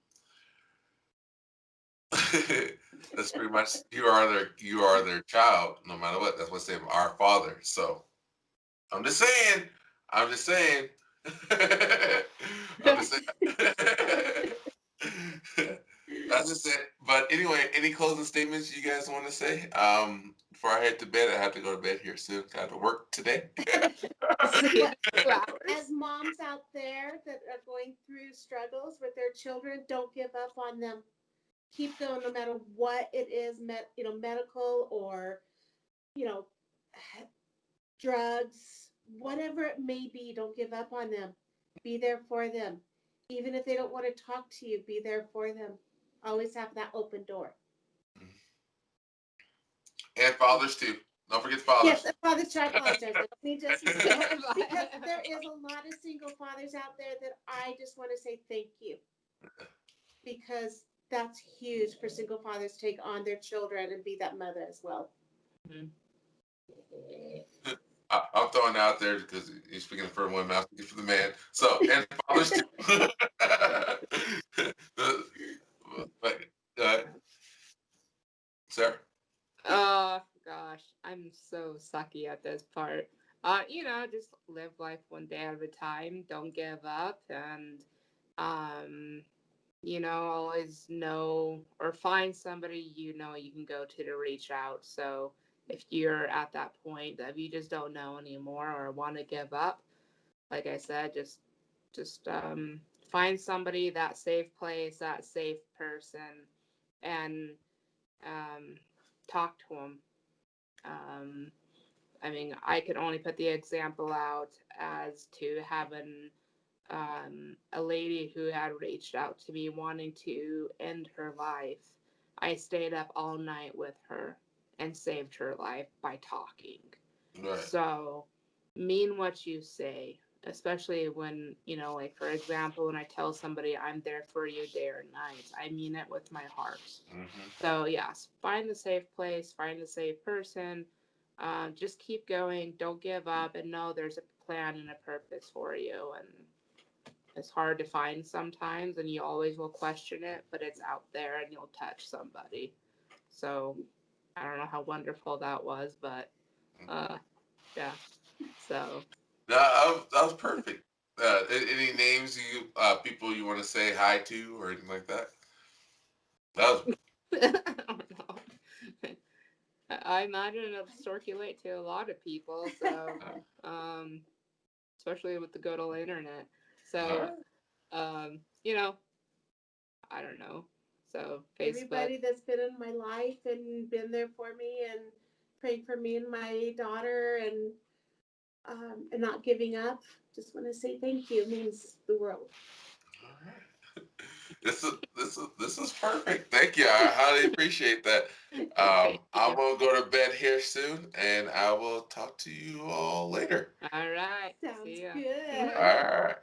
that's pretty much you are their child, no matter what. That's what they say, our Father. So I'm just saying. I'm just saying. I'm just saying. That's just it. But anyway, any closing statements you guys want to say? Before I head to bed, I have to go to bed here soon. I have to work today. As moms out there that are going through struggles with their children, don't give up on them. Keep going no matter what it is, medical or, drugs, whatever it may be. Don't give up on them. Be there for them. Even if they don't want to talk to you, be there for them. Always have that open door. And fathers too. Don't forget fathers. Yes, fathers. I apologize. Let me just because there is a lot of single fathers out there that I just want to say thank you, because that's huge for single fathers to take on their children and be that mother as well. Mm-hmm. I'm throwing it out there because you're speaking for the women, I'm speaking for the man. So, and fathers too. But, sir? Gosh, I'm so sucky at this part. Just live life one day at a time. Don't give up, and always know or find somebody you can go to reach out. So if you're at that point that you just don't know anymore or want to give up, like I said, just find somebody, that safe place, that safe person, and talk to them. I could only put the example out as to having a lady who had reached out to me wanting to end her life. I stayed up all night with her and saved her life by talking. Right. So, mean what you say, especially when, like for example, when I tell somebody I'm there for you day or night, I mean it with my heart. Mm-hmm. So, yes, find the safe place, find the safe person. Just keep going. Don't give up, and know there's a plan and a purpose for you. And it's hard to find sometimes, and you always will question it, but it's out there, and you'll touch somebody. So I don't know how wonderful that was, but yeah. So that was perfect. Any names people you want to say hi to or anything like that? That was. I don't know. I imagine it'll circulate to a lot of people. So, especially with the good old internet. So, I don't know. So Facebook. Everybody that's been in my life and been there for me and prayed for me and my daughter and not giving up. just want to say thank you. It means the world. All right. This is perfect. Thank you. I highly appreciate that. Thank I'm you. gonna go to bed here soon, and I will talk to you all later. All right. Sounds See ya. good. All right.